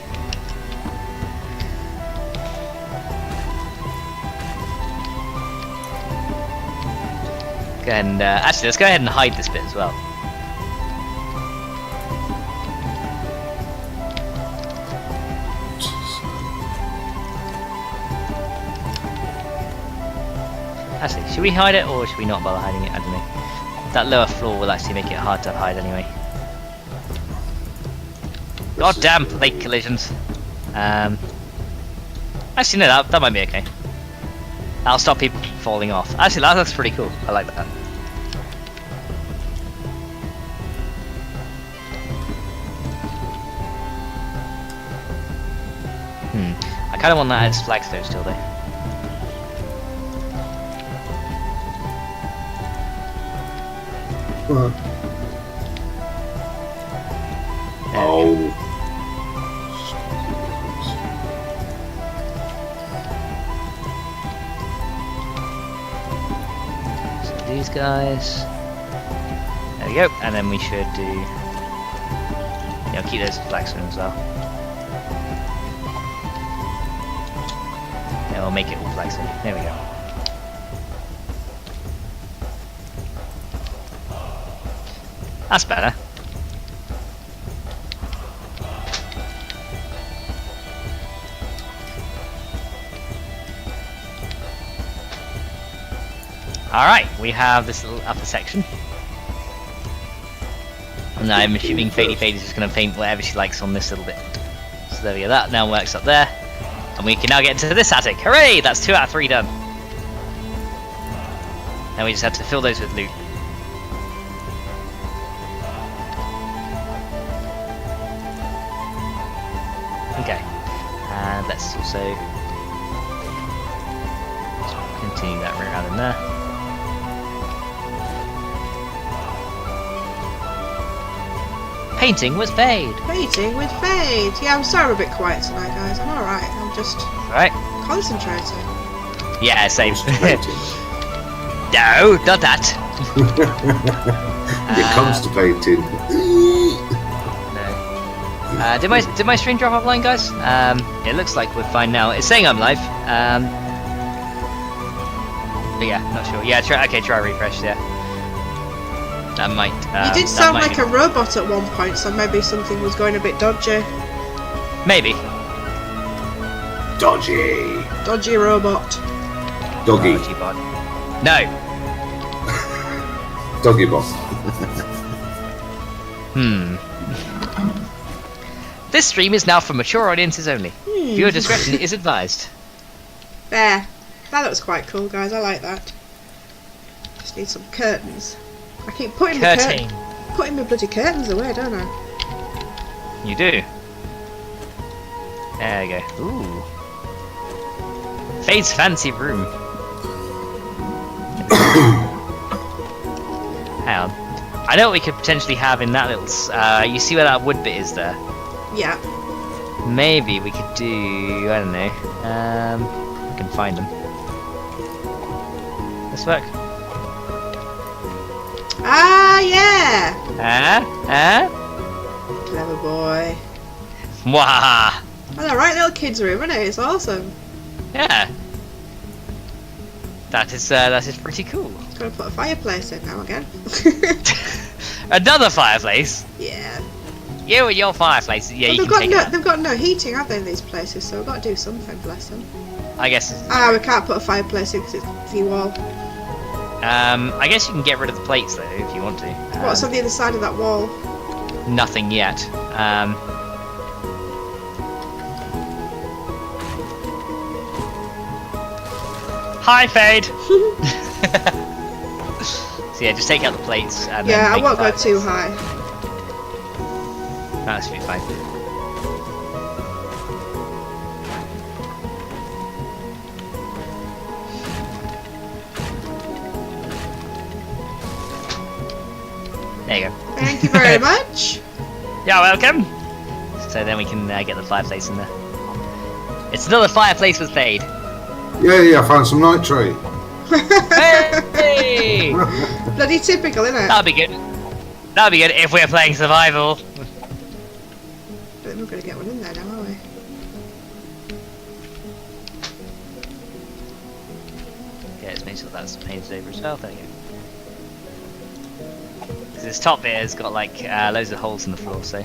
go ahead and actually, let's go ahead and hide this bit as well. Actually, should we hide it or should we not bother hiding it? I don't know. That lower floor will actually make it hard to hide anyway. God damn lake collisions. Actually, no, that might be okay. That'll stop people falling off. Actually, that looks pretty cool. I like that. I kind of want that as flagstone still, though.
Oh.
So these guys. There we go. And then we should do. Yeah, keep those flagstone as well. Yeah, we'll make it all flagstone. There we go. That's better. Alright, we have this little upper section. And I'm assuming Fady Fade is just going to paint whatever she likes on this little bit. So there we go, that now works up there. And we can now get into this attic. Hooray! That's 2 out of 3 done. Now we just have to fill those with loot. Okay, and let's also continue that around in there. Painting with Fade.
Painting with Fade. Yeah, I'm sorry I'm a bit quiet tonight, guys. I'm alright. I'm just
Right?
concentrating.
Yeah, same.
Constipating.
No, not that.
You're constipating.
No. Did my stream drop offline, guys? It looks like we're fine now. It's saying I'm live. But yeah, not sure. Yeah, try refresh. Yeah. That might.
You did sound like a robot at one point, so maybe something was going a bit dodgy.
Maybe.
Dodgy.
Dodgy robot.
Doggy.
Dodgy bot. No.
Doggy bot.
This stream is now for mature audiences only. Viewer discretion is advised.
There. That looks quite cool, guys. I like that. Just need some curtains. I keep putting my bloody curtains away, don't I?
You do. There we go. Ooh. Fade's fancy room. Hang on. I know what we could potentially have in that little. You see where that wood bit is there?
Yeah.
Maybe we could do. I don't know. We can find them. This work?
Ah, yeah! Clever boy.
Mwah!
That's a right little kid's room, isn't it? It's awesome.
Yeah. That is pretty cool.
Just gotta put a fireplace in now again.
Another fireplace?
Yeah.
You and your fireplace. Yeah,
Well,
you can take it.
they've got no heating, have they, in these places? So we've got to do something, bless them.
I guess.
We can't put a fireplace in because it's the wall.
I guess you can get rid of the plates though if you want to.
What's on the other side of that wall?
Nothing yet. Hi, Fade. So yeah, just take out the plates. And
Yeah,
then
I
make
won't
a
go too
fireplace.
high.
That should be fine. There you go.
Thank you very much.
You're welcome. So then we can get the fireplace in there. It's another fireplace with Fade.
Yeah, I found some nitrate.
Hey!
Bloody typical, isn't it?
That'll be good. That'll be good if we're playing survival.
But we're going to get one in there now, are we?
Yeah, let's make sure that's painted over as well. There you go. This top bit has got like loads of holes in the floor, so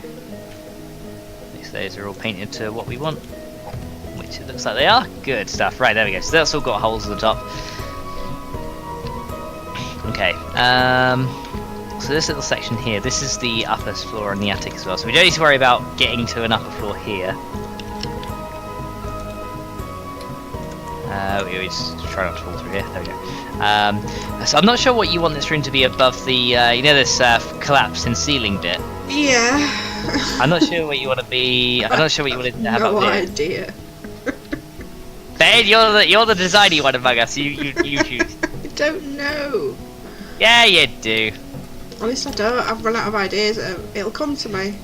those are all painted to what we want, which it looks like they are. Good stuff. Right, there we go. So that's all got holes at the top. So this little section here, this is the upper floor and the attic as well. So we don't need to worry about getting to an upper floor here. We just try not to fall through here. There we go. So I'm not sure what you want this room to be above the, you know, this collapsing ceiling bit.
Yeah.
I'm not sure what you want to be. I'm not sure what you want to have up here.
No idea.
Ben, you're the designy one among us. You choose.
I don't know.
Yeah, you do.
At least I don't. I've run out of ideas. It'll come to me.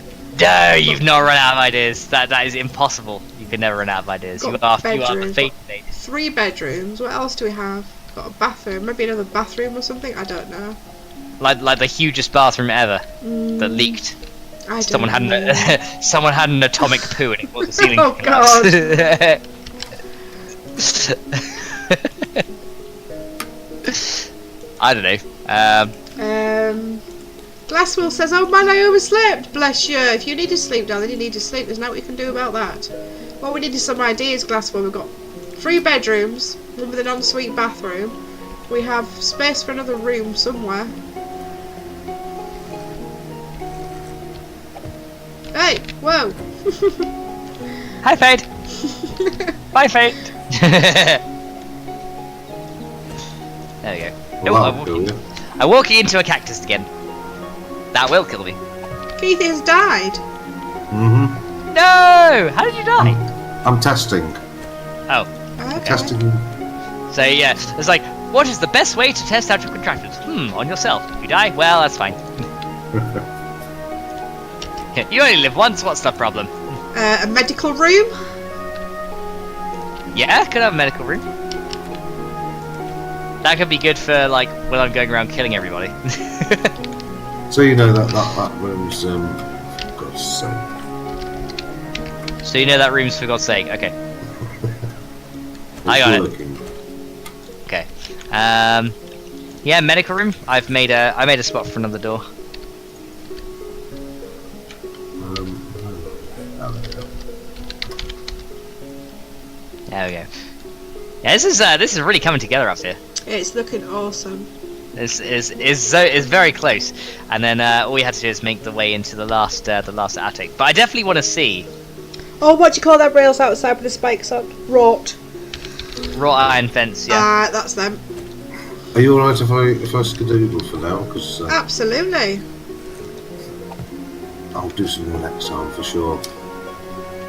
No, you've not run out of ideas. That is impossible. You can never run out of ideas. You are the fate.
3 bedrooms. What else do we have? Got a bathroom. Maybe another bathroom or something. I don't know.
Like the hugest bathroom ever that leaked.
I don't
Someone
know.
someone had an atomic poo and it caused the ceiling.
Oh
to collapse. I don't know.
Glasswell says, "Oh man, I overslept. Bless you. If you need to sleep, darling, you need to sleep. There's nothing we can do about that." What we need is some ideas, Glasswell. We've got 3 bedrooms, one with an ensuite bathroom. We have space for another room somewhere. Hey, whoa.
Hi, Fade. Bye, Fade. There we go.
Well,
Nope, I'm walking into a cactus again. That will kill me.
Keith has died.
Mm-hmm.
No! How did you die?
I'm testing.
Oh.
Okay.
Testing.
So yeah, it's like, what is the best way to test out your contractors? On yourself. If you die, well, that's fine. You only live once, what's the problem?
A medical room.
Yeah, could have a medical room. That could be good for, like, when I'm going around killing everybody.
So you know that room's for God's sake.
So you know that room's for God's sake, okay. I got it. Okay. Yeah, medical room. I made a spot for another door. There we go. Yeah, this is really coming together up here.
It's looking awesome.
This is very close, and then all we had to do is make the way into the last attic. But I definitely want to see
Oh, what do you call that rails outside with the spikes on? Wrought.
wrought iron fence. Yeah.
That's them.
Are you alright if I skedaddle for now? Because
Absolutely.
I'll do some more next time for sure.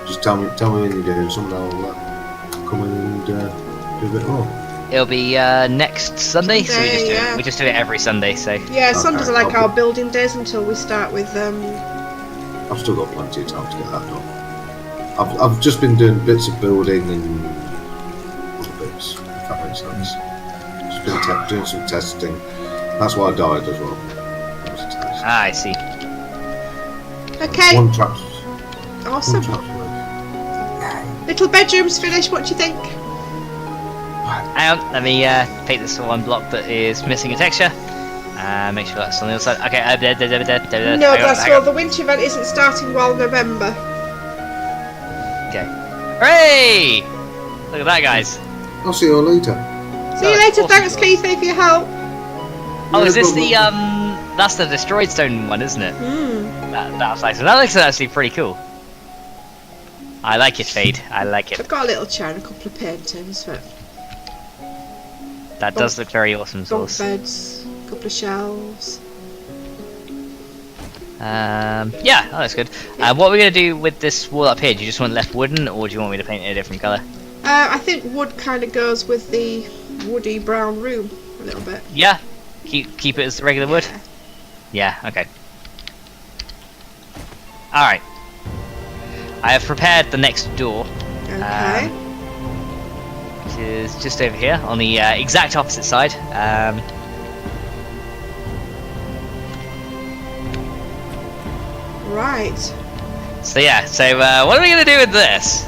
Just tell me when you're doing something. I'll come in and do a bit more.
It'll be next Sunday, so we just do it every Sunday. So
Yeah,
Okay,
Sundays are like our building days until we start with
I've still got plenty of time to get that done. I've just been doing bits of building and other bits, if that makes sense. Just been doing some testing. That's why I died as well. That was a test.
I see.
Okay.
One trap's
Awesome.
worth.
Little bedroom's finished. What do you think?
Hang on, let me paint this one block that is missing a texture. Make sure that's on the other side. Okay,
No, that's all. The winter event isn't starting while November.
Okay. Hooray! Look at that, guys.
I'll see you all later.
See you later. Thanks, Keithy, for your help.
Oh, is this the that's the destroyed stone one, isn't it? That's nice. That looks actually pretty cool. I like it, Fade. I like it.
I've got a little chair and a couple of paintings for
That does look very awesome,
bunk
Sauce.
beds, a couple of shelves.
Yeah, oh, that's good. What are we gonna do with this wall up here? Do you just want it left wooden, or do you want me to paint it a different colour?
I think wood kind of goes with the woody brown room a little bit.
Yeah, keep it as regular wood. Yeah, okay. All right. I have prepared the next door.
Okay.
Which is just over here on the exact opposite side.
Right.
So yeah, so what are we gonna do with this?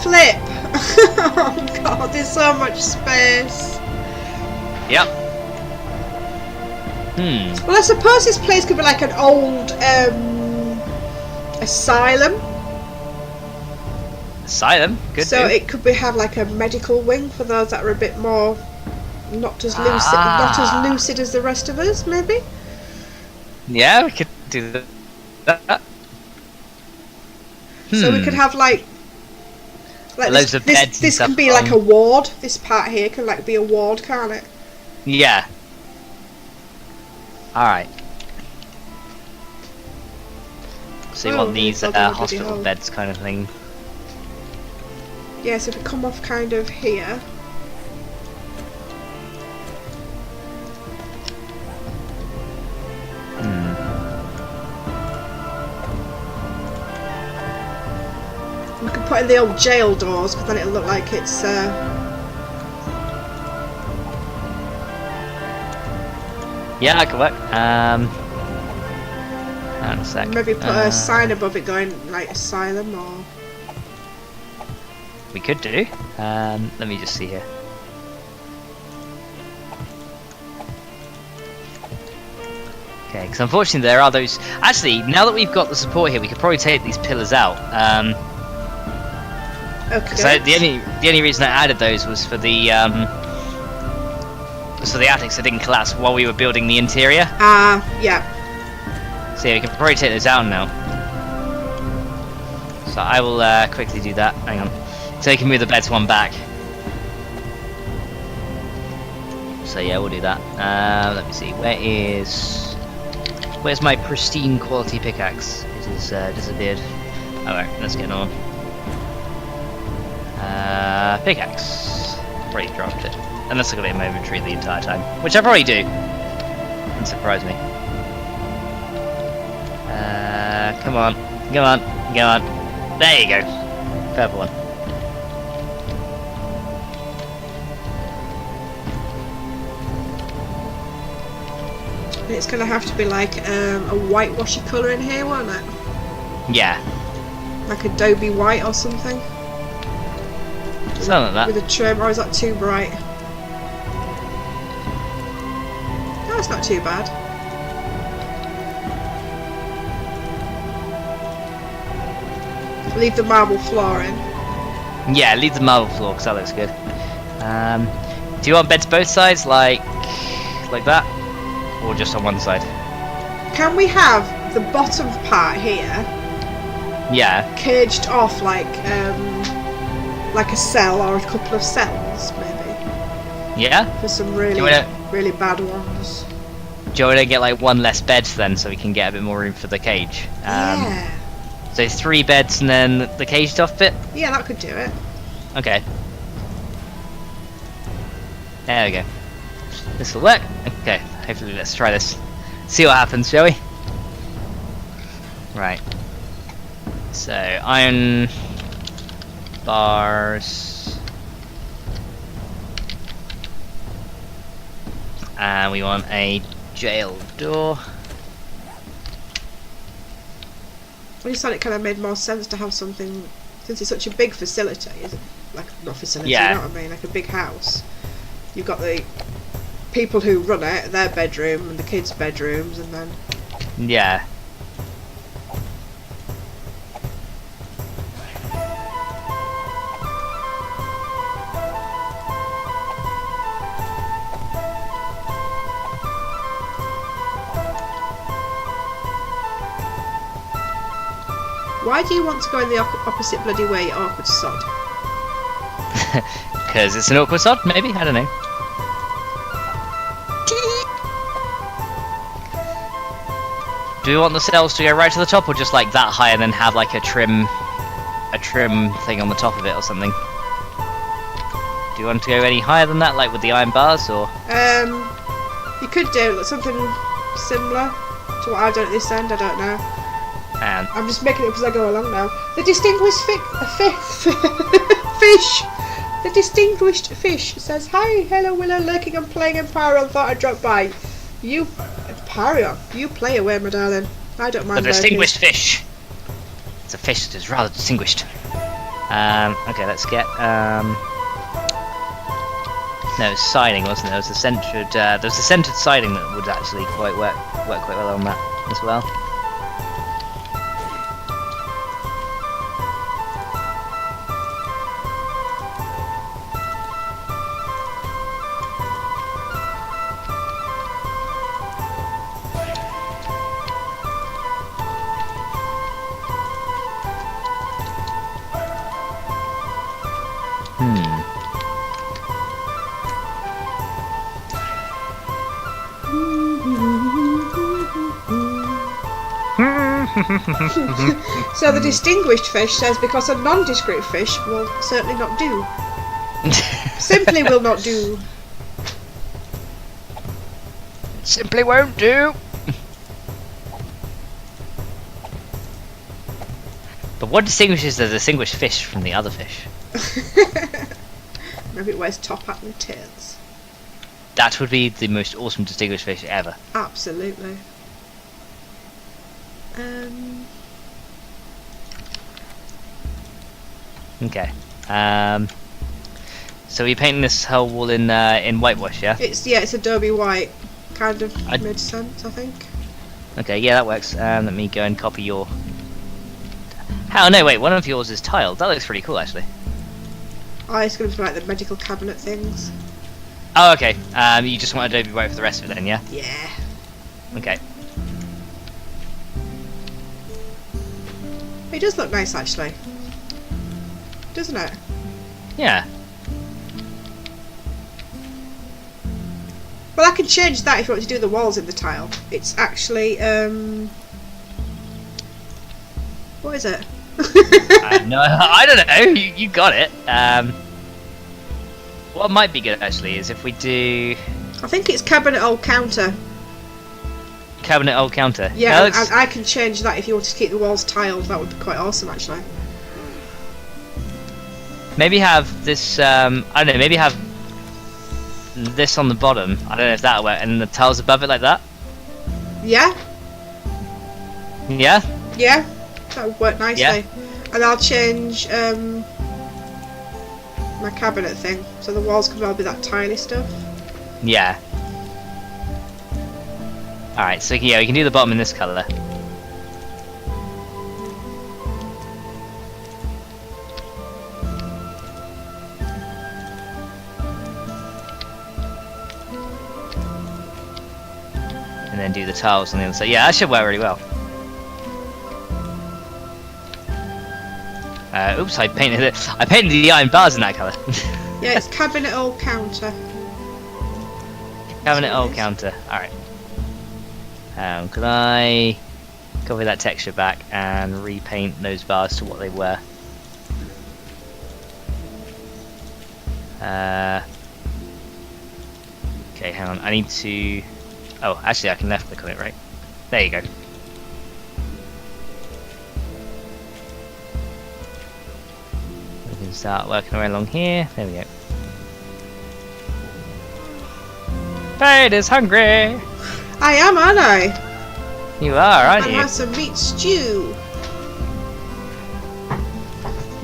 Flip. Oh god, there's so much space.
Yep.
Well, I suppose this place could be like an old asylum.
Asylum, good.
So it could have like a medical wing for those that are a bit more not as lucid as the rest of us, maybe.
Yeah, we could do that.
So we could have like
loads of beds and
this
stuff
can be like a ward. This part here can like be a ward, can't it?
Yeah. Alright. So you want these hospital beds kind of thing.
Yeah, so if we come off kind of here. We could put in the old jail doors, because then it'll look like it's
yeah, that could work. Hang on a sec.
Maybe put a sign above it going like asylum or...
We could do. Let me just see here. Okay, because unfortunately there are those... Actually, now that we've got the support here, we could probably take these pillars out.
Okay.
The only reason I added those was for the attics that didn't collapse while we were building the interior.
Yeah.
So yeah, we can probably take those out now. So I will quickly do that. Hang on. So you can move the beds one back. So yeah, we'll do that. Let me see. Where's my pristine quality pickaxe? It has disappeared. Alright, let's get on. Pickaxe. Probably dropped it. Unless I got it in my inventory the entire time. Which I probably do. Doesn't surprise me. Come on. Come on. Come on. There you go. Purple one.
It's gonna have to be like a whitewashy colour in here, won't it?
Yeah.
Like adobe white or something.
Something like that.
With a trim, or is that too bright? No, it's not too bad. Leave the marble floor in.
Yeah, leave the marble floor because that looks good. Do you want beds both sides, like that, or just on one side?
Can we have the bottom part here?
Yeah.
Caged off like a cell or a couple of cells, maybe.
Yeah.
For some really really bad ones.
Do you want to get like one less bed then, so we can get a bit more room for the cage?
Yeah.
So 3 beds and then the caged off bit?
Yeah, that could do it.
Okay. There we go. This will work. Okay, hopefully let's try this. See what happens, shall we? Right. So, iron bars. And we want a jail door.
I just thought it kind of made more sense to have something, since it's such a big facility, is it? Like, not facility,
yeah.
You know what I mean? Like a big house. You've got the people who run it, their bedroom, and the kids' bedrooms, and then...
Yeah.
Why do you want to go in the opposite bloody way, you awkward sod?
Because it's an awkward sod, maybe? I don't know. Do we want the cells to go right to the top, or just like that high and then have like a trim thing on the top of it or something? Do you want to go any higher than that, like with the iron bars, or?
You could do something similar to what I've done at this end, I don't know.
And
I'm just making it up as I go along now. The distinguished fish! The distinguished fish says, "Hi, hello, Willow, lurking and playing Empyrean, thought I'd drop by." You, Empyrean, you play away, my darling. I don't mind.
The distinguished fish. It's a fish that is rather distinguished. Okay, let's get, no, it was siding, wasn't it? There was the centered, siding that would actually work quite well on that as well.
So the distinguished fish says because a nondescript fish will certainly not do. Simply will not do.
Simply won't do. But what distinguishes the distinguished fish from the other fish?
Maybe it wears top hat and tails.
That would be the most awesome distinguished fish ever.
Absolutely.
Okay. So you're painting this whole wall in whitewash, yeah?
It's Adobe white. Kind of made sense, I think.
Okay, yeah, that works. Let me go and copy your. Oh no, wait, one of yours is tiled. That looks pretty cool, actually.
Oh, it's going to be like the medical cabinet things.
Oh, okay. You just want Adobe white for the rest of it, then, yeah?
Yeah.
Okay.
It does look nice, actually. Doesn't it?
Yeah.
Well, I can change that if you want to do the walls in the tile. It's actually, what is it?
No, I don't know. You got it. What might be good, actually, is if we do...
I think it's cabinet old counter.
Cabinet old counter.
Yeah,
No,
and I can change that if you want to keep the walls tiled. That would be quite awesome, actually.
maybe have this, I don't know, maybe have this on the bottom. I don't know if that'll work. And the tiles above it like that.
Yeah?
Yeah?
Yeah? That would work nicely.
Yeah.
And I'll change my cabinet thing. So the walls can all be that tiny stuff.
Yeah. Alright, so yeah, we can do the bottom in this colour. And then do the tiles on the other side. Yeah, that should work really well. Oops, I painted it. I painted the iron bars in that colour.
Yeah, it's cabinet old counter.
Cabinet old counter. Alright. Could I copy that texture back and repaint those bars to what they were? Okay, hang on. I need to... Oh, actually I can left click on it, right? There you go. We can start working our way along here. There we go. Fade is hungry!
I am, aren't I?
You are, aren't
And
you?
have some meat stew.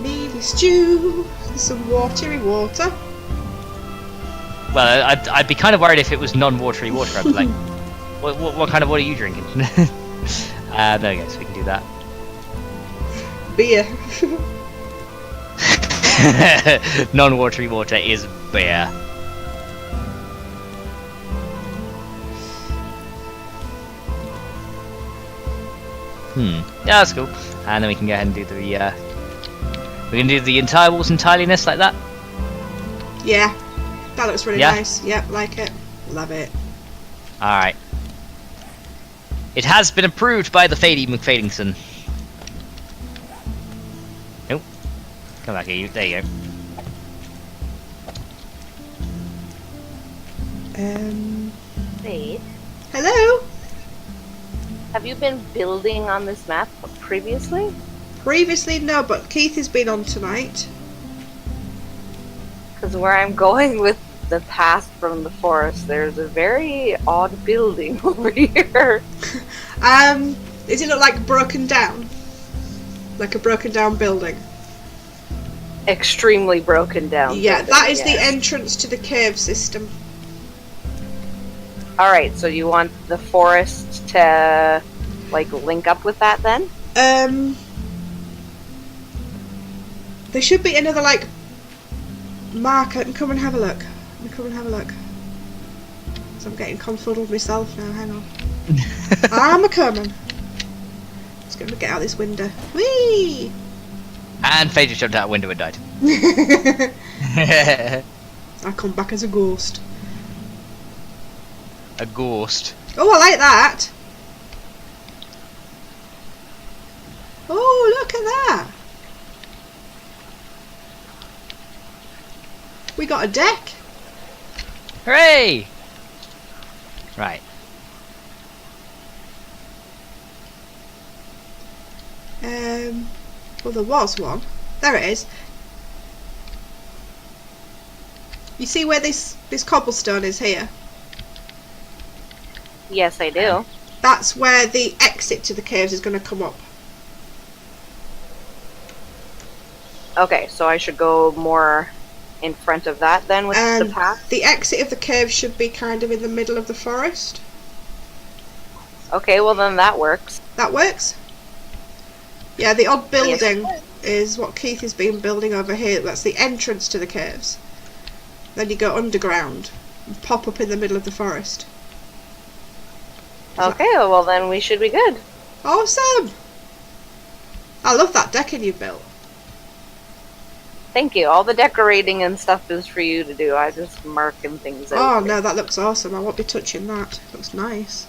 Meaty stew. Some watery water.
Well, I'd be kind of worried if it was non-watery water. I'd be like, what kind of water are you drinking? There we go, so we can do that.
Beer.
Non-watery water is beer. Yeah, that's cool. And then we can go ahead and do the we can do the entire walls entirelyness like that.
Yeah. That looks really
Yeah?
nice. Yep, like it. Love it.
Alright. It has been approved by the Fady McFadingson. Nope. Come back here, there you go.
Wait,
Hello?
have you been building on this map previously?
Previously, no, but Keith has been on tonight.
Because where I'm going with the path from the forest, there's a very odd building over here.
Does it look like broken down? Like a broken down building?
Extremely broken down.
Yeah,
building,
that is the
yes.
entrance to the cave system.
Alright, so you want the forest to, like, link up with that then?
There should be another, like, marker. Come and have a look. Come and have a look. So I'm getting confuddled myself now, hang on. I'm a-coming. Just gonna get out this window. Whee!
And Fade just jumped out a window and died. A
I come back as a ghost.
ghost.
Oh, I like that. Oh, look at that. We got a deck.
Hooray! Right.
Well, there was one. There it is. You see where this cobblestone is here?
Yes, I do.
That's where the exit to the caves is going to come up.
Okay, so I should go more in front of that then with
And
the path?
the exit of the cave should be kind of in the middle of the forest.
Okay, well then that works.
That works? Yeah, the odd
Yes.
building is what Keith has been building over here. That's the entrance to the caves. Then you go underground and pop up in the middle of the forest.
Okay, well then we should be good.
Awesome! I love that decking you built.
Thank you. All the decorating and stuff is for you to do. I just marking things out.
Oh no, that looks awesome. I won't be touching that. Looks nice.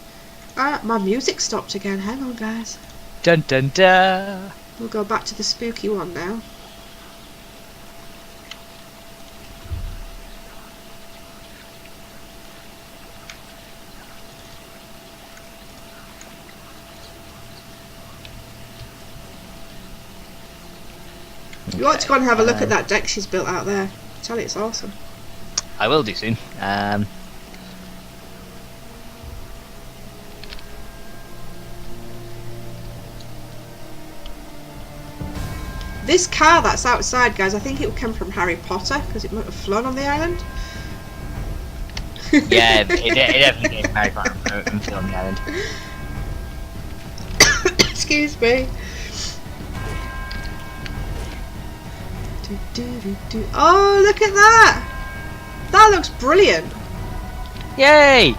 My music stopped again. Hang on, guys.
Dun dun dun.
We'll go back to the spooky one now. You ought to go and have a look at that deck she's built out there. I tell you, it's awesome.
I will do soon.
This car that's outside, guys, I think it would come from Harry Potter because it might have flown on the island.
Yeah, it definitely gave Harry Potter and Phil on the island.
Excuse me. Oh, look at that! That looks brilliant.
Yay!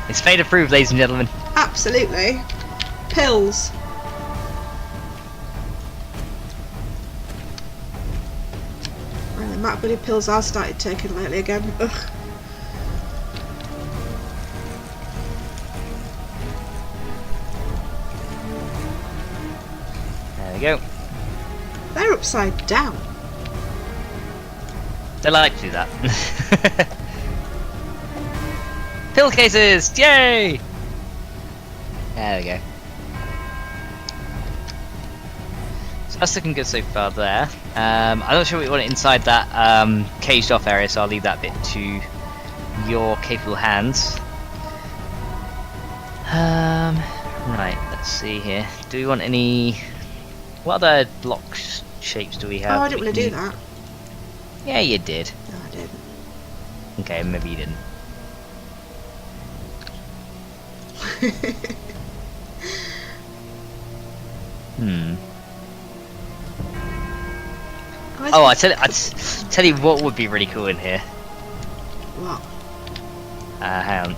It's fate approved, ladies and gentlemen.
Absolutely. Pills. Well, the amount of bloody pills I've started taking lately again. Ugh.
There we go.
They're upside down.
They like to do that. Pill cases! Yay! There we go. So that's looking good so far there. I'm not sure what we want it inside that caged off area, so I'll leave that bit to your capable hands. Right, let's see here. Do we want any... What other block shapes do we have?
Oh, I didn't want to do that.
Yeah, you did.
No, I didn't.
Okay, maybe you didn't. Oh, I tell you what would be really cool in here.
What?
Hang on.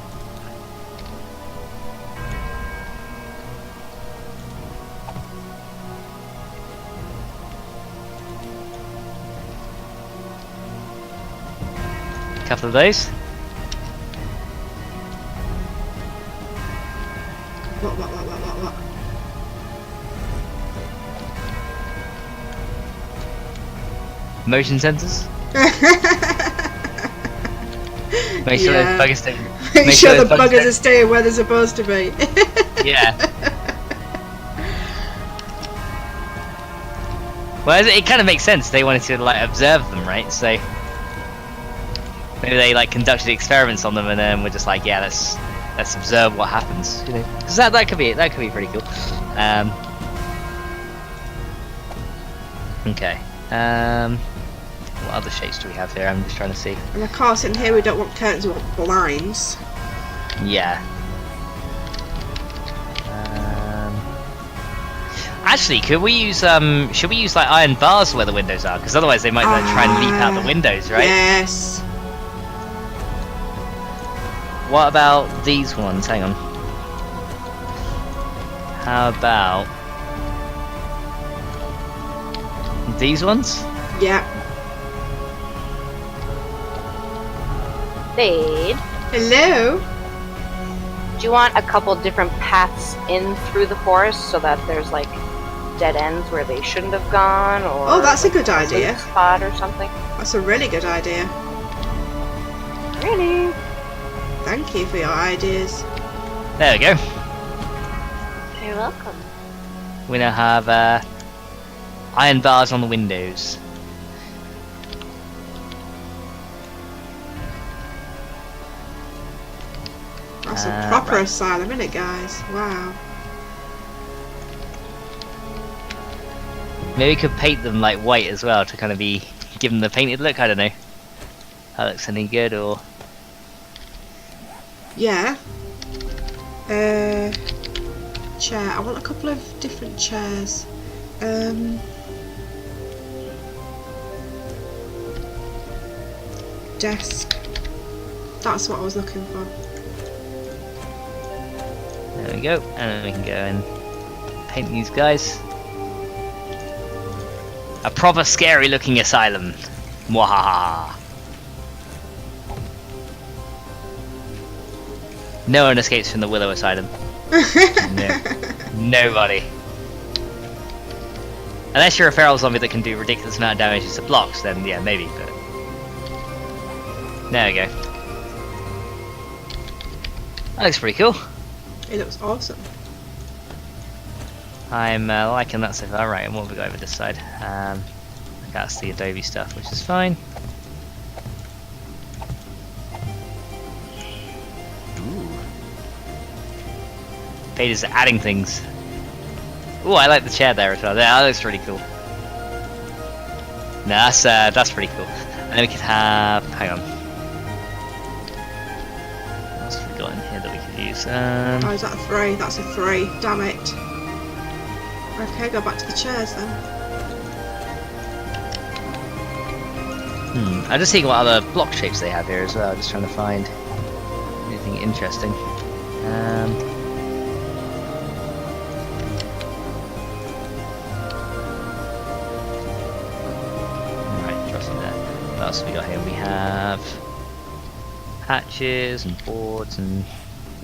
Couple of those.
What?
Motion sensors. Make sure
Yeah.
those buggers stay.
Make sure the buggers are staying where they're supposed to be.
Yeah. Well, it kind of makes sense. They wanted to like observe them, right? So maybe they like conducted experiments on them, and then we're just like, yeah, let's observe what happens. You know, because that could be pretty cool. Okay. What other shapes do we have here? I'm just trying to see.
And of course, in here we don't want curtains, we want blinds.
Yeah. Actually, could we use should we use like iron bars where the windows are? Because otherwise they might like, try and leap out the windows, right?
Yes.
What about these ones? Hang on. How about these ones?
Yeah.
Fade.
Hello.
Do you want a couple different paths in through the forest so that there's like dead ends where they shouldn't have gone, or
Oh, that's a good
safe
idea.
spot or something?
That's a really good idea.
Really?
Thank you for your ideas.
There we go.
You're welcome.
We now have iron bars on the windows.
That's a proper
right.
asylum, isn't it, guys? Wow.
Maybe we could paint them like white as well to kind of be give them the painted look. I don't know. That looks any good or?
Yeah. Chair. I want a couple of different chairs. Desk. That's what I was looking for.
There we go, and then we can go and paint these guys. A proper scary looking asylum. Mwahaha. No one escapes from the Willow Asylum. No. Nobody. Unless you're a feral zombie that can do ridiculous amount of damage to blocks, then yeah, maybe, but... There we go. That looks pretty cool.
It looks awesome.
I'm liking that so far. Right, and what have we got over this side? That's the Adobe stuff, which is fine. Ooh. Pages are adding things. Ooh, I like the chair there as well. That looks really cool. No, that's pretty cool. And then we could have. Hang on. What else have we got in here that we could use?
Oh, is that a 3? That's a 3. Damn it. Okay, go back to the chairs then.
I'm just seeing what other block shapes they have here as well. Just trying to find anything interesting. Right, trusting that. What else have we got here? We have hatches and boards and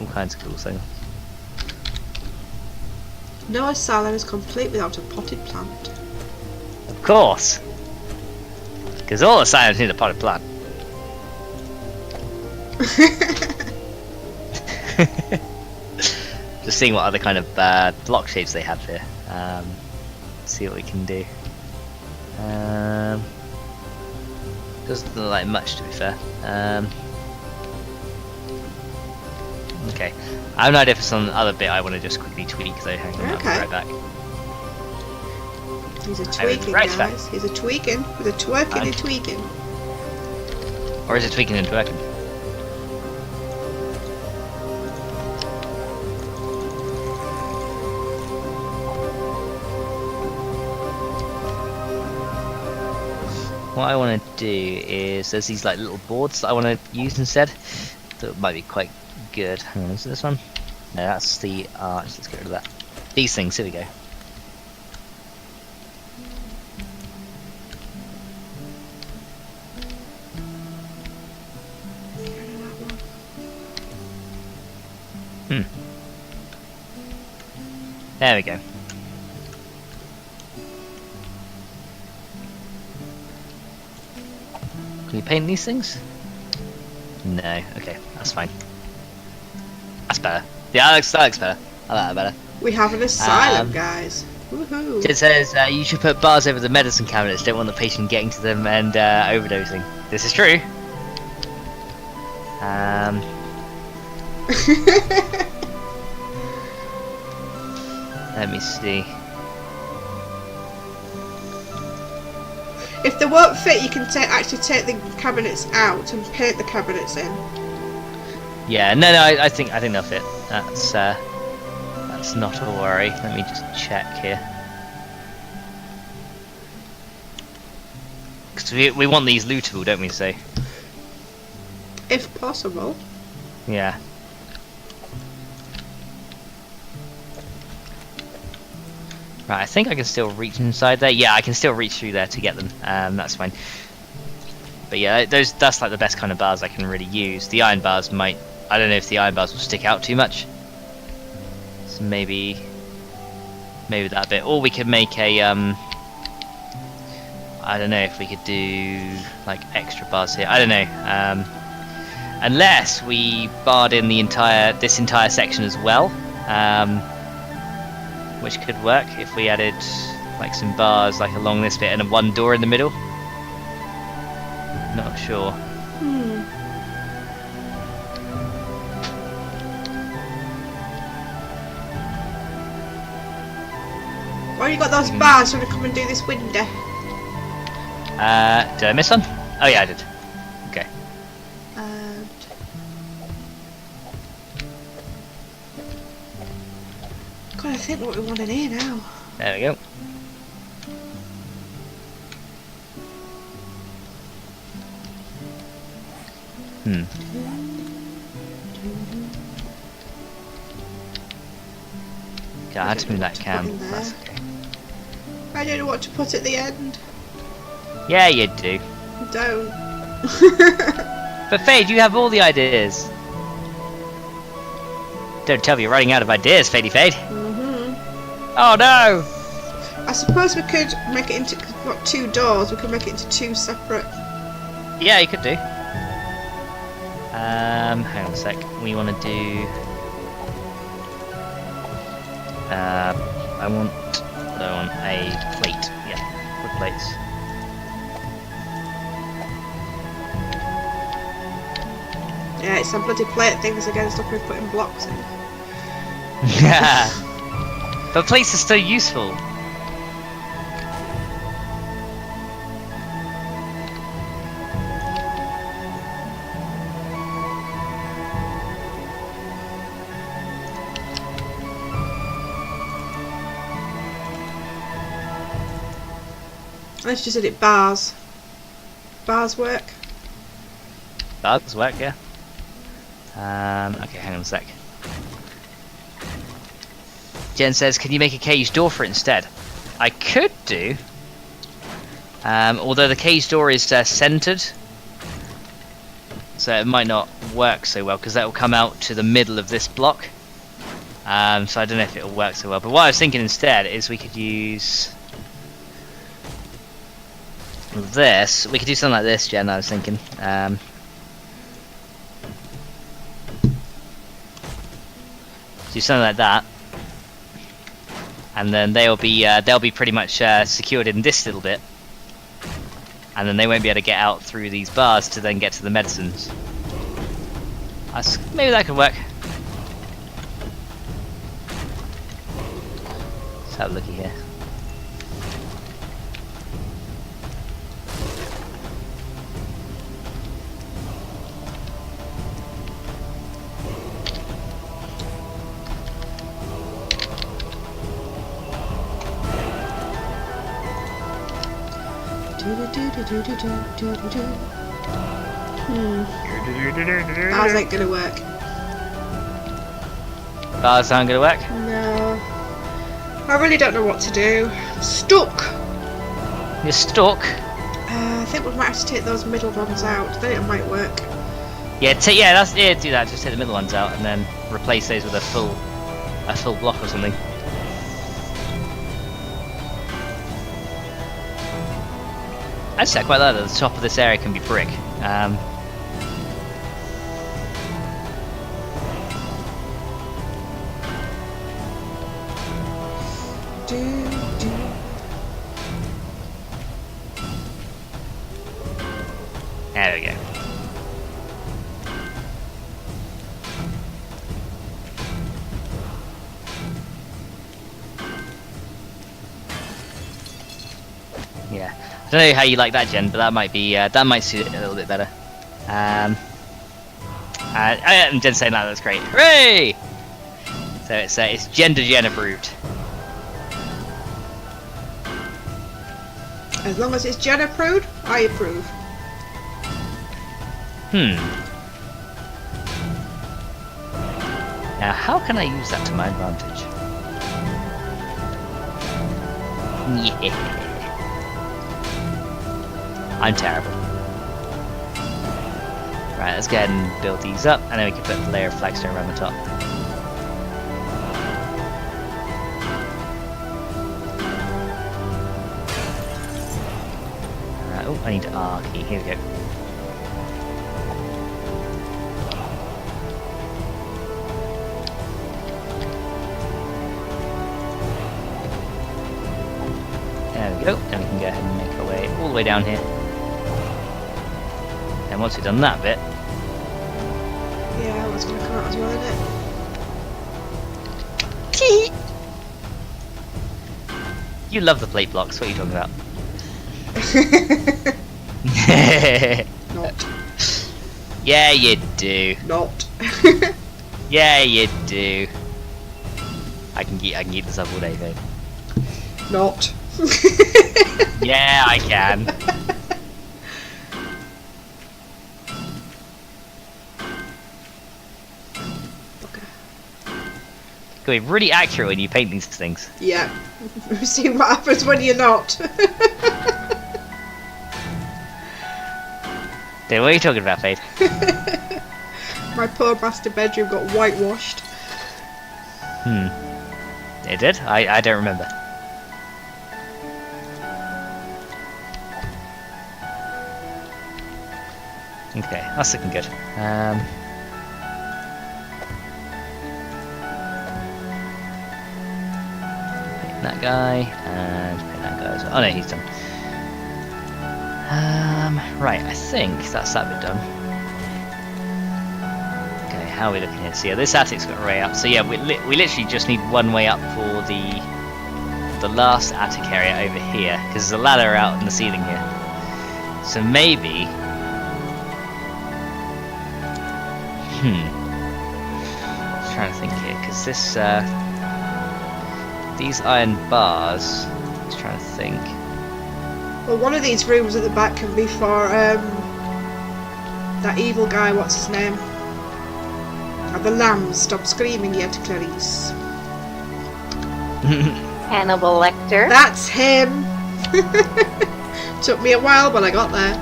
all kinds of cool things.
No asylum is complete without a potted plant.
Of course! Because all asylums need a potted plant. Just seeing what other kind of block shapes they have here. See what we can do. Doesn't look like much, to be fair. Okay, I have no idea if it's on the other bit I want to just quickly tweak, though. Hang on, I'll be right back.
He's a tweaking,
right
guys.
back.
He's a tweaking. He's a twerking and tweaking.
Or is it tweaking and twerking? What I want to do is there's these like little boards that I want to use instead. That might be quite good. Hang on, is it this one? No, that's the arch. Let's get rid of that. These things. Here we go. There we go. Can you paint these things? No. Okay, that's fine. That's better. Yeah, that looks better. I like that better.
We have an asylum, guys. Woohoo!
It says you should put bars over the medicine cabinets. Don't want the patient getting to them and overdosing. This is true. Let me see.
If they won't fit, you can actually take the cabinets out and paint the cabinets in.
Yeah, no, I think they'll fit. That's not a worry. Let me just check here. Because we want these lootable, don't we? So.
If possible.
Yeah. Right, I think I can still reach inside there. Yeah, I can still reach through there to get them. That's fine. But yeah, that's like the best kind of bars I can really use. The iron bars might, I don't know if the iron bars will stick out too much. So maybe that bit, or we could make a I don't know if we could do like extra bars here. I don't know. Unless we barred in this entire section as well, which could work if we added like some bars like along this bit and one door in the middle. Not sure.
Why you got those bars trying to come and do this window?
Did I miss one? Oh yeah, I did. Okay.
God, I think what we want in here now.
There we go. Okay, I had to move that candle. That's okay.
I don't know what to put at the end.
Yeah, you do.
Don't.
But Fade, you have all the ideas. Don't tell me you're running out of ideas, Fadey Fade. Oh no!
I suppose we could make it into, we've got 2 doors, we could make it into 2 separate.
Yeah, you could do. Hang on a sec. We want to do. I want a plate. Yeah, wood plates.
Yeah, it's some bloody plate things against up with putting blocks in.
But plates are still useful.
Let's just edit bars. Bars work.
Bars work, yeah. Okay, hang on a sec. Jen says, can you make a cage door for it instead? I could do. Although the cage door is centered. So it might not work so well, because that will come out to the middle of this block. So I don't know if it will work so well. But what I was thinking instead is we could use this. We could do something like this, Jen, I was thinking. Do something like that. And then they'll be pretty much secured in this little bit. And then they won't be able to get out through these bars to then get to the medicines. Maybe that could work. Let's have a looky here.
Bars ain't gonna work.
Bars aren't gonna work?
No. I really don't know what to do. Stuck!
You're stuck?
I think we might have to take those middle ones out, then it might work.
Yeah, do that. Just take the middle ones out and then replace those with a full block or something. Actually, I quite like that the top of this area can be brick. There we go. Yeah. I don't know how you like that, Jen, but that might suit it a little bit better. And Jen's saying that's great. Hooray! So it's Jen approved.
As long as it's Jen approved, I approve.
Now, how can I use that to my advantage? Yeah. I'm terrible. Right, let's go ahead and build these up, and then we can put a layer of flagstone around the top. Oh, I need an R key. Here we go. There we go. Then we can go ahead and make our way all the way down here. And once we've done that bit,
Yeah, what's going to come out as well, isn't
you love the plate blocks. What are you talking about?
it? Not.
Yeah, you do.
Not.
Yeah, you do. I can keep this up all day, babe.
Not.
Yeah, I can. Be really accurate when you paint these things.
Yeah. We've seen what happens when you're not.
Dude, what are you talking about, Fade?
My poor master bedroom got whitewashed.
It did? I don't remember. Okay, that's looking good. Paint that guy, and paint that guy as well. Oh no, he's done. Right, I think that's that bit done. Okay, how are we looking here? So yeah, this attic's got a way up. So yeah, we literally just need one way up for the last attic area over here, because there's a ladder out in the ceiling here. So maybe... I'm trying to think here, because this, these iron bars, I was trying to think.
Well, one of these rooms at the back can be for that evil guy, what's his name? The lambs, stop screaming yet, Clarice.
Hannibal Lecter.
That's him! Took me a while, but I got there.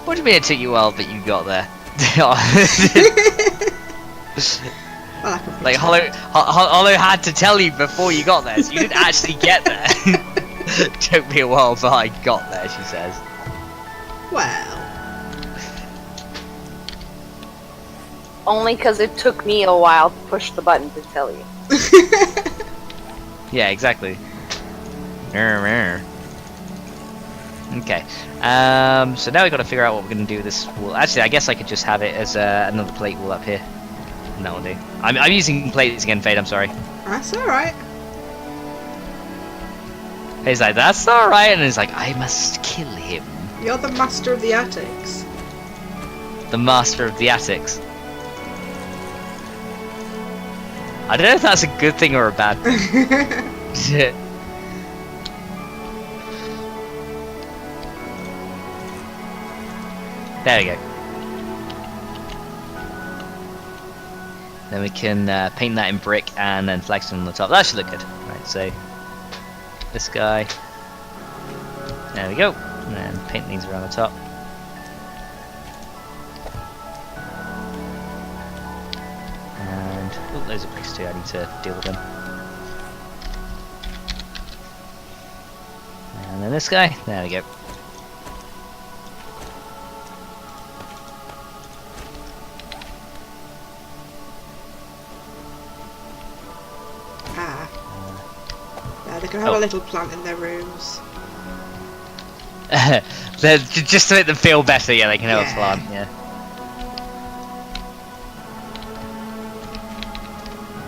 What do you mean it took you a while, but you got there?
Well, I can
Like Hollow had to tell you before you got there, so you didn't actually get there. Took me a while, but I got there, she says.
Well,
Only because it took me a while to push the button to tell you.
Yeah, exactly. Okay. So now we've got to figure out what we're going to do with this wall. Actually, I guess I could just have it as another plate wall up here. And that will do. I'm using plates again, Fade, I'm sorry.
that's alright.
He's like, that's alright, and he's like, I must kill him.
You're the master of the attics.
The master of the attics. I don't know if that's a good thing or a bad thing. There we go. Then we can paint that in brick and then flagstone on the top. That should look good. Right, so this guy. There we go. And then paint these around the top. And oh, those are bricks too. I need to deal with them. And then this guy. There we go.
They can have a little plant in their rooms.
Just to make them feel better, yeah, they can have a plant, yeah.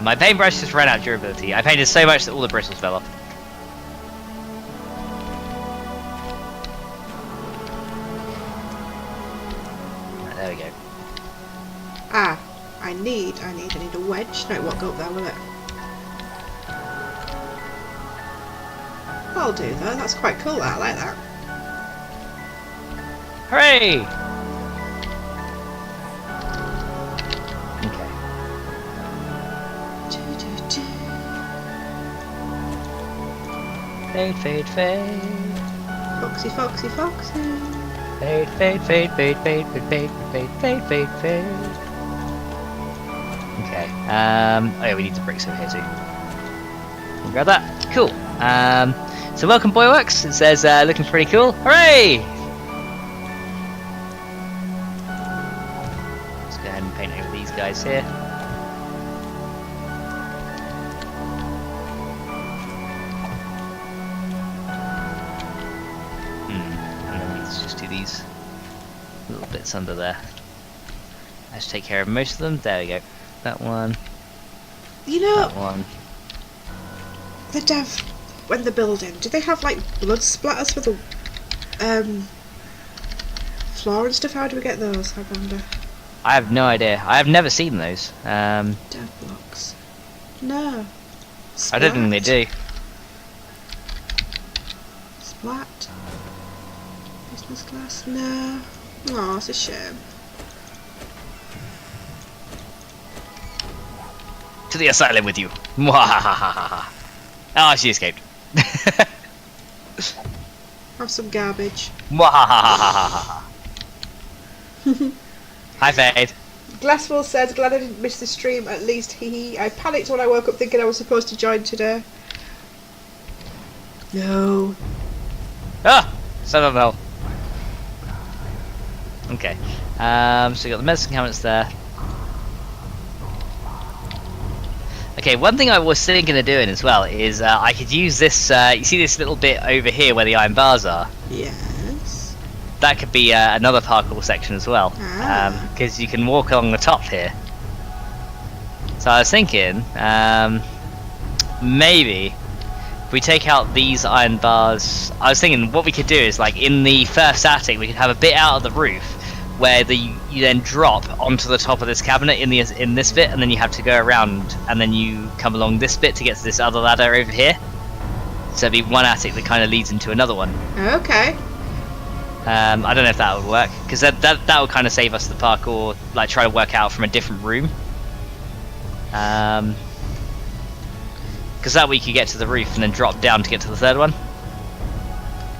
My paintbrush just ran out of durability. I painted so much that all the bristles fell off. Right, there we go.
I need a wedge. No, it won't go up there, will it? I'll do though, that's quite cool, I like that.
Hooray! Okay. Fade, fade, fade.
But Foxy, foxy, foxy.
Fade, fade, fade, fade, fade, fade, fade, fade, fade, fade, fade. Okay. Oh yeah, we need the bricks over here too. We'll grab that. Cool. So welcome, Boyworks. It says looking pretty cool. Hooray! Let's go ahead and paint over these guys here. And then let's just do these little bits under there. Let's take care of most of them. There we go. That one.
You know,
That one.
the dev, when they're building, do they have like blood splatters for the floor and stuff? How do we get those? I wonder.
I have no idea. I have never seen those.
Dev blocks. No.
I don't think they do.
Splat. Business class. No. Oh, it's a shame.
To the asylum with you. Mwahahaha. Oh, she escaped.
Have some garbage.
Mwahahaha. Hi, Fade.
Glasswell says, glad I didn't miss the stream, at least hee. I panicked when I woke up thinking I was supposed to join today. No.
Ah! Son of hell. Okay. So we got the medicine cabinets there. Okay, one thing I was thinking of doing as well is I could use this, you see this little bit over here where the iron bars are?
Yes.
That could be another parkour section as well,
Ah.
because you can walk along the top here. So I was thinking, maybe if we take out these iron bars, I was thinking what we could do is like in the first attic we could have a bit out of the roof where you then drop onto the top of this cabinet in this bit, and then you have to go around, and then you come along this bit to get to this other ladder over here. So it'd be one attic that kind of leads into another one.
Okay.
I don't know if that would work, because that would kind of save us the parkour, like try to work out from a different room. Because that way you could get to the roof and then drop down to get to the third one.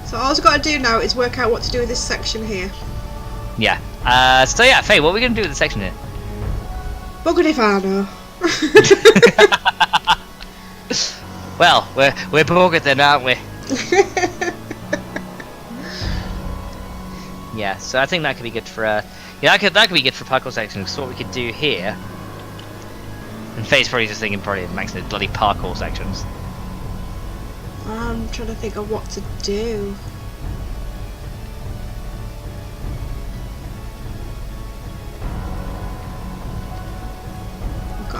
So all I've got to do now is work out what to do with this section here.
Yeah. So yeah, Faye, what are we going to do with the section here?
Buggered if I know.
Well, we're buggered then, aren't we? Yeah, so I think that could be good for yeah, that could be good for parkour section. So what we could do here, and Faye's probably just thinking probably maxing the bloody parkour sections.
I'm trying to think of what to do.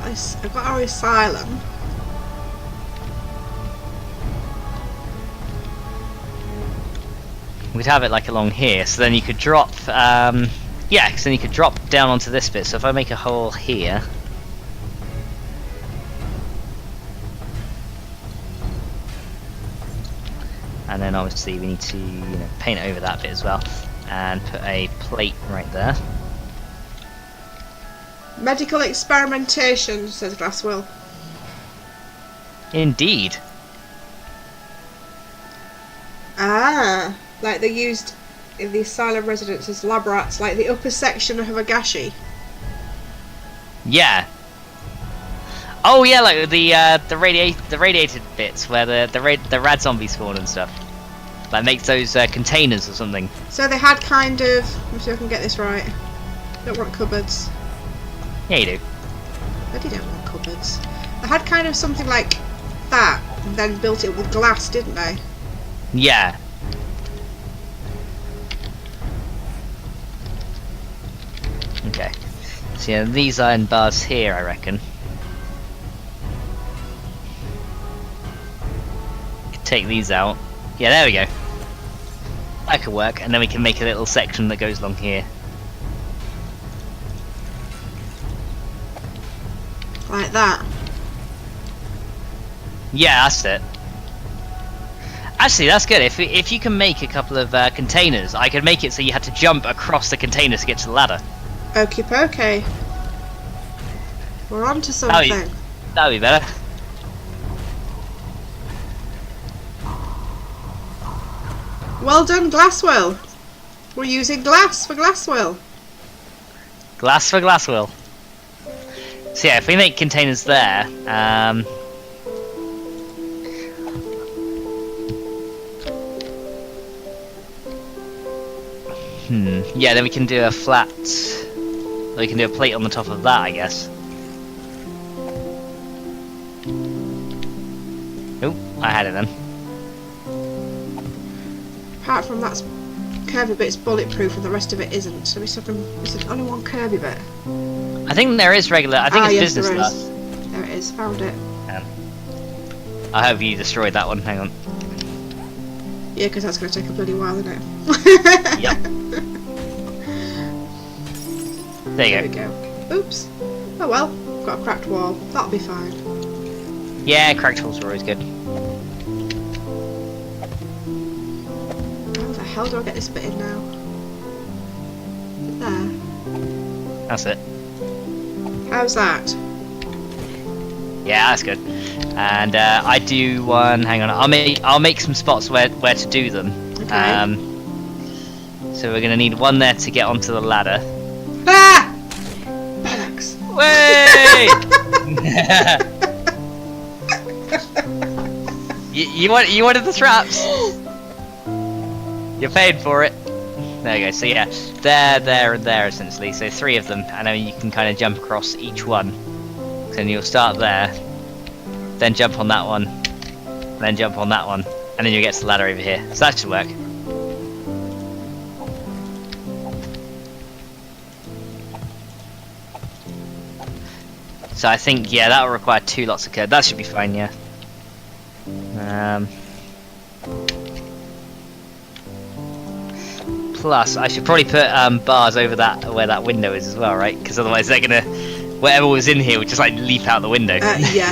I've got our asylum.
We'd have it like along here, so then you could drop, yeah, because then you could drop down onto this bit. So if I make a hole here, and then obviously we need to, paint over that bit as well, and put a plate right there.
Medical experimentation, says Glasswell.
Indeed.
Ah, like they're used in the asylum residents as lab rats, like the upper section of Hagashi.
Yeah. Oh yeah, like the radiated bits where the rad zombies spawn and stuff. Like makes those containers or something.
So they had kind of. Let me see if I can get this right. Don't want cupboards.
Yeah, you do.
I didn't want cupboards. They had kind of something like that, and then built it with glass, didn't they?
Yeah. Okay. So yeah, these iron bars here, I reckon. Take these out. Yeah, there we go. That could work, and then we can make a little section that goes along here.
Like that.
Yeah, that's it. Actually, that's good. If you can make a couple of containers, I could make it so you had to jump across the containers to get to the ladder.
Okie pokie. We're on to something.
That would be better.
Well done, Glasswell. We're using glass for Glasswell.
Glass for Glasswell. So yeah, if we make containers there, yeah, then we can do a flat. We can do a plate on the top of that, I guess. Oh, I had it then.
Apart from that curvy bit's bulletproof and the rest of it isn't. So is there only one curvy bit?
I think there is regular. I think it's
yes,
business
there
glass.
is. There it is. Found it.
I hope you destroyed that one. Hang on.
Yeah, because that's going to take a bloody while, isn't it?
Yep. There you
we go. Oops. Oh well. Got a cracked wall. That'll be fine.
Yeah, cracked walls are always good.
How the hell do I get this bit in now? There.
That's it.
How's that?
Yeah, that's good. And I do one. Hang on, I'll make some spots where to do them.
Okay.
So we're gonna need one there to get onto the ladder.
Ah! Bollocks.
Way! you wanted the traps. You're paid for it. There you go. So yeah, there, and there essentially. So 3 of them, and then you can kind of jump across each one. So then you'll start there, then jump on that one, then jump on that one, and then you'll get to the ladder over here. So that should work. So I think, yeah, that will require 2 lots of code. That should be fine, yeah. Plus, I should probably put bars over that where that window is as well, right? Because otherwise they're gonna, whatever was in here would just like leap out the window.
Yeah.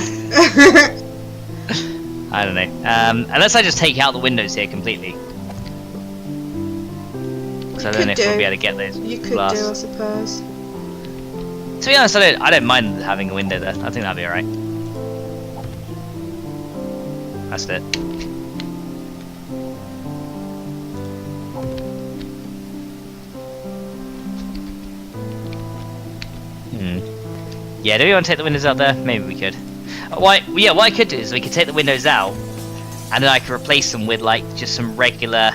I don't know. Unless I just take out the windows here completely. Because I don't know if we'll be able to get those.
You could
glass.
do, I suppose.
To be honest, I don't mind having a window there. I think that'll be alright. That's it. Yeah, do we want to take the windows out there? Maybe we could. What I could do is we could take the windows out, and then I could replace them with like just some regular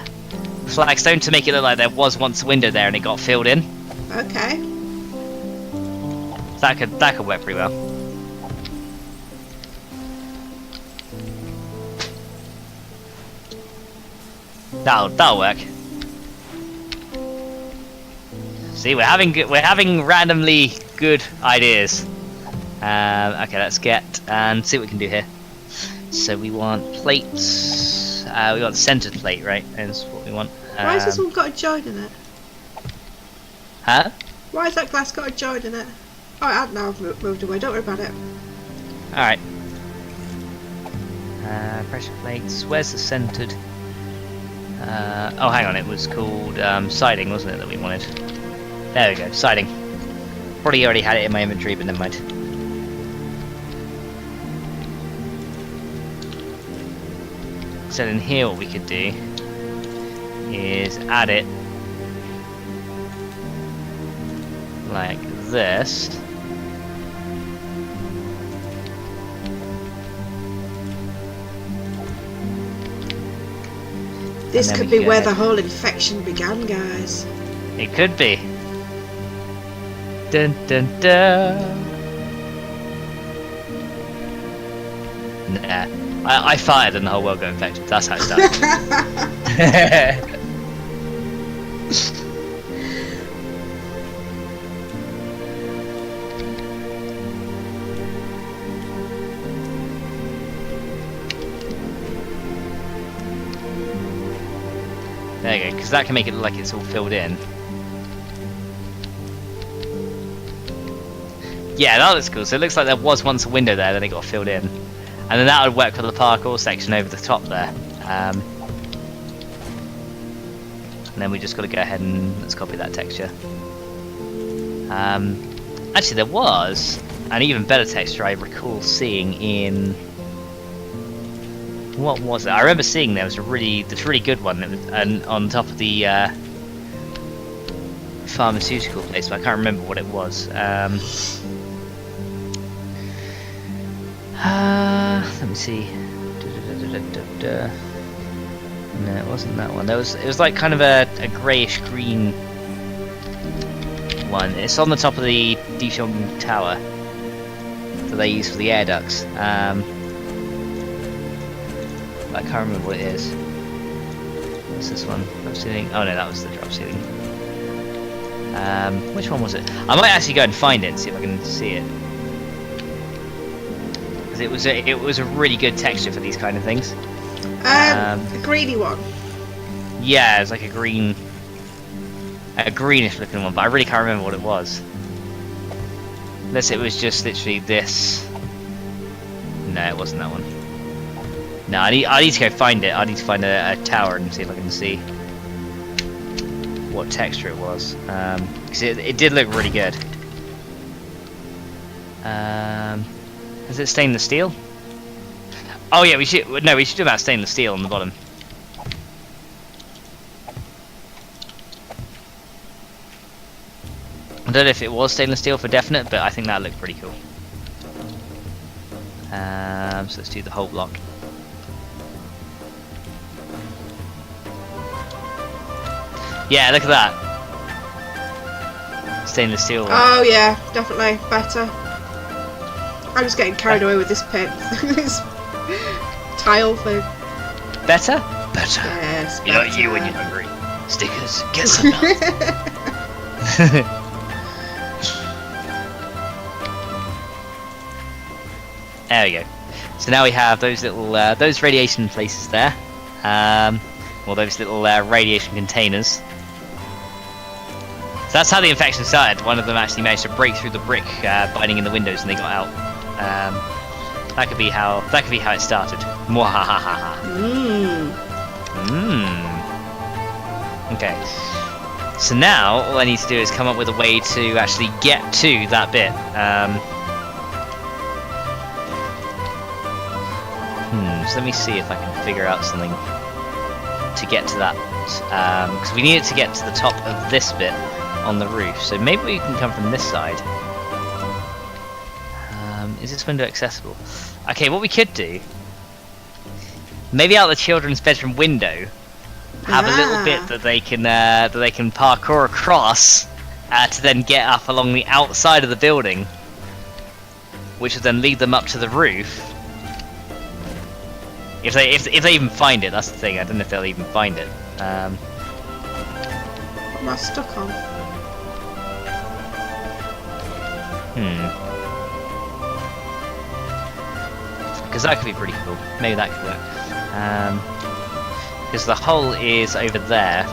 flagstone to make it look like there was once a window there and it got filled in.
Okay.
That could work pretty well. That'll work. See, we're having randomly good ideas. Okay, let's get and see what we can do here. So we want plates. We want centered plate, right? Is what we want.
Why has this one got a joint in it?
Huh?
Why has that glass got a joint in it? Oh, I've now moved away. Don't worry about it.
All right. Pressure plates. Where's the centered? Oh, hang on. It was called siding, wasn't it? That we wanted. There we go. Siding. Probably already had it in my inventory, but never mind. So in here, what we could do is add it like this.
This could be where the whole infection began, guys.
It could be. Dun dun dun. Nah, I fired and the whole world got infected. That's how it's done. There you go, because that can make it look like it's all filled in. Yeah, that looks cool. So it looks like there was once a window there, then it got filled in. And then that would work for the parkour section over the top there. And then we just got to go ahead and let's copy that texture. Actually, there was an even better texture I recall seeing in What was it? I remember seeing there was this really good one that was, and on top of the pharmaceutical place, but I can't remember what it was. Let me see. No, it wasn't that one. It was like kind of a greyish green one. It's on the top of the Dijon Tower that they use for the air ducts. I can't remember what it is. What's this one? Drop ceiling. Oh no, that was the drop ceiling. Which one was it? I might actually go and find it and see if I can see it. Because it was a really good texture for these kind of things.
A greeny one.
Yeah, it was like a greenish looking one, but I really can't remember what it was. Unless it was just literally this. No, it wasn't that one. No, I need to go find it. I need to find a tower and see if I can see what texture it was. Because it did look really good. Is it stainless steel? Oh yeah, we should do about stainless steel on the bottom. I don't know if it was stainless steel for definite, but I think that looked pretty cool. So let's do the whole block. Yeah, look at that. Stainless steel one.
Oh yeah, definitely better. I'm just getting carried away with this pin. This tile thing.
Better? Better.
Yes,
You know
better.
you when you're hungry. Stickers, get some now. There we go. So now we have those little those radiation places there. Or those little radiation containers. So that's how the infection started. One of them actually managed to break through the brick binding in the windows, and they got out. That could be how it started. Mwahahaha. Okay. So now all I need to do is come up with a way to actually get to that bit. So let me see if I can figure out something to get to that. Because we need it to get to the top of this bit on the roof. So maybe we can come from this side. Is this window accessible? Okay, what we could do, maybe out the children's bedroom window, have a little bit that they can parkour across to then get up along the outside of the building, which would then lead them up to the roof. If they even find it, that's the thing. I don't know if they'll even find it.
What am I stuck on?
Because that could be pretty cool. Maybe that could work. Because the hole is over there.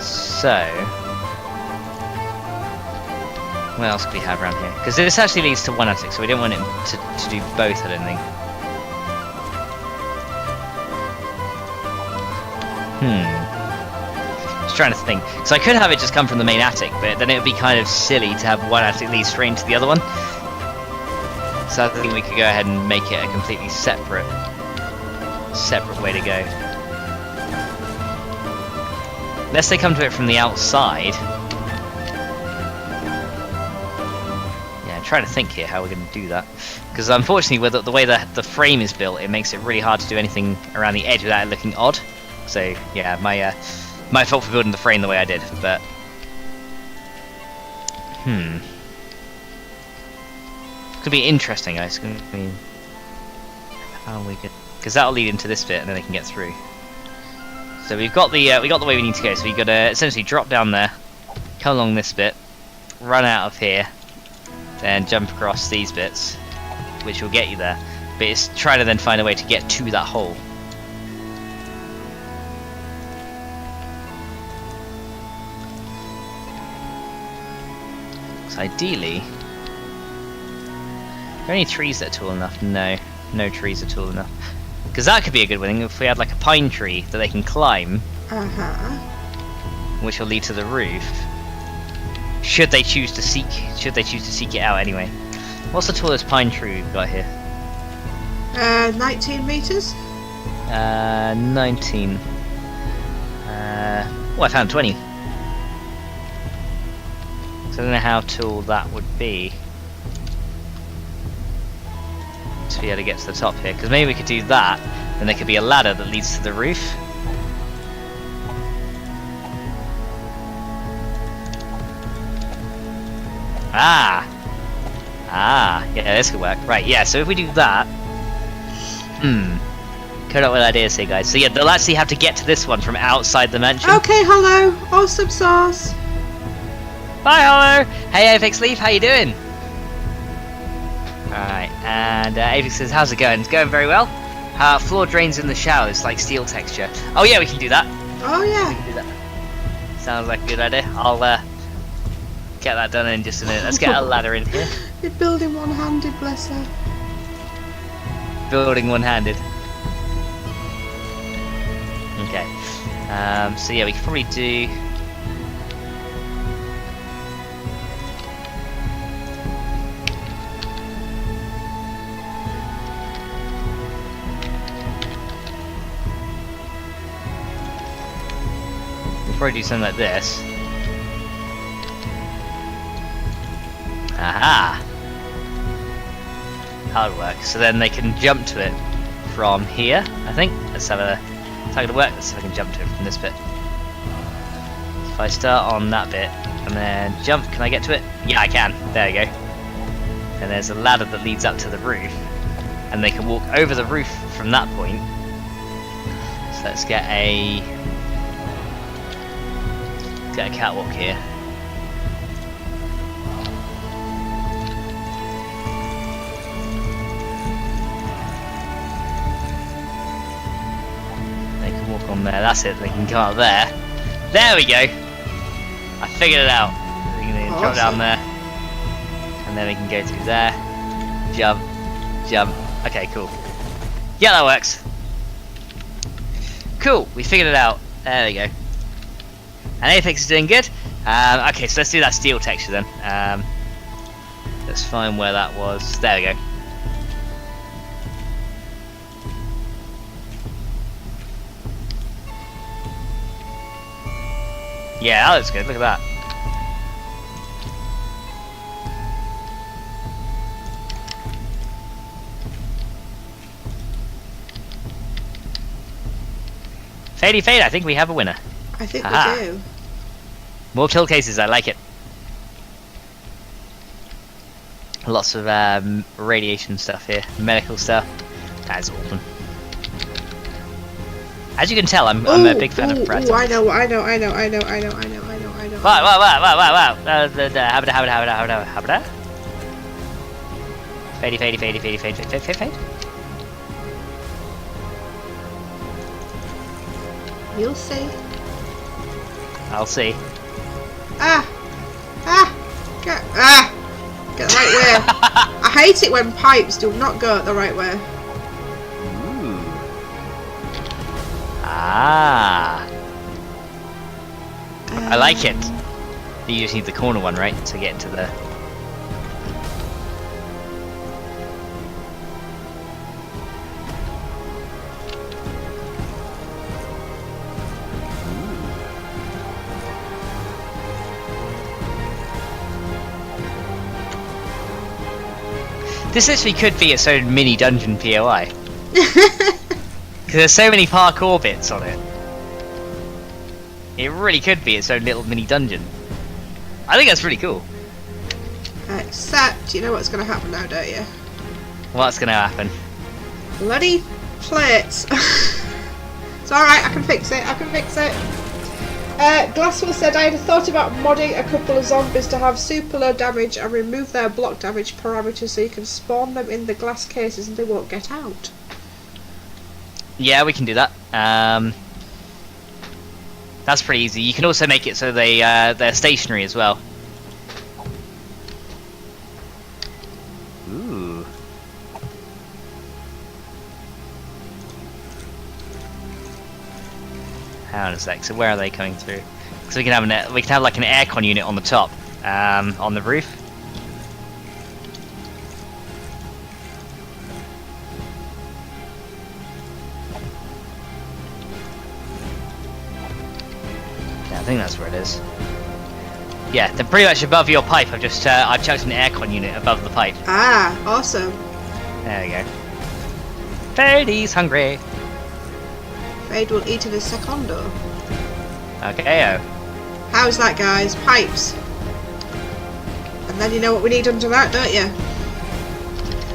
So, what else could we have around here? Because this actually leads to one attic, so we don't want it to do both, I don't think. Just trying to think. So I could have it just come from the main attic, but then it would be kind of silly to have one attic lead straight into the other one. So I think we could go ahead and make it a completely separate way to go. Unless they come to it from the outside. Yeah, I'm trying to think here how we're going to do that. Because unfortunately, with the way that the frame is built, it makes it really hard to do anything around the edge without it looking odd. So yeah, my fault for building the frame the way I did, but could be interesting, guys. It's gonna be how we could, because that'll lead into this bit, and then they can get through. So we've got the way we need to go. So we've got to essentially drop down there, come along this bit, run out of here, then jump across these bits, which will get you there. But it's trying to then find a way to get to that hole. Ideally, are there any trees that are tall enough? No trees are tall enough. Because that could be a good thing if we had like a pine tree that they can climb, which will lead to the roof. Should they choose to seek it out anyway. What's the tallest pine tree we've got here?
19 meters.
19. Oh, I found 20. So I don't know how tall that would be to be able to get to the top here. Because maybe we could do that, and there could be a ladder that leads to the roof. Yeah, this could work. Right, yeah, so if we do that... Come up with ideas here, guys. So yeah, they'll actually have to get to this one from outside the mansion.
Okay, hello. Awesome sauce.
Bye, hello! Hey, Apex Leaf, how you doing? Alright, and Apex says, how's it going? It's going very well. Floor drains in the shower, it's like steel texture. Oh yeah, we can do that.
Oh,
We
yeah.
can do that. Sounds like a good idea. I'll get that done in just a minute. Let's get a ladder in here.
You're building one-handed, bless her.
Building one-handed. Okay. So yeah, we could probably do... We'll probably do something like this. Aha! That would work. So then they can jump to it from here, I think. Let's have a... It's not going to work. Let's see if I can jump to it from this bit. If I start on that bit and then jump, can I get to it? Yeah, I can. There we go. And there's a ladder that leads up to the roof, and they can walk over the roof from that point. So let's get a catwalk here. They can walk on there. That's it. They can come up there. There we go. I figured it out. We can drop down there, and then we can go through there. Jump, jump. Okay, cool. Yeah, that works. Cool. We figured it out. There we go. And Apex is doing good. Okay, so let's do that steel texture then. Let's find where that was. There we go. Yeah, that looks good. Look at that. Fadey Fade, I think we have a winner.
I think
Aha.
we do.
More kill cases, I like it. Lots of radiation stuff here, medical stuff. That's awesome. As you can tell, I'm a big fan of Pratt.
I know.
Wow. Habada. Fade.
You'll see.
I'll see.
Get the right way. I hate it when pipes do not go the right way.
Ooh. Ah. I like it. You just need the corner one, right, to get into the... This actually could be its own mini dungeon POI. Because there's so many parkour bits on it. It really could be its own little mini dungeon. I think that's pretty cool.
Except, you know what's going to happen now, don't you?
What's going to happen?
Bloody plates. It's alright, I can fix it. Glasswell said, I had thought about modding a couple of zombies to have super low damage and remove their block damage parameters so you can spawn them in the glass cases and they won't get out.
Yeah, we can do that. That's pretty easy. You can also make it so they're stationary as well. Ooh. Hang on a sec. So where are they coming through? Because we can have like an aircon unit on the top, on the roof. think that's where it is. Yeah, they're pretty much above your pipe. I've just I've chucked an aircon unit above the pipe.
Ah, awesome.
There we go. Freddy's hungry.
Fade will eat in a secondo.
Okay.
How's that, guys? Pipes. And then you know what we need under that, don't you?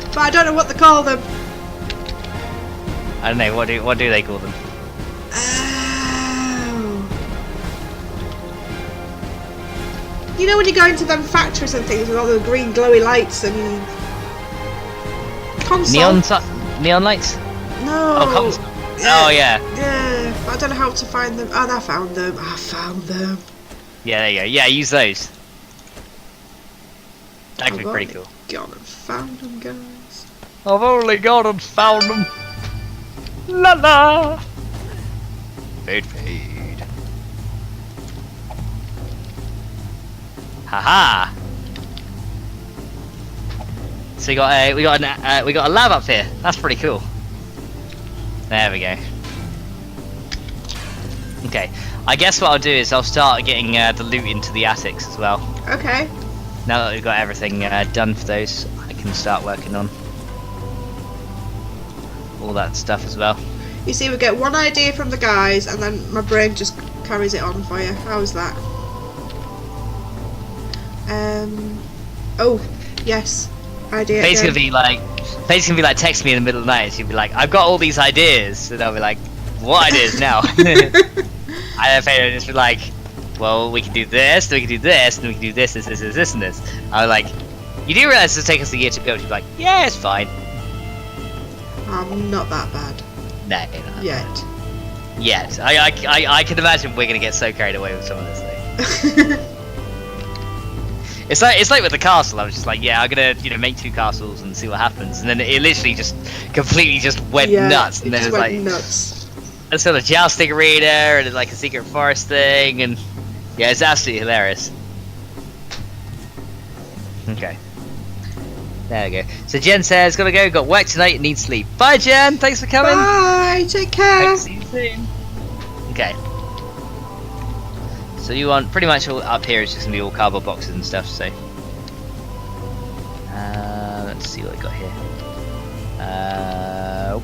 But I don't know what they call them.
I don't know. What do they call them?
Oh. You know when you go into them factories and things with all the green glowy lights and console?
Neon lights?
No.
Oh, console. Oh yeah.
Yeah. But I don't know how to find them. Oh, I found them. I found them.
Yeah, there you go. Yeah, use those. That could be
I've
pretty cool.
Gone and found them, guys.
I've only gone and found them. La la. Fade. Haha. So we got a lab up here. That's pretty cool. There we go. Okay. I guess what I'll do is I'll start getting the loot into the attics as well.
Okay.
Now that we've got everything done for those, I can start working on all that stuff as well.
You see, we get one idea from the guys, and then my brain just carries it on for you. How's that? Oh, yes. Idea.
Fate's
again.
gonna be like text me in the middle of the night. And she'll be like, "I've got all these ideas," and I'll be like, "What ideas now?" And then Fate will just be like, "Well, we can do this, then we can do this, and we can do this, and this." I was like, "You do realize it'll take us a year to build?" She's like, "Yeah, it's fine."
I'm not that bad.
No,
Yet.
Yet. I can imagine we're gonna get so carried away with some of this thing. It's like with the castle. I was just like, yeah, I'm gonna make 2 castles and see what happens, and then it literally just completely just went nuts. And
it
then
just
it was
went
like
nuts.
let's got a jousting arena and like a secret forest thing, and yeah, it's absolutely hilarious. Okay. There we go. So Jen says, gotta go, got work tonight, need sleep. Bye Jen, thanks for coming.
Bye, take care.
Hope to see you soon. Okay. So you want pretty much all up here is just gonna be all cardboard boxes and stuff, so let's see what I got here.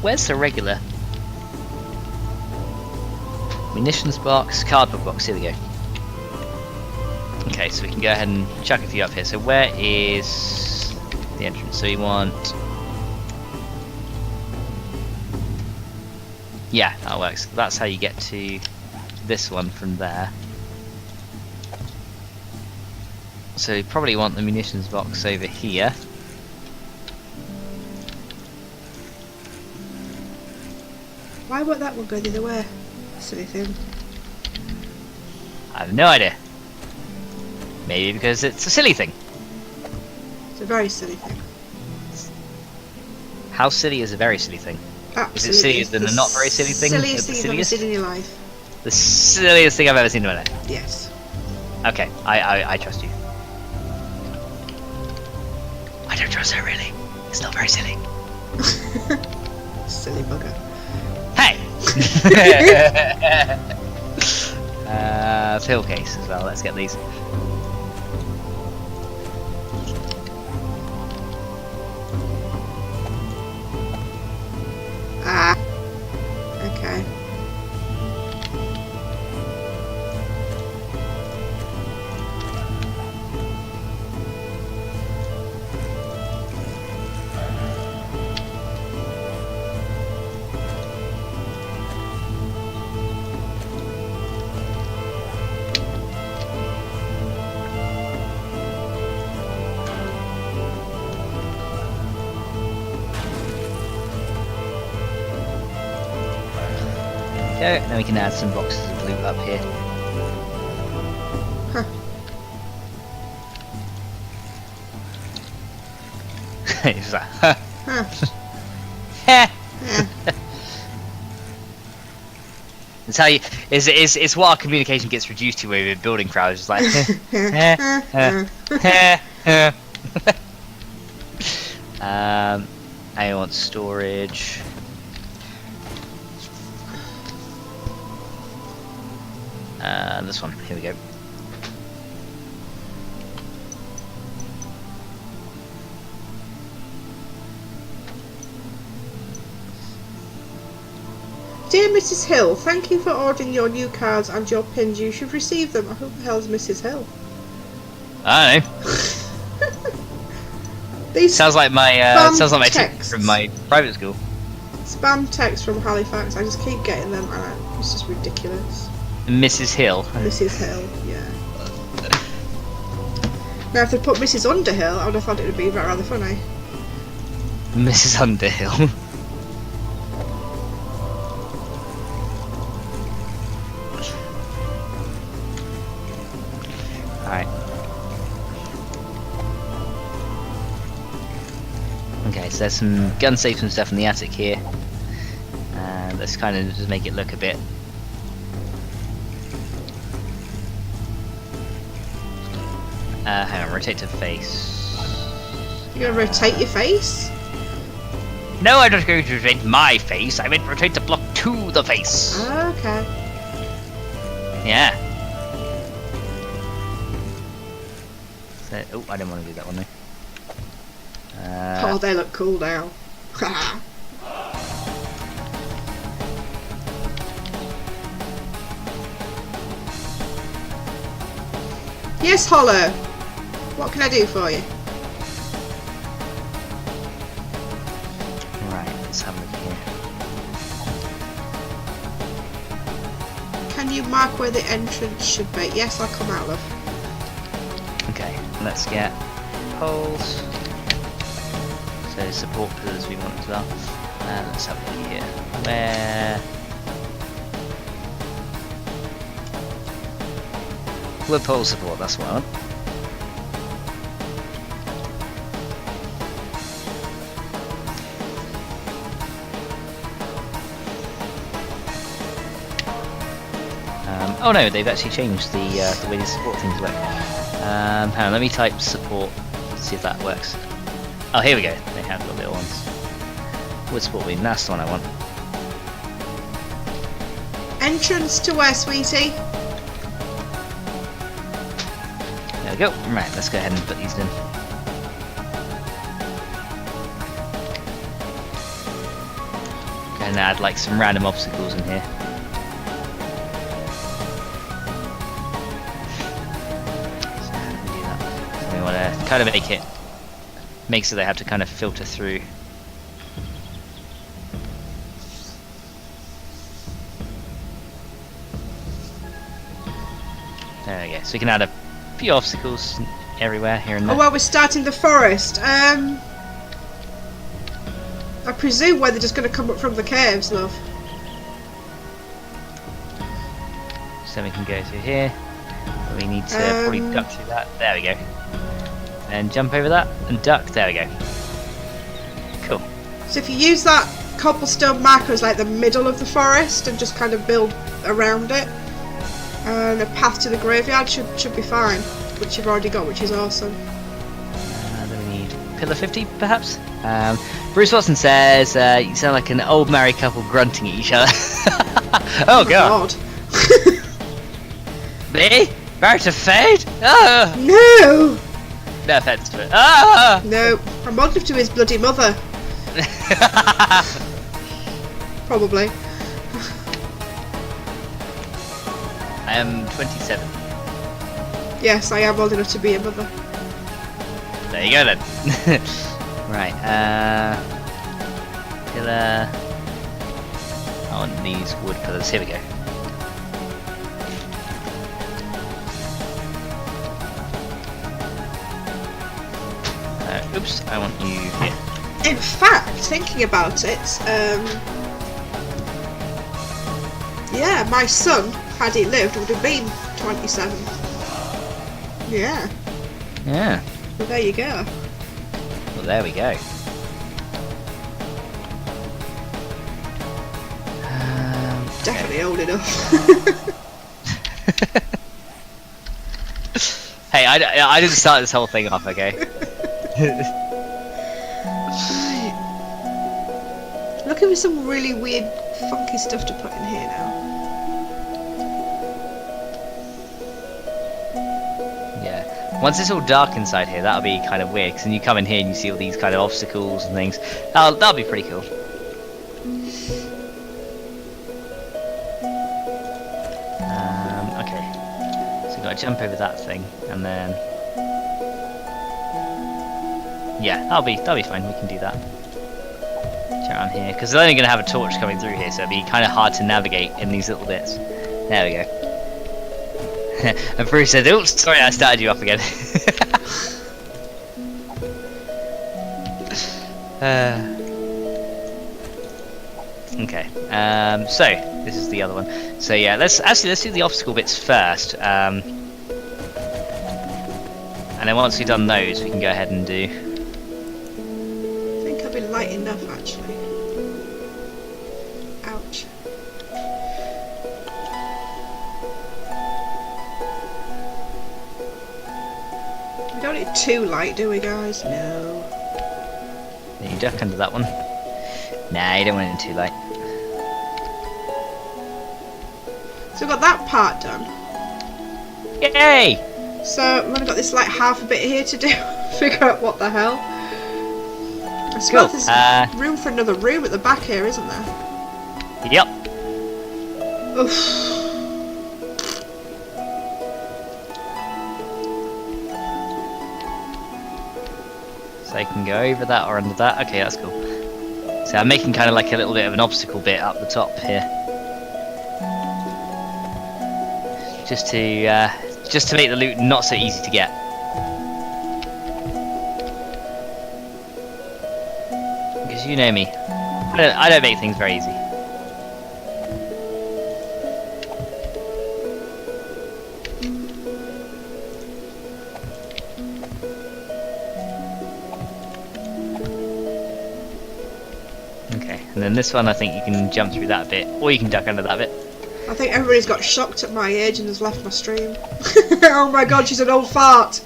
Where's the regular? Munitions box, cardboard box, here we go. Okay, so we can go ahead and chuck a few up here. So where is the entrance? So you want... Yeah, that works. That's how you get to this one from there. So you probably want the munitions box over here.
Why won't that one go the other way? Silly thing.
I have no idea. Maybe because it's a silly thing.
It's a very silly thing.
How silly is a very silly thing?
Absolutely.
Is it sillier than a not very silly thing?
Silliest
The
thing you've ever
silliest?
seen in your life.
The silliest thing I've ever seen in my life.
Yes.
Okay, I trust you. I don't trust her really. It's not very silly.
Silly bugger.
Hey! Pill case as well, let's get these.
Ah. Okay.
Go, now we can add some boxes of loot up here.
Huh.
It's just like, huh.
Huh.
Heh.
Yeah.
It's how you. It's what our communication gets reduced to when we're building crowds. It's like. I want storage. This one. Here we go.
Dear Mrs. Hill, thank you for ordering your new cards and your pins. You should receive them. Who the hell's Mrs. Hill?
I don't know.
These
Sounds like my teacher
texts.
from my private school.
Spam text from Halifax. I just keep getting them, and it's just ridiculous.
Mrs. Hill.
Mrs. Hill, yeah. Now, if they put Mrs. Underhill, I would have thought it would be rather funny.
Mrs. Underhill. Alright. Okay, so there's some gun safes and stuff in the attic here. And let's kind of just make it look a bit. Hang on, rotate to face.
You're gonna rotate your face?
No, I'm not going to rotate my face. I meant rotate the block to the face.
Okay.
Yeah. So, oh, I didn't want to do that one though.
Oh, they look cool now. Yes, Hollow. What can I do for you?
Right, let's have a look here.
Can you mark where the entrance should be? Yes, I'll come out, love.
Okay, let's get poles. So support pillars we want as well. Let's have a look here. Where? Wood pole support, that's what I want. Oh no, they've actually changed the way the support things work. Hang on, let me type support, see if that works. Oh, here we go. They have the little ones. Wood support beam, that's the one I want.
Entrance to where, sweetie?
There we go. Right, let's go ahead and put these in. Go ahead and add like some random obstacles in here. We want to kind of make so they have to kind of filter through. There we go. So we can add a few obstacles everywhere here and there.
Oh, well, we're starting the forest. I presume where they're just going to come up from the caves, love.
So we can go through here. We need to probably duck through that. There we go. And jump over that and duck. There we go. Cool.
So if you use that cobblestone marker as like the middle of the forest and just kind of build around it, and a path to the graveyard should be fine, which you've already got, which is awesome.
Then we need pillar 50, perhaps. Bruce Watson says you sound like an old married couple grunting at each other. Oh god. Me? Married to Fade? Oh.
No!
No offense to it. Ah!
No, I'm modeled to his bloody mother. Probably.
I am 27.
Yes, I am old enough to be a mother.
There you go then. Right, pillar. I want these wood pillars. Here we go. Oops, I want you here.
In fact, thinking about it, yeah, my son, had he lived, would have been 27. Yeah.
Yeah.
Well, there you go.
Well, there we go.
Definitely old enough.
Hey, I didn't start this whole thing off, okay?
Looking for some really weird, funky stuff to put in here now.
Once it's all dark inside here, that'll be kind of weird. Because then you come in here and you see all these kind of obstacles and things. That'll be pretty cool. Okay. So we've got to jump over that thing, and then yeah, that'll be fine. We can do that. Around here, because they're only going to have a torch coming through here, so it'll be kind of hard to navigate in these little bits. There we go. And Bruce said, "Oops, sorry, I started you off again." Okay. So this is the other one. So yeah, let's do the obstacle bits first. And then once we've done those, we can go ahead and do.
I think I've been light enough actually. Ouch. We don't need too light, do we, guys? No.
Yeah, you duck under that one. Nah, you don't want it too light.
So we've got that part done.
Yay!
So I've only got this like half a bit here to do. Figure out what the hell. I suppose
Cool.
there's room for another room at the back here, isn't there?
Yep.
Oof.
So I can go over that or under that. Okay, that's cool. So I'm making kind of like a little bit of an obstacle bit up the top here, just to make the loot not so easy to get. Because you know me, I don't make things very easy. Okay, and then this one I think you can jump through that bit, or you can duck under that bit.
I think everybody's got shocked at my age and has left my stream. Oh my god, she's an old fart!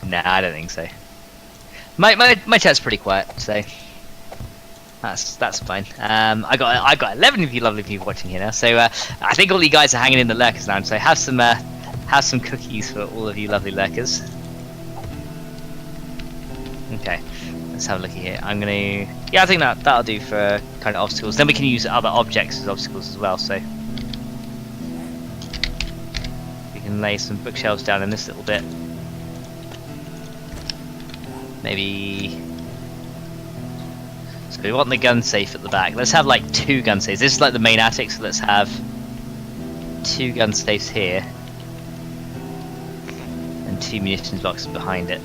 Nah, I don't think so. My chat's pretty quiet, so that's fine. I got 11 of you lovely people watching here now, so I think all you guys are hanging in the lurkers lounge. So have some cookies for all of you lovely lurkers. Okay, let's have a look here. I'm gonna, yeah, I think that'll do for kind of obstacles. Then we can use other objects as obstacles as well. So we can lay some bookshelves down in this little bit. Maybe. So we want the gun safe at the back. Let's have like 2 gun safes. This is like the main attic, so let's have 2 gun safes here and 2 munitions boxes behind it.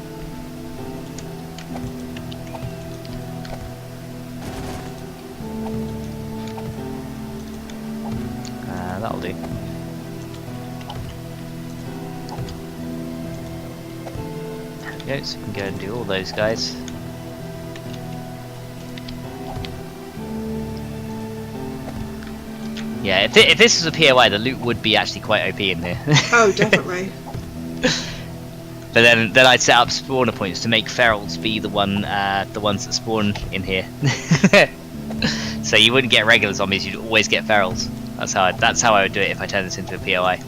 That'll do. There we go, so we can go and do all those guys. Yeah, if this was a POI, the loot would be actually quite OP in here.
Oh, definitely.
But then I'd set up spawner points to make ferals be the ones that spawn in here. So you wouldn't get regular zombies, you'd always get ferals. That's how I would do it if I turned this into a POI.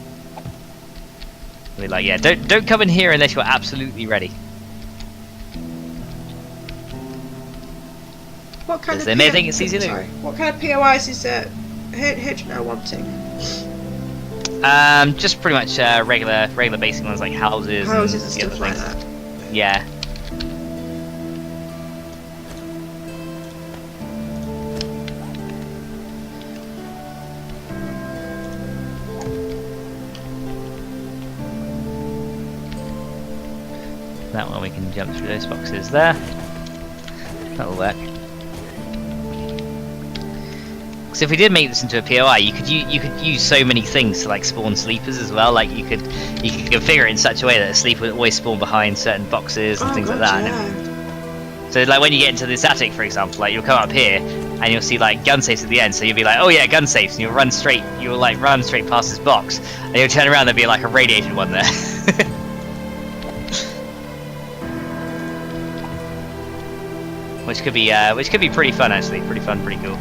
We're like, yeah, don't come in here unless you're absolutely ready.
What kind of
They may think it's easy to do.
Sorry. What kind of POIs is HMO wanting?
Just pretty much regular basic ones like houses
And
the
stuff
other
like
things.
that.
Yeah. That one we can jump through those boxes there. That'll work. So if we did make this into a POI, you could use so many things to like spawn sleepers as well. Like you could configure it in such a way that a sleeper would always spawn behind certain boxes and things like that.
Yeah.
So like when you get into this attic, for example, like you'll come up here and you'll see like gun safes at the end. So you'll be like, oh yeah, gun safes, and you'll run straight past this box, and you'll turn around, there'll be like a radiated one there. Which could be pretty fun actually, pretty fun, pretty cool.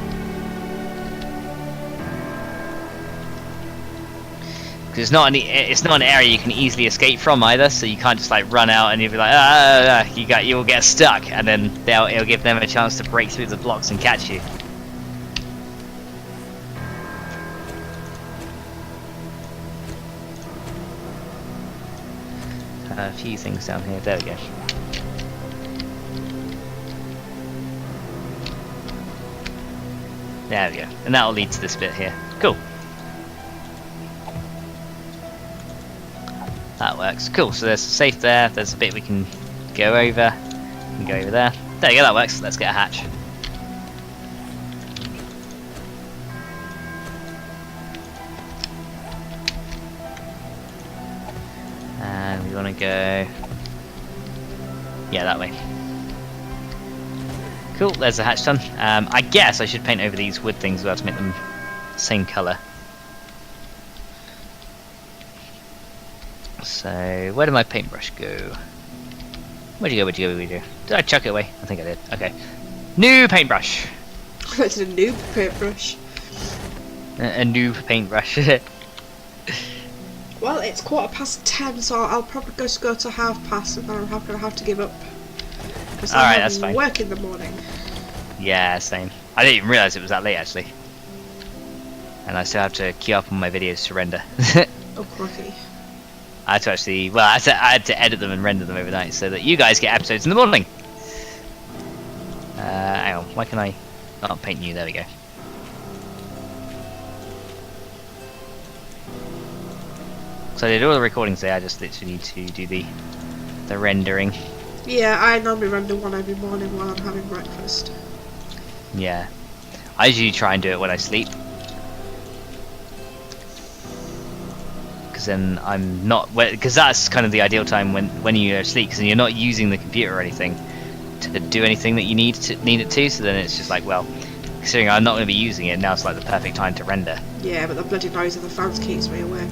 Because it's not an area you can easily escape from either, so you can't just like run out and you'll be like, you'll get stuck, and then it'll give them a chance to break through the blocks and catch you. A few things down here. There we go. There we go. And that'll lead to this bit here. Cool. That works. Cool. So there's a safe there. There's a bit we can go over. We can go over there. There you go. That works. Let's get a hatch. And we want to go... yeah, that way. Cool, there's the hatch done. I guess I should paint over these wood things as well to make them the same colour. So, where did my paintbrush go? Where'd you go, where'd you go, where'd you go? Did I chuck it away? I think I did. Okay. New paintbrush!
That's a noob paintbrush.
A new paintbrush.
Well, it's 10:15, so I'll probably just go to past, and then I'm gonna have to give up. Because
Alright,
I
that's fine.
work in the morning.
Yeah, same. I didn't even realise it was that late actually. And I still have to queue up on my videos to render.
Oh, crikey.
I had to actually, well, I had to edit them and render them overnight so that you guys get episodes in the morning. Hang on, why can I not paint you? There we go. So I did all the recordings there, I just literally need to do the rendering.
Yeah, I normally render one every morning while I'm having breakfast.
Yeah. I usually try and do it when I sleep. Because then I'm not, because that's kind of the ideal time when you're asleep, because you're not using the computer or anything to do anything that you need it to, so then it's just like, well, considering I'm not going to be using it, now it's like the perfect time to render.
Yeah, but the bloody noise of the fans keeps me awake.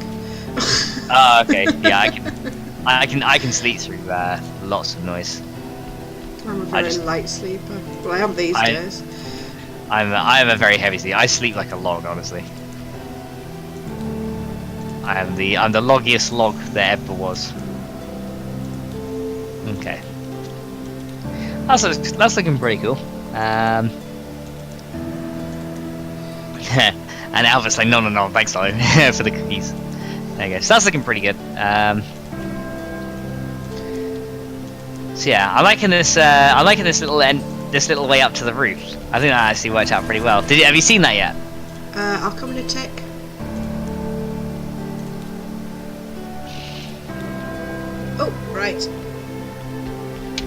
Oh, okay. Yeah, I can sleep through lots of noise.
I'm a very light sleeper. Well, I am these days.
I am a very heavy sleeper. I sleep like a log, honestly. I'm the loggiest log there ever was. Okay. That's looking pretty cool. And Albert's like, no, thanks, though, for the cookies. There you go. So that's looking pretty good. So yeah, I'm liking this. I'm liking this little way up to the roof. I think that actually worked out pretty well. Have you seen that yet?
I'll come in a tick. Oh, right.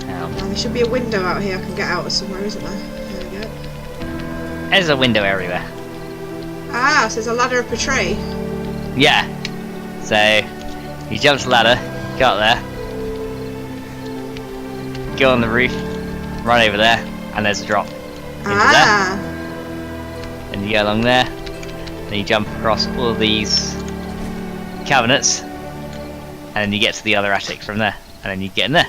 Now there should be a window out here I can get out of somewhere, isn't there? There we go.
There's a window everywhere.
Ah, so there's a ladder up a tree.
Yeah. So you jump the ladder, go up there, go on the roof, run over there, and there's a drop into there. And you go along there, then you jump across all of these cabinets, and then you get to the other attic from there, and then you get in there.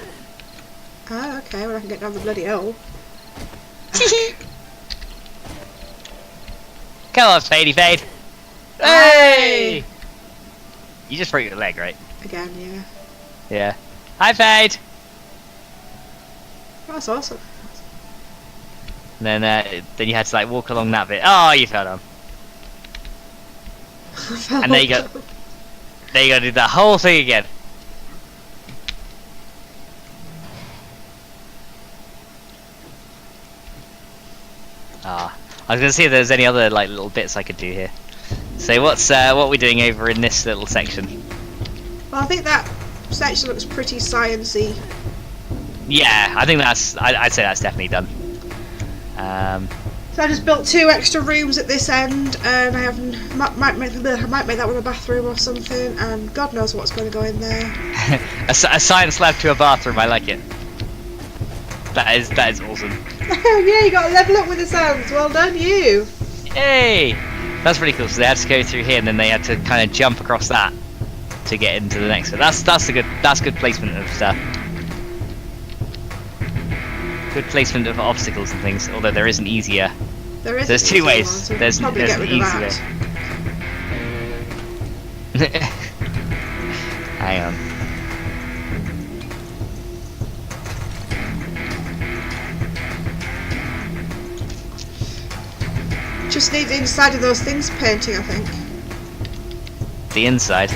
Ah, okay, well I can get down the bloody hole.
Come on, Fadey Fade! Hey! You just broke your leg, right?
Again, yeah.
Yeah. Hi, Fade!
That's awesome.
And then you had to like walk along that bit. Oh, you fell down. And there you go. There you go, do the whole thing again. Ah, I was gonna see if there's any other like little bits I could do here. So what we're doing over in this little section?
Well, I think that section looks pretty sciencey.
Yeah, I think I'd say that's definitely done.
So I just built 2 extra rooms at this end, and I might make that one a bathroom or something, and God knows what's going to go in there.
a science lab to a bathroom. I like it. That is awesome.
Yeah, you got to level up with the sounds. Well done, you.
Hey, that's pretty cool. So they had to go through here, and then they had to kind of jump across that to get into the next one. That's good placement of stuff. Good placement of obstacles and things. Although there is an easier. There's 2 ways.
So
there's an easy way. hang on.
Just need the inside of those things painting, I think.
The inside.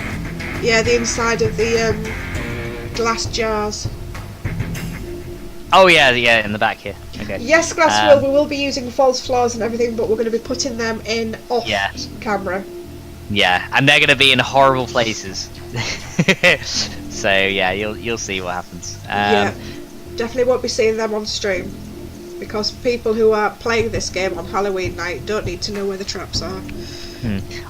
Yeah, the inside of the glass jars.
Oh yeah, in the back here. Okay.
Yes, glass we will be using false floors and everything, but we're going to be putting them in off camera.
Yeah, and they're going to be in horrible places. So yeah, you'll see what happens.
Yeah, definitely won't be seeing them on stream, because people who are playing this game on Halloween night don't need to know where the traps are.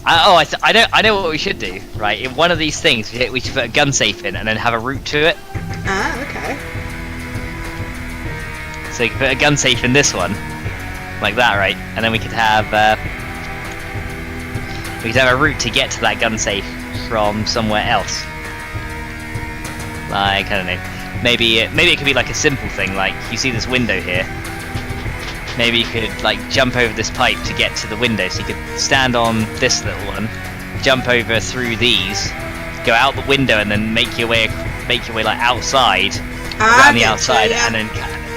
I know what we should do. Right, in one of these things, we should put a gun safe in and then have a route to it.
Ah, okay.
So you can put a gun safe in this one, like that, right? And then we could have a route to get to that gun safe from somewhere else. Like, I don't know. Maybe it could be like a simple thing, like you see this window here. Maybe you could like jump over this pipe to get to the window, so you could stand on this little one, jump over through these, go out the window, and then make your way like outside, around the outside, and then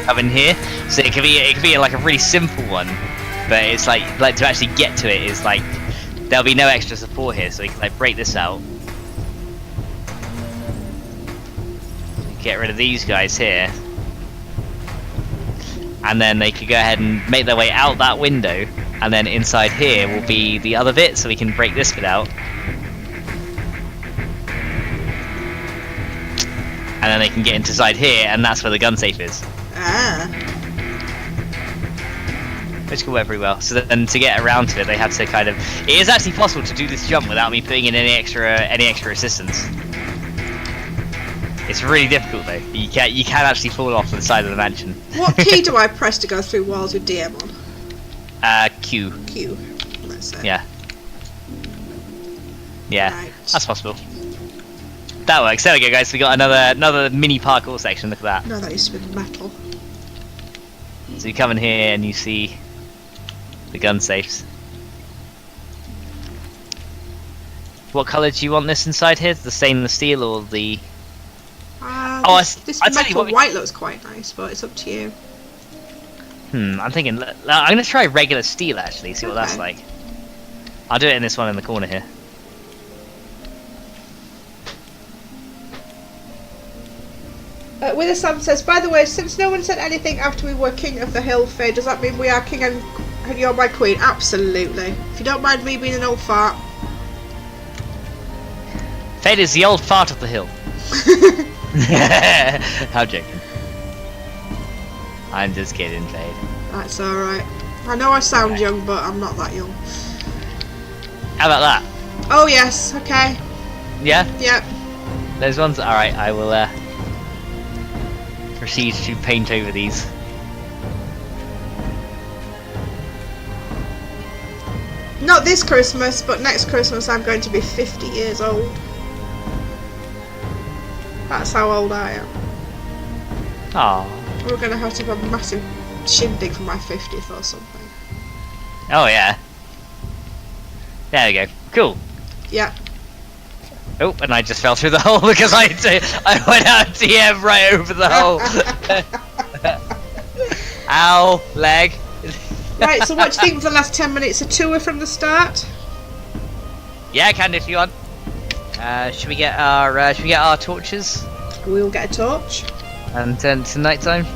come in here. So it could be like a really simple one, but it's like to actually get to it is like there'll be no extra support here, so we can like break this out. Get rid of these guys here, and then they could go ahead and make their way out that window, and then inside here will be the other bit, so we can break this bit out, and then they can get inside here, and that's where the gun safe is.
Ah.
Which could work very well. So then to get around to it, they have to kind of. It is actually possible to do this jump without me putting in any extra assistance. It's really difficult though. You can actually fall off the side of the mansion.
What key do I press to go through walls with DM on?
Q.
Q. Let's say.
Yeah. Yeah,
Right.
that's possible. That works. There we go, guys. We got another mini parkour section. Look at that.
No, that used to be metal.
So you come in here and you see the gun safes. What colour do you want this inside here? The stainless steel or the?
This
I'll tell you
metal
what
white looks quite nice, but it's up to you.
I'm thinking. I'm gonna try regular steel actually. See what that's like. I'll do it in this one in the corner here.
Wither Sam says, by the way, since no one said anything after we were King of the Hill, Faye, does that mean we are King and you're my Queen? Absolutely. If you don't mind me being an old fart.
Fade is the old fart of the hill. I'm joking. I'm just kidding, Fade.
That's alright. I know I sound young, but I'm not that young.
How about that?
Oh yes, okay.
Yeah?
Yep.
Those ones? Alright, I will proceed to paint over these.
Not this Christmas, but next Christmas I'm going to be 50 years old. That's how old I am.
Aww.
We're going to have a massive shindig for my 50th or something.
Oh yeah. There we go. Cool.
Yeah.
Oh, and I just fell through the hole because I went out TM right over the hole. Ow, leg.
Right, so what do you think of the last 10 minutes? A tour from the start?
Yeah, I can if you want. Should we get our torches
We'll get a torch.
and turn to nighttime?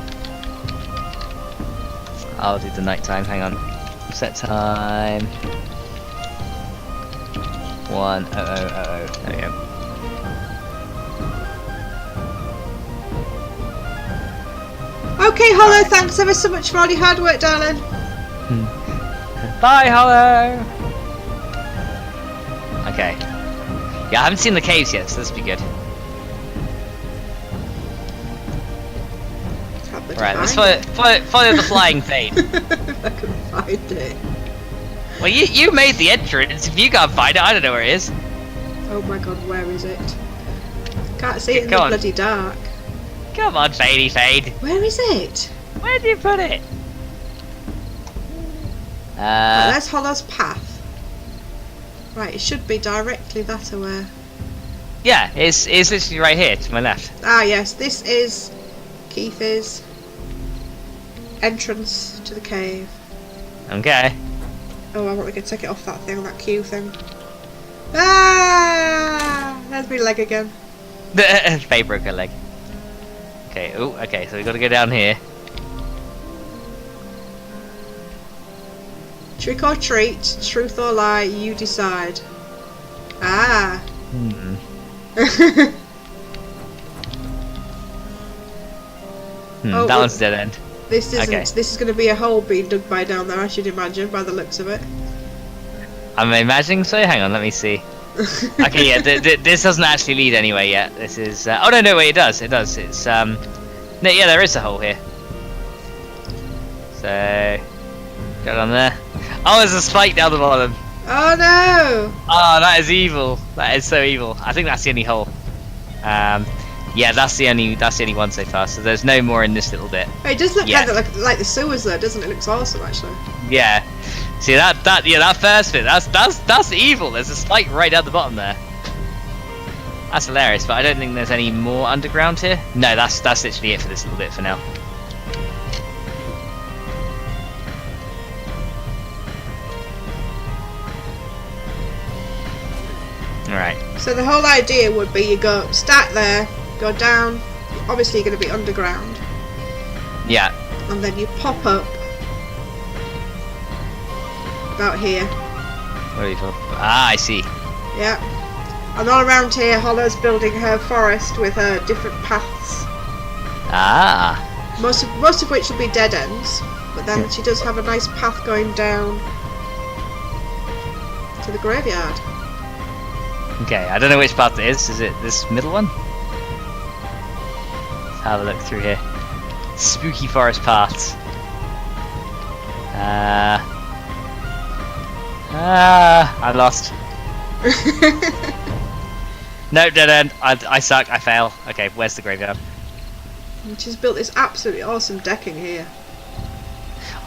I'll do the nighttime. Hang on. Set time. 1:00:00. There we go.
Okay, Hollow, thanks ever so much for all your hard work, darling.
Bye, Hollow. Okay. Yeah, I haven't seen the caves yet, so this will be good. Right, let's follow the flying Fade.
If I can find it.
Well, you made the entrance. If you can't find it, I don't know where it is.
Oh my god, where is it? Can't see it in the
Go on.
bloody dark.
Come on, Fadey Fade.
Where is it?
Where did you put it?
Right, there's Hollow's path. Right, it should be directly that away.
Yeah, it's literally right here to my left.
Ah, yes, this is Keith's entrance to the cave.
Okay.
Oh, I want to go take it off that thing, that Q thing. Ah! There's my leg again.
Faye broke her leg. Okay, oh, okay, so we got to go down here.
Trick or treat, truth or lie, you decide. Ah.
Hmm.
Oh,
that one's dead end.
This isn't.
Okay.
This is going to be a hole being dug by down there, I should imagine, by the looks of it.
I'm imagining so. Hang on, let me see. Okay, yeah, this doesn't actually lead anywhere yet. This is. Oh no, wait, it does. It does. It's No, yeah, there is a hole here. So, go down there. Oh, there's a spike down the bottom.
Oh no!
Oh, that is evil. That is so evil. I think that's the only hole. Yeah, that's the only one so far. So there's no more in this little bit.
It does look
Yeah.
kind of like the sewers though, doesn't it? It looks awesome actually.
Yeah. See that first bit. That's evil. There's a spike right at the bottom there. That's hilarious. But I don't think there's any more underground here. No, that's literally it for this little bit for now. All right.
So the whole idea would be you start there, go down. Obviously, you're going to be underground,
Yeah.
and then you pop up about here.
What are you talking about? Ah, I see.
Yeah. And all around here, Hollow's building her forest with her different paths.
Ah.
Most of which will be dead ends, but then she does have a nice path going down to the graveyard.
Okay, I don't know which path it is. Is it this middle one? Let's have a look through here. Spooky forest paths. I'm lost. No, dead end. I suck. I fail. Okay, where's the graveyard?
And she's built this absolutely awesome decking here.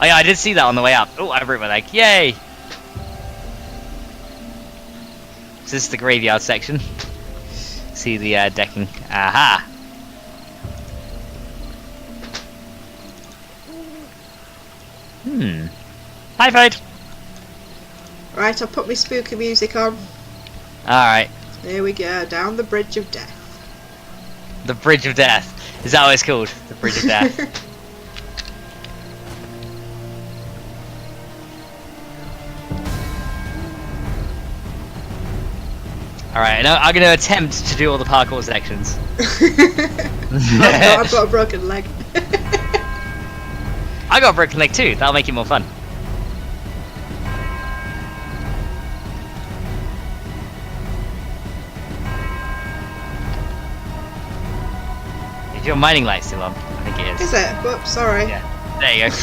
Oh yeah, I did see that on the way up. Oh, I broke my leg. Yay! So this is the graveyard section. See the decking. Aha! Hi, Fade!
Right, I'll put my spooky music on.
Alright.
Here we go, down the bridge of death.
The Bridge of Death. Is that what it's called? The Bridge of Death. Alright, now I'm going to attempt to do all the parkour sections.
I've got a broken leg.
I got a broken leg too. That'll make it more fun. Is your mining light still on? I think it is.
Is it? Whoops, sorry.
Yeah. There you go.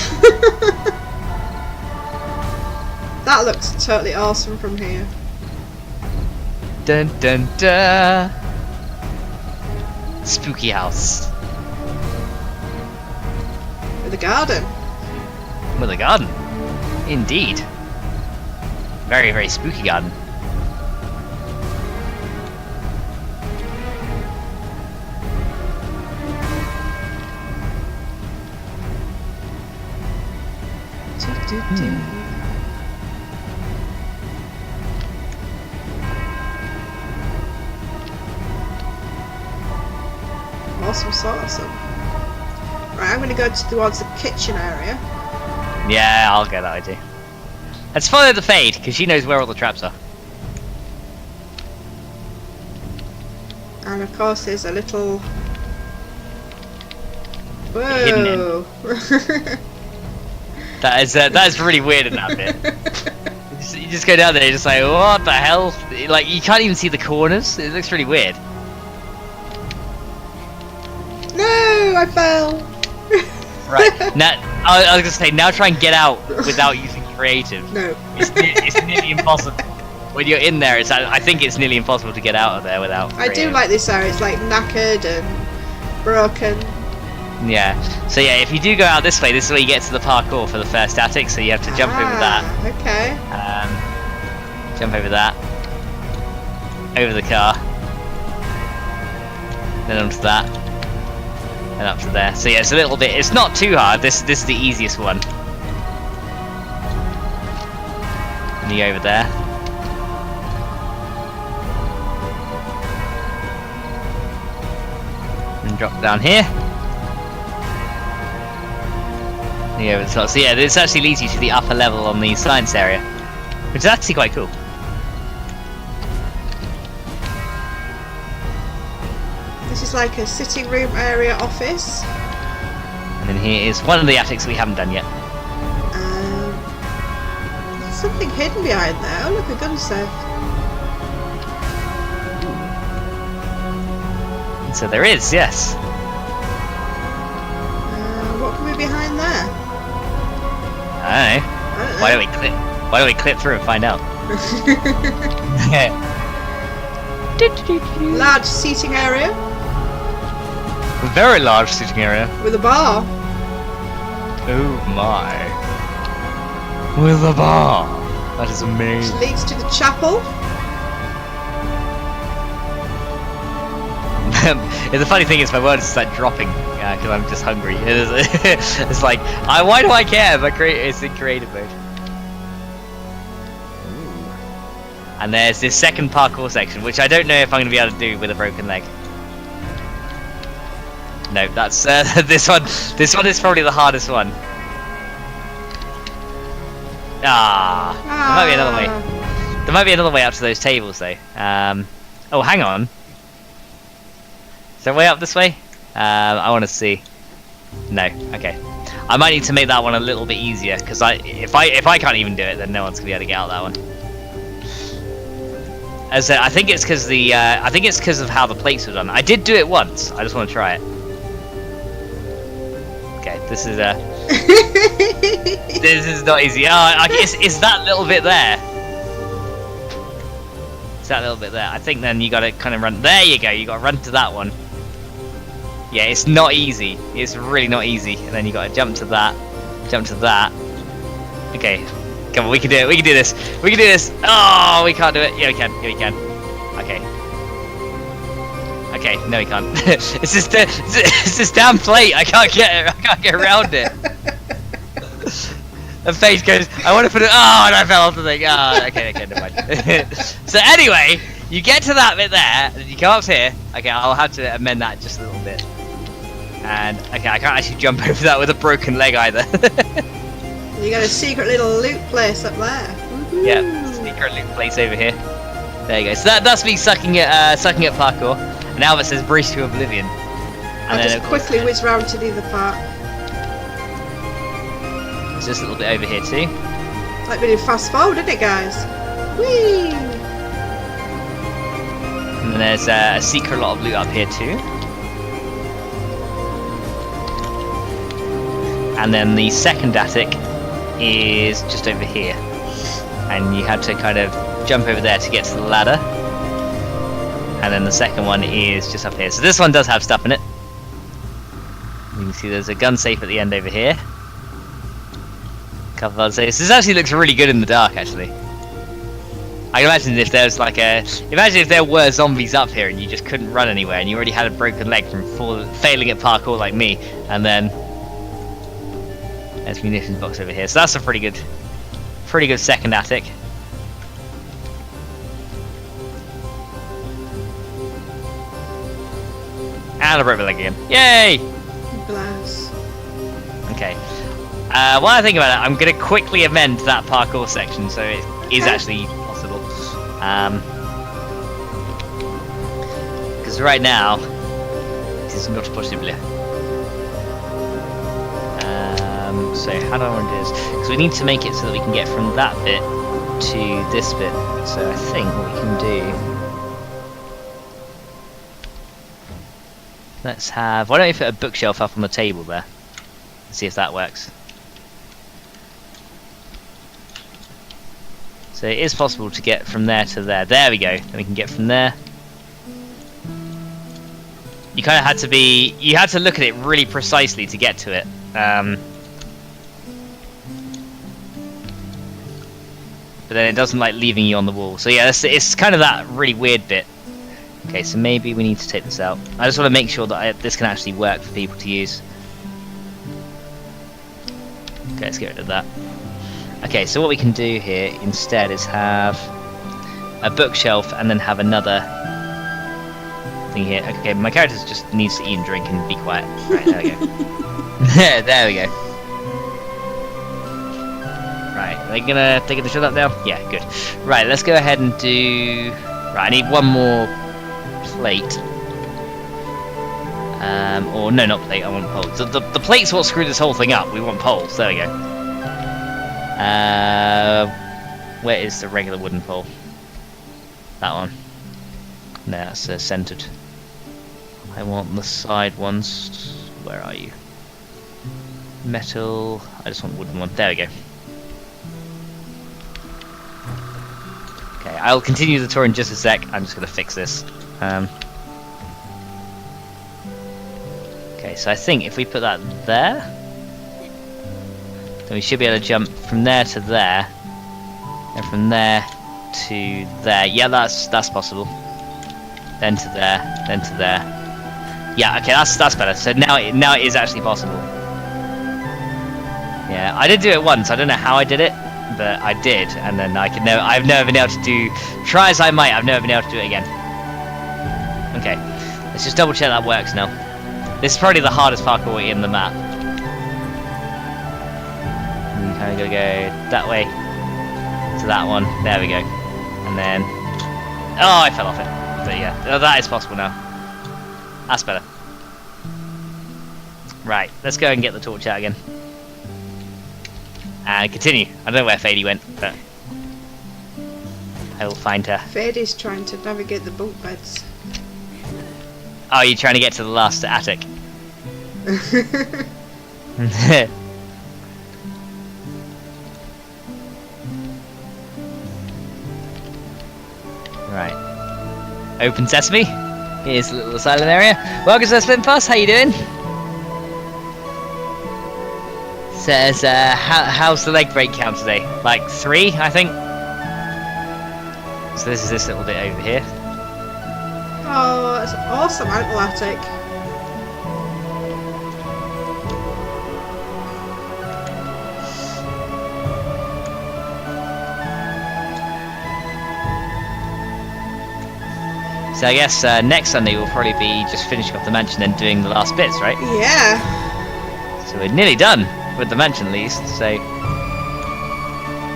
That looks totally awesome from here.
Dun dun dun. Spooky house
With a garden.
with a garden. Indeed. Very, very spooky garden.
Awesome. Right, I'm going to go towards the kitchen area.
Yeah, I'll get that idea. Let's follow the Fade, because she knows where all the traps are.
And of course there's a little...
Hidden in.
Whoa!
That is really weird in that bit. You just go down there, you're just like, what the hell? Like, you can't even see the corners. It looks really weird.
No, I fell!
Right, now, I was gonna say, now try and get out without using creative.
No.
It's nearly impossible. When you're in there, I think it's nearly impossible to get out of there without
I do
creative.
like this area, it's like knackered and broken.
Yeah, so yeah, if you do go out this way, this is where you get to the parkour for the first attic, so you have to jump over that.
Okay.
Jump over that. Over the car. then onto that, and up to there. So yeah, it's a little bit. It's not too hard. This is the easiest one. And you over there. And drop down here. And you over the top. So yeah, this actually leads you to the upper level on the science area, which is actually quite cool.
This is like a sitting room area office.
And then here is one of the attics we haven't done yet.
There's something hidden behind there. Oh look, a gun safe.
So there is, yes.
What can be behind there?
I don't know. Why don't we clip through and find out?
Large seating area
A very large seating area.
with a bar.
Oh my. With a bar. That is amazing.
Which leads to the chapel.
The funny thing is my words start dropping because I'm just hungry. It's like, why do I care? It's in creative mode. And there's this second parkour section, which I don't know if I'm going to be able to do with a broken leg. No, that's this one. This one is probably the hardest one. There might be another way. There might be another way up to those tables, though. Oh, hang on. Is there a way up this way? I want to see. No. Okay. I might need to make that one a little bit easier because if I can't even do it, then no one's gonna be able to get out that one. As I think it's because of how the plates were done. I did do it once. I just want to try it. Okay, this is this is not easy. Oh, it's that little bit there. It's that little bit there. I think then you got to kind of run. There you go. You got to run to that one. Yeah, it's not easy. It's really not easy. And then you got to jump to that. Jump to that. Okay. Come on, we can do it. We can do this. We can do this. Oh, we can't do it. Yeah, we can. Yeah, we can. Okay. Okay. No, we can't. It's this damn plate. I can't get it. I can't get around it. The face goes. I want to put it. Oh, and I fell off the thing. Oh, okay. Never mind. So anyway, you get to that bit there, and you come up here. Okay, I'll have to amend that just a little bit. And okay, I can't actually jump over that with a broken leg either.
You got a secret little loot place up there.
Yeah, secret loot place over here. There you go. So that's me sucking at parkour. And now it says "Brace to Oblivion." And
I'll just quickly whiz round to the other part.
There's just a little bit over here too.
Like we did fast forward, didn't it, guys? Whee!
And then there's a secret lot of loot up here too. And then the second attic is just over here. And you had to kind of jump over there to get to the ladder. And then the second one is just up here. So this one does have stuff in it. You can see there's a gun safe at the end over here. A couple of other safes. This actually looks really good in the dark, actually. I can imagine if there's like imagine if there were zombies up here and you just couldn't run anywhere and you already had a broken leg from failing at parkour like me, and then there's munitions box over here. So that's a pretty good second attic. And I broke my leg again. Yay!
Bless.
Okay. While I think about it, I'm going to quickly amend that parkour section so it is actually possible. Because right now, it is not possible. So how do I want to do this? Because we need to make it so that we can get from that bit to this bit. So I think what we can do... Let's have... Why don't we put a bookshelf up on the table there? Let's see if that works. So it is possible to get from there to there. There we go. Then we can get from there. You kind of had to be... You had to look at it really precisely to get to it. But then it doesn't like leaving you on the wall. So yeah, it's kind of that really weird bit. Okay, so maybe we need to take this out. I just want to make sure that this can actually work for people to use. Okay, let's get rid of that. Okay, so what we can do here instead is have a bookshelf and then have another thing here. Okay, my character just needs to eat and drink and be quiet. Right, there we go. There we go. Right, are they gonna shut up now? Yeah, good. Right, let's go ahead and do. Right, I need one more plate. Or no, not plate. I want poles. The plate's what screwed this whole thing up. We want poles. There we go. Where is the regular wooden pole? That one. No, that's centered. I want the side ones. Where are you? Metal. I just want wooden one. There we go. Okay, I'll continue the tour in just a sec. I'm just going to fix this. Okay, so I think if we put that there, then we should be able to jump from there to there, and from there to there. Yeah, that's possible. Then to there, then to there. Yeah, okay, that's better. So now it is actually possible. Yeah, I did do it once. I don't know how I did it, but I did, and then I've never been able to do. Try as I might, I've never been able to do it again. Okay, let's just double check that works now. This is probably the hardest parkour in the map. You kind of gotta go that way to that one. There we go, and then oh, I fell off it. But yeah, that is possible now. That's better. Right, let's go and get the torch out again. And continue. I don't know where Fady went, but I will find her.
Fady's trying to navigate the bunk beds.
Oh, you're trying to get to the last attic. Right. Open sesame. Here's a little asylum area. Welcome to Spin Pass. How you doing? Says, how's the leg break count today? Like 3, I think. So this is this little bit over here.
Oh, that's awesome, ankle attic.
So I guess next Sunday we'll probably be just finishing off the mansion and doing the last bits, right?
Yeah.
So we're nearly done with the mansion at least, so...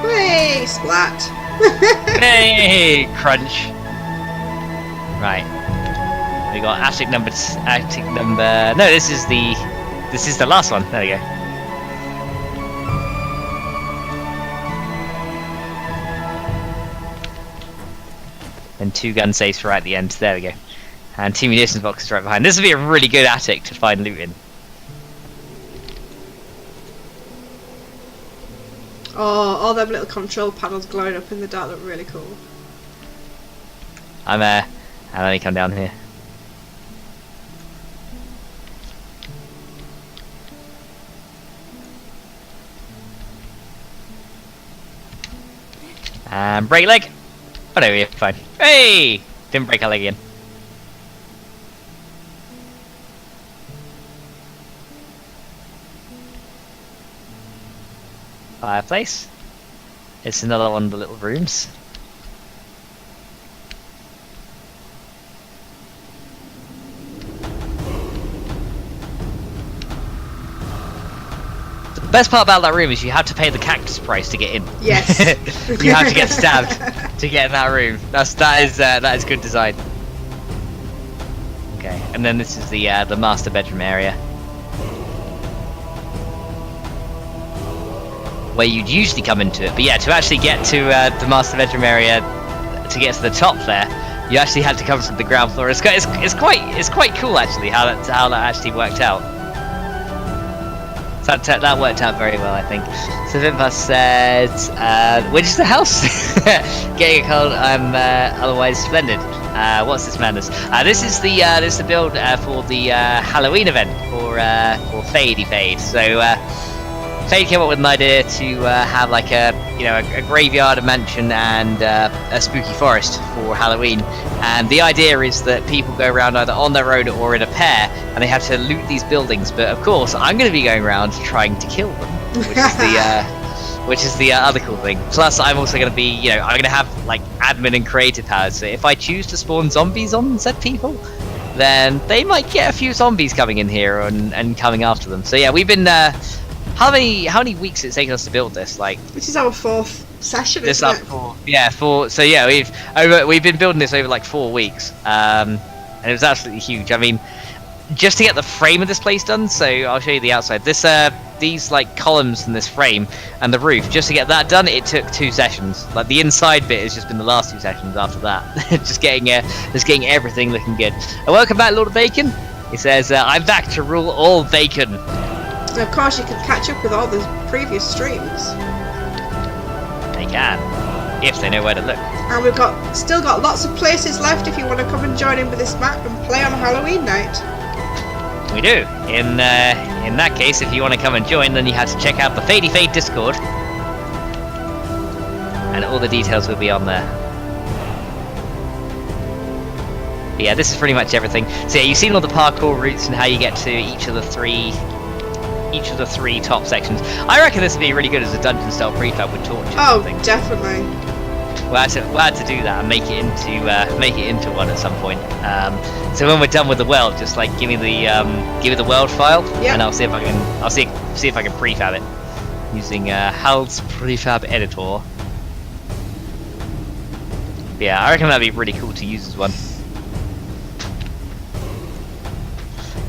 Hey, splat.
Hey, crunch. Right. We got attic number... No, this is the last one. There we go. And 2 gun safes right at the end. There we go. And 2 munitions boxes right behind. This would be a really good attic to find loot in.
Oh, all them little control panels glowing up in the dark look really cool.
And let me come down here. And break leg. Oh no, we're fine. Hey! Didn't break our leg again. Fireplace. It's another one of the little rooms. The best part about that room is you have to pay the cactus price to get in.
Yes.
You have to get stabbed to get in that room. That is good design. Okay, and then this is the master bedroom area, where you'd usually come into it. But yeah, to actually get to the master bedroom area, to get to the top there, you actually had to come from the ground floor. It's quite cool actually how that actually worked out. So that worked out very well, I think. So Vimpas said, which is the house? Getting a cold, I'm otherwise splendid. What's this madness? This is the build for the Halloween event for Fady Fade. So Fade came up with an idea to have like a graveyard, a mansion, and a spooky forest for Halloween. And the idea is that people go around either on their own or in a pair, and they have to loot these buildings. But of course, I'm going to be going around trying to kill them, which is the other cool thing. Plus, I'm also going to be, I'm going to have like admin and creative powers. So if I choose to spawn zombies on said people, then they might get a few zombies coming in here and coming after them. So yeah, we've been. How many weeks it's taken us to build this? Like,
this is our 4th session, isn't it?
Four. So yeah, we've been building this over like 4 weeks, and it was absolutely huge. I mean, just to get the frame of this place done. So I'll show you the outside. These like columns and this frame and the roof. Just to get that done, it took 2 sessions. Like the inside bit has just been the last 2 sessions. After that, just getting everything looking good. And welcome back, Lord of Bacon. He says, "I'm back to rule all bacon."
And of course, you can catch up with all the previous streams.
They can, if they know where to look.
And we've still got lots of places left if you want to come and join in with this map and play on Halloween night.
We do. In that case, if you want to come and join, then you have to check out the Fadey Fade Discord, and all the details will be on there. But yeah, this is pretty much everything. So yeah, you've seen all the parkour routes and how you get to each of the three top sections. I reckon this would be really good as a dungeon style prefab with torches.
Oh, definitely.
We'll have to do that and make it into one at some point. So when we're done with the world, just like give me the world file,
yep.
And I'll see if I can prefab it using Hal's prefab editor. Yeah, I reckon that'd be really cool to use as one.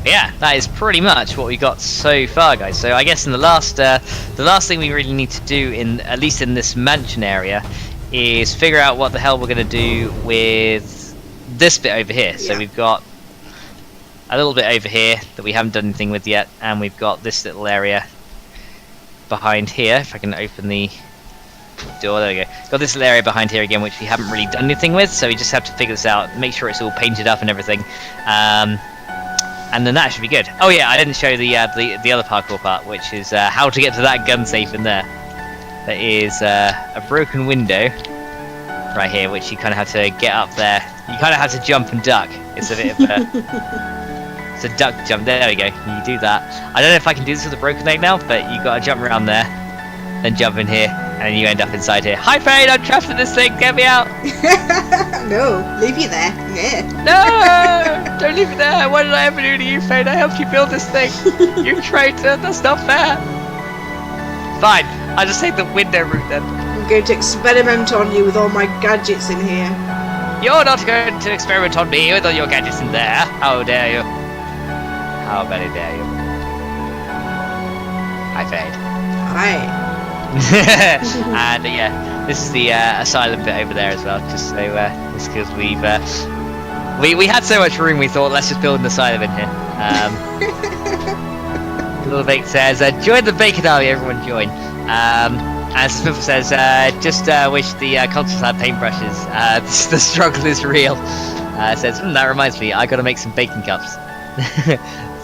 Yeah, that is pretty much what we got so far, guys. So I guess in the last thing we really need to do, at least in this mansion area, is figure out what the hell we're going to do with this bit over here. Yeah. So we've got a little bit over here that we haven't done anything with yet, and we've got this little area behind here. If I can open the door, there we go. Got this little area behind here again, which we haven't really done anything with. So we just have to figure this out, make sure it's all painted up and everything. And then that should be good. Oh yeah, I didn't show the other parkour part, which is how to get to that gun safe in there. There is a broken window right here, which you kind of have to get up there. You kind of have to jump and duck. It's a bit of it's a duck jump. There we go. You do that. I don't know if I can do this with a broken leg now, but you got to jump around there, then jump in here, and then you end up inside here. Hi, Fade! I'm trapped in this thing. Get me out!
No, leave you there. Yeah.
No! Don't leave me there. What did I ever do to you, Fade? I helped you build this thing. You traitor. That's not fair. Fine. I'll just take the window route then.
I'm going to experiment on you with all my gadgets in here.
You're not going to experiment on me with all your gadgets in there. How dare you? How very dare you? Hi, Fade.
Hi.
And yeah, this is the asylum bit over there as well. Just so it's because we had so much room, we thought let's just build an asylum in here. Little Bake says, "Join the Bacon Army, everyone join." And Smith says, "Just wish the consoles had paintbrushes. The struggle is real." Says, "That reminds me, I got to make some bacon cups."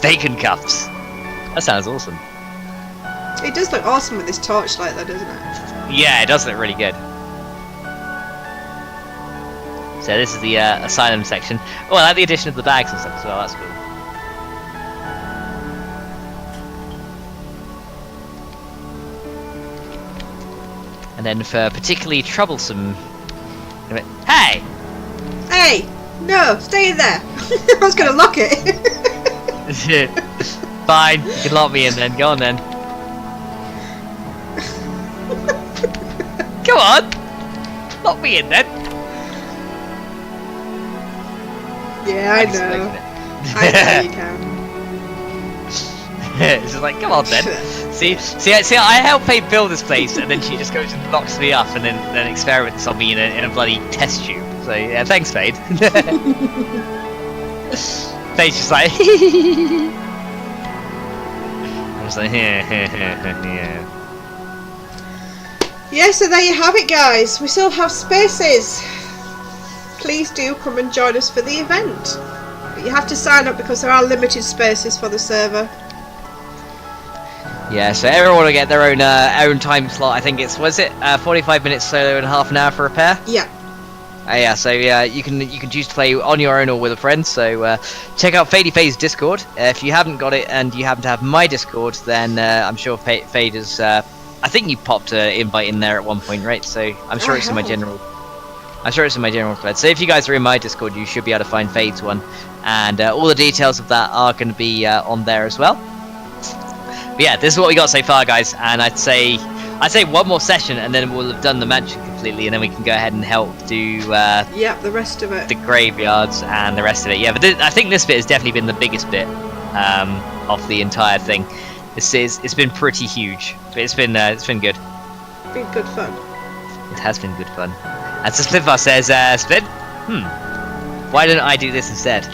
Bacon cups. That sounds awesome.
It does look awesome with this torchlight, though, doesn't it?
Yeah, it does look really good. So this is the asylum section. Oh, I like the addition of the bags and stuff as well. That's cool. And then for particularly troublesome... Hey!
Hey! No! Stay in there! I was going to lock it!
Fine, you can lock me in then. Go on then. Come on! Lock me in then.
Yeah, I know. I know you can.
It's just like, come on then. See, I helped Faye build this place, and then she just goes and locks me up, and then experiments on me in a bloody test tube. So yeah, thanks, Fade. Fade's just like, I'm just like, yeah.
Yeah, so there you have it, guys. We still have spaces. Please do come and join us for the event. But you have to sign up because there are limited spaces for the server.
Yeah, so everyone will get their own time slot. I think it's 45 minutes solo and half an hour for repair.
Yeah.
Yeah, so you can choose to play on your own or with a friend. So check out Fadey Fade's Discord. If you haven't got it and you happen to have my Discord, then I'm sure Fade is. I think you popped an invite in there at one point, right? So I'm sure it's in my general. I'm sure it's in my general thread. So if you guys are in my Discord, you should be able to find Fade's one, and all the details of that are going to be on there as well. But yeah, this is what we got so far, guys, and I'd say one more session, and then we'll have done the mansion completely, and then we can go ahead and help do
the rest of it,
the graveyards and the rest of it. Yeah, but I think this bit has definitely been the biggest bit of the entire thing. It's been pretty huge. It's been good.
Been good fun.
It has been good fun. And so Splitbar says, Split, why don't I do this instead?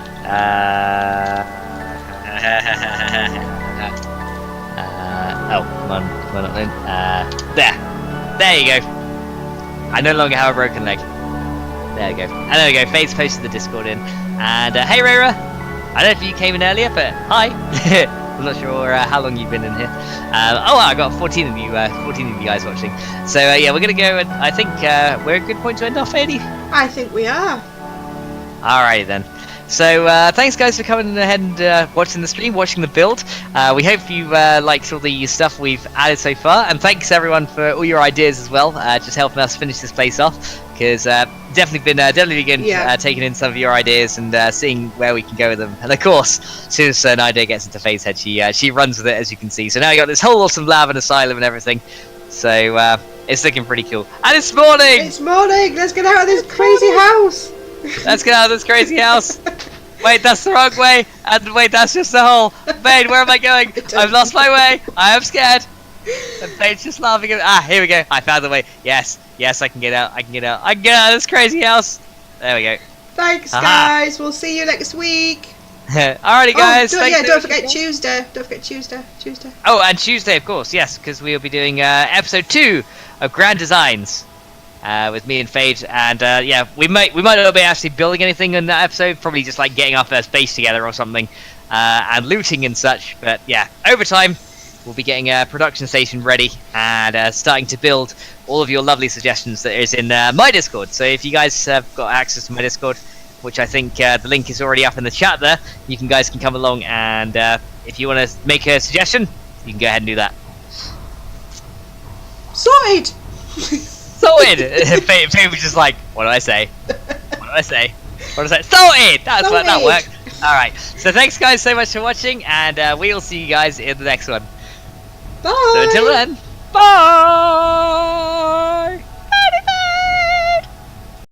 Oh, come on up then. There you go. I no longer have a broken leg. There you go. And there we go. Fade's posted the Discord in. And hey, Rayra. I don't know if you came in earlier, but hi. I'm not sure how long you've been in here. I got 14 of you guys watching. So yeah, we're gonna go. And I think we're a good point to end off, Fadey.
I think we are.
Alrighty then. So thanks guys for coming ahead and watching the stream, watching the build. We hope you liked all the stuff we've added so far, and thanks everyone for all your ideas as well, just helping us finish this place off. Because definitely been taking in some of your ideas and seeing where we can go with them. And of course, as soon as an idea gets into Fade's head, she runs with it, as you can see. So now we got this whole awesome lab and asylum and everything. So it's looking pretty cool. And it's morning.
It's morning. Let's get out of this crazy house.
Let's get out of this crazy house. Wait, that's the wrong way. And wait, that's just the hole. Bane, where am I going? I've lost my way. I am scared. And Bane's just laughing at here we go. I found the way. Yes, I can get out. I can get out of this crazy house. There we go.
Thanks, guys. We'll see you next week.
Alrighty, guys.
Don't forget Tuesday. Tuesday.
Oh, and Tuesday, of course. Yes, because we'll be doing episode 2 of Grand Designs. With me and Fade, and yeah, we might not be actually building anything in that episode, probably just like getting our first base together or something, and looting and such. But yeah, over time we'll be getting a production station ready and starting to build all of your lovely suggestions that is in my Discord. So if you guys have got access to my Discord, which I think the link is already up in the chat there, you guys can come along, and if you want to make a suggestion, you can go ahead and do that.
Sorted.
Sorted! Fade was just like, what do I say? What do I say? Sorted! That worked. Alright, so thanks guys so much for watching, and we will see you guys in the next one.
Bye!
So until then, bye!